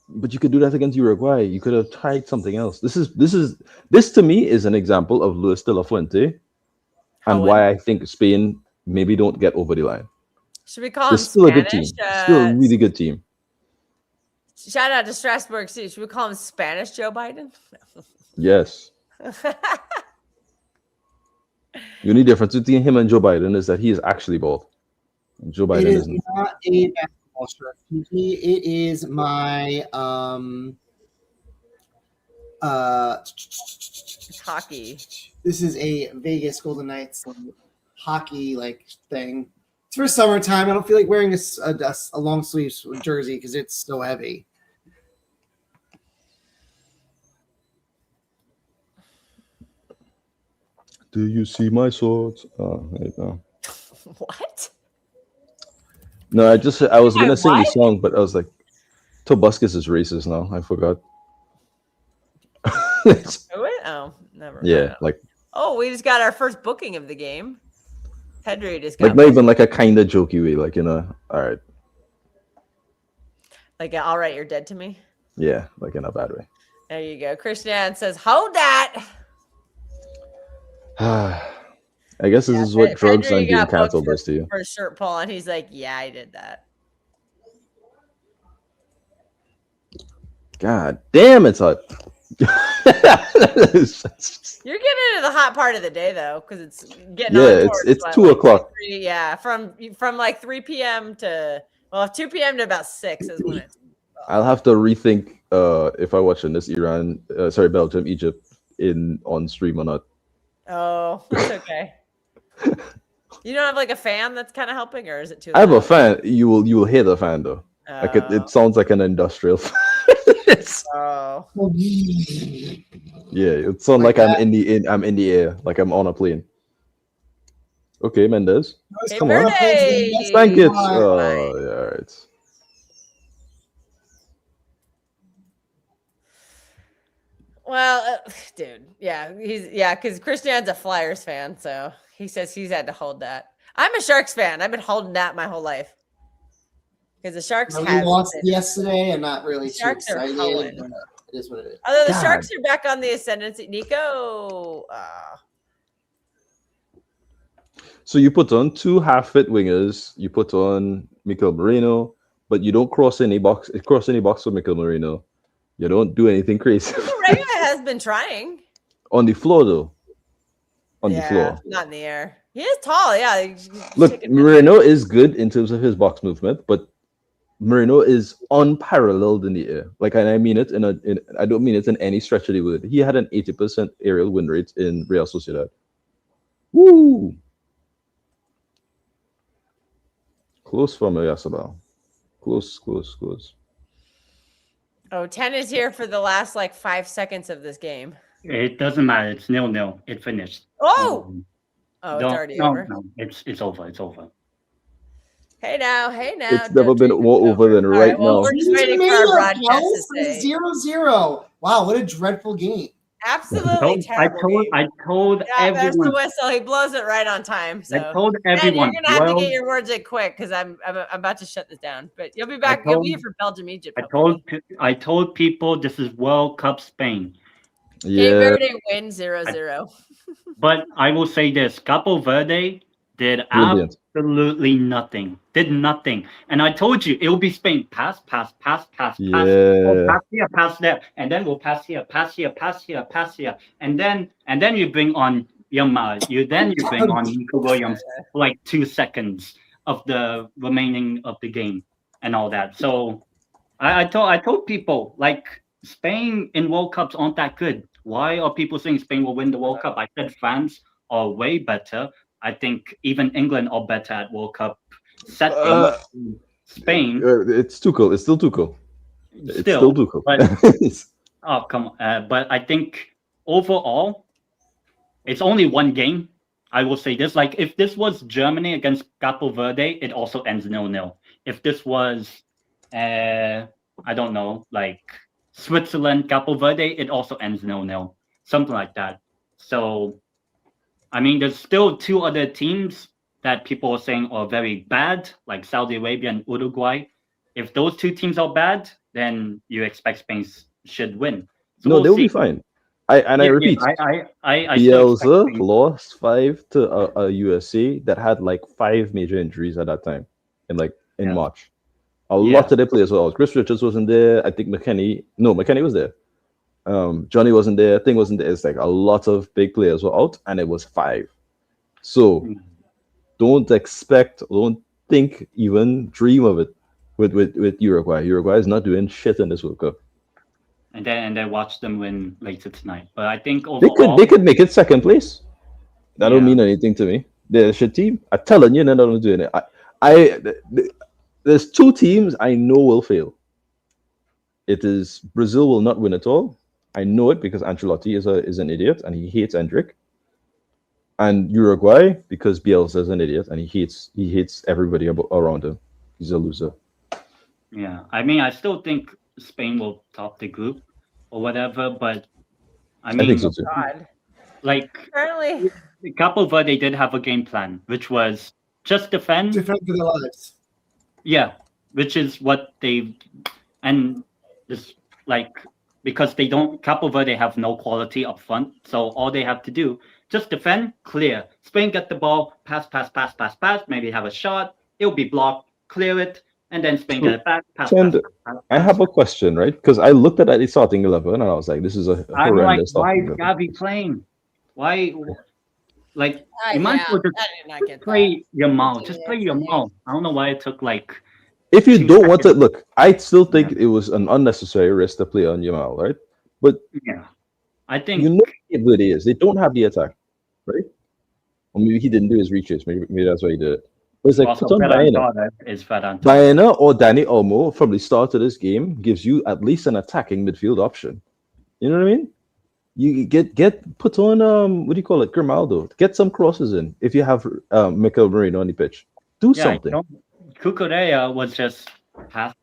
But you could do that against Uruguay. You could have tried something else. This to me is an example of Luis de la Fuente, and why I think Spain maybe don't get over the line. Should we call him still Spanish? A good team. Still a really good team. Shout out to Strasbourg City. Should we call him Spanish Joe Biden? Yes. The only difference between him and Joe Biden is that he is actually bald. And Joe Biden isn't. Not a basketball strategy. It is my hockey. This is a Vegas Golden Knights hockey thing. It's for summertime. I don't feel like wearing a long sleeves jersey because it's so heavy. Do you see my swords? Oh, there you go. What? No, I was gonna sing the song, but I was like, Tobuscus is racist now. I forgot. Oh, never. Yeah, Oh, we just got our first booking of the game. Pedri just got not even like a kind of jokey way, all right. All right, you're dead to me. Yeah, in a bad way. There you go. Christian says, "Hold that." I guess this is what drugs and being canceled does to you. For a shirt pull, and he's like, "Yeah, I did that." God damn, it's hot. You're getting into the hot part of the day though, because it's getting on it's 2 o'clock. 3, yeah, from 3 p.m. to 2 p.m. to about 6 is when it's. I'll have to rethink if I watch in this Belgium, Egypt on stream or not. Oh, that's okay. You don't have like a fan that's kind of helping, or is it too I have a loud? fan. You will hear the fan though. Like it sounds like an industrial fan. Oh. Yeah, it sounds like I'm in the air, like I'm on a plane. Okay, Mendez. Hey, Come on. Verde! Thank it. Bye. Oh, yeah, all right. Well, dude, yeah, because Christian's a Flyers fan, so he says he's had to hold that. I'm a Sharks fan. I've been holding that my whole life because the Sharks We have lost yesterday, and not really too Sharks are excited. hoeing. But it is what it is. Although the God. Sharks are back on the ascendancy, Nico. So you put on 2 half-fit wingers. You put on Mikel Moreno, but you don't cross any box for Mikel Moreno. You don't do anything crazy. Correa has been trying On the floor, though. On the floor. not in the air. He is tall. Yeah. Look, Moreno is good in terms of his box movement, but Moreno is unparalleled in the air. Like, and I mean it I don't mean it in any stretch of the word. He had an 80% aerial win rate in Real Sociedad. Woo! Close for Oyasabal. Close. Oh, 10 is here for the last like 5 seconds of this game. It doesn't matter. It's 0-0. It finished. Oh, it's already over. No, it's over. It's over. Hey now. It's never been more over than right now. We're just waiting for our broadcast to say 0-0. Wow, what a dreadful game. absolutely terrible. I told That's the everyone. whistle. He blows it right on time. So I told Man, everyone. you're gonna have to get your words in quick because I'm about to shut this down. But you'll be back. You'll be here for Belgium, Egypt. I told people this is World Cup Spain. Yeah. Yeah. Verde win 0-0. But I will say this: Capo Verde did Brilliant. absolutely nothing. Did nothing. And I told you it will be Spain. Pass. Yeah. Oh, pass here, pass there, and then we'll pass here. And then you bring on Yamal. You bring on Nico Williams for like 2 seconds of the remaining of the game and all that. So I told people like Spain in World Cups aren't that good. Why are people saying Spain will win the World Cup? I said France are way better. I think even England are better at World Cup setting. Spain. It's too cool. It's still too cool. It's still too cool. But, oh, come on. But I think overall, it's only one game. I will say this. Like, if this was Germany against Capo Verde, it also ends 0-0. If this was, I don't know, like Switzerland, Capo Verde, it also ends 0-0. Something like that. So, I mean, there's still 2 other teams that people are saying are very bad, like Saudi Arabia and Uruguay. If those 2 teams are bad, then you expect Spain should win. So no, they'll be fine. I repeat, Bielsa lost 5 to a USA that had like 5 major injuries at that time, in March. A lot of their players were out. Chris Richards wasn't there. I think McKennie was there. Johnny wasn't there. Thing wasn't there. It's like a lot of big players were out, and it was 5. So don't think, even dream of it with Uruguay. Uruguay is not doing shit in this World Cup. And then watch them win later tonight. But I think overall, they could make it second place. That don't mean anything to me. They're a shit team. I'm telling you, they're not doing it. There's 2 teams I know will fail. It is Brazil will not win at all. I know it because Ancelotti is an idiot and he hates Endrick. And Uruguay because Bielsa is an idiot and he hates everybody around him. He's a loser. Yeah, I mean, I still think Spain will top the group or whatever, but I think so too. Like, Apparently, Capo Verde did have a game plan, which was just defend for their lives. Yeah, which is what just like, because Capo Verde have no quality up front, so all they have to do, just defend, clear. Spain get the ball, pass, maybe have a shot, it'll be blocked, clear it, and then Spain get it back, pass. I have a question, right? Because I looked at the starting 11 and I was like, this is a I'm like, why is 11. Gavi playing? Why? Like, you might as well just play Yamal. Just play Yamal. I don't know why it took like. If you don't want to look, I still think it was an unnecessary risk to play on Yamal, right? But yeah, I think you know what it is. They don't have the attack, right? Or maybe he didn't do his research. Maybe that's why he did it. But it's like, Also, put on Bayana or Danny Olmo from the start of this game gives you at least an attacking midfield option. You know what I mean? You put on what do you call it, Grimaldo. Get some crosses in if you have Mikel Merino on the pitch. Do something. Cucurella was just pass.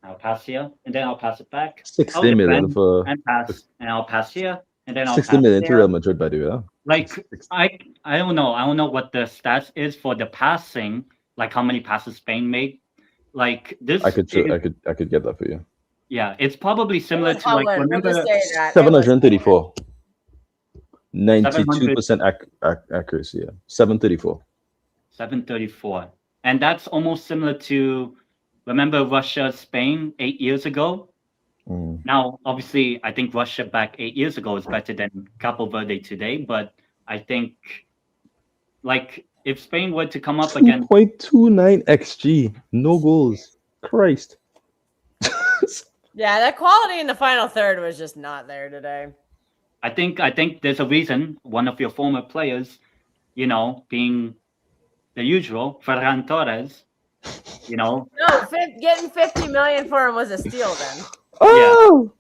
I'll pass here, and then I'll pass it back. 60 million for and pass, and I'll pass here, and then I'll 60 pass million there. to Real Madrid, by the way. Huh? Like I don't know. I don't know what the stats is for the passing. Like how many passes Spain made. Like this. I could get that for you. Yeah, it's probably similar to like remember 734. 92% accuracy. Yeah, 734. 734, and that's almost similar to remember Russia Spain 8 years ago. Now, obviously, I think Russia back 8 years ago is better than Capo Verde today, but I think like if Spain were to come up again 2.29 xG, no goals. Christ. Yeah, that quality in the final third was just not there today. I think there's a reason. One of your former players, being the usual, Ferran Torres, No, getting 50 million for him was a steal then. Oh! Yeah.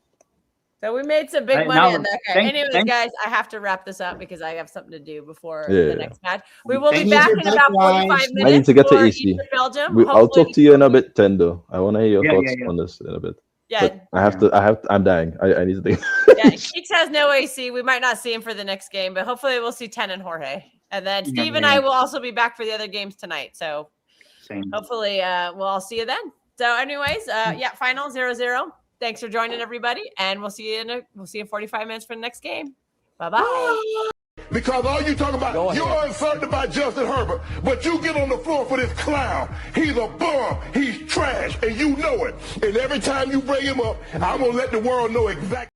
So we made some big money on that guy. Anyways, guys, I have to wrap this up because I have something to do before the next match. We will be back in about 45 minutes. I need to get to AC. Belgium. I'll talk to you in a bit, Tendo. I want to hear your thoughts on this in a bit. Yeah, but I'm dying. I need to think. Yeah, Keeks has no AC. We might not see him for the next game, but hopefully we'll see Ten and Jorge. And then Steve and I will also be back for the other games tonight. So hopefully we'll all see you then. So anyways, final 0-0. Thanks for joining, everybody, and we'll see you in 45 minutes for the next game. Bye-bye. Because all you talk about, you're uncertain about Justin Herbert, but you get on the floor for this clown. He's a bum. He's trash, and you know it. And every time you bring him up, I'm going to let the world know exactly.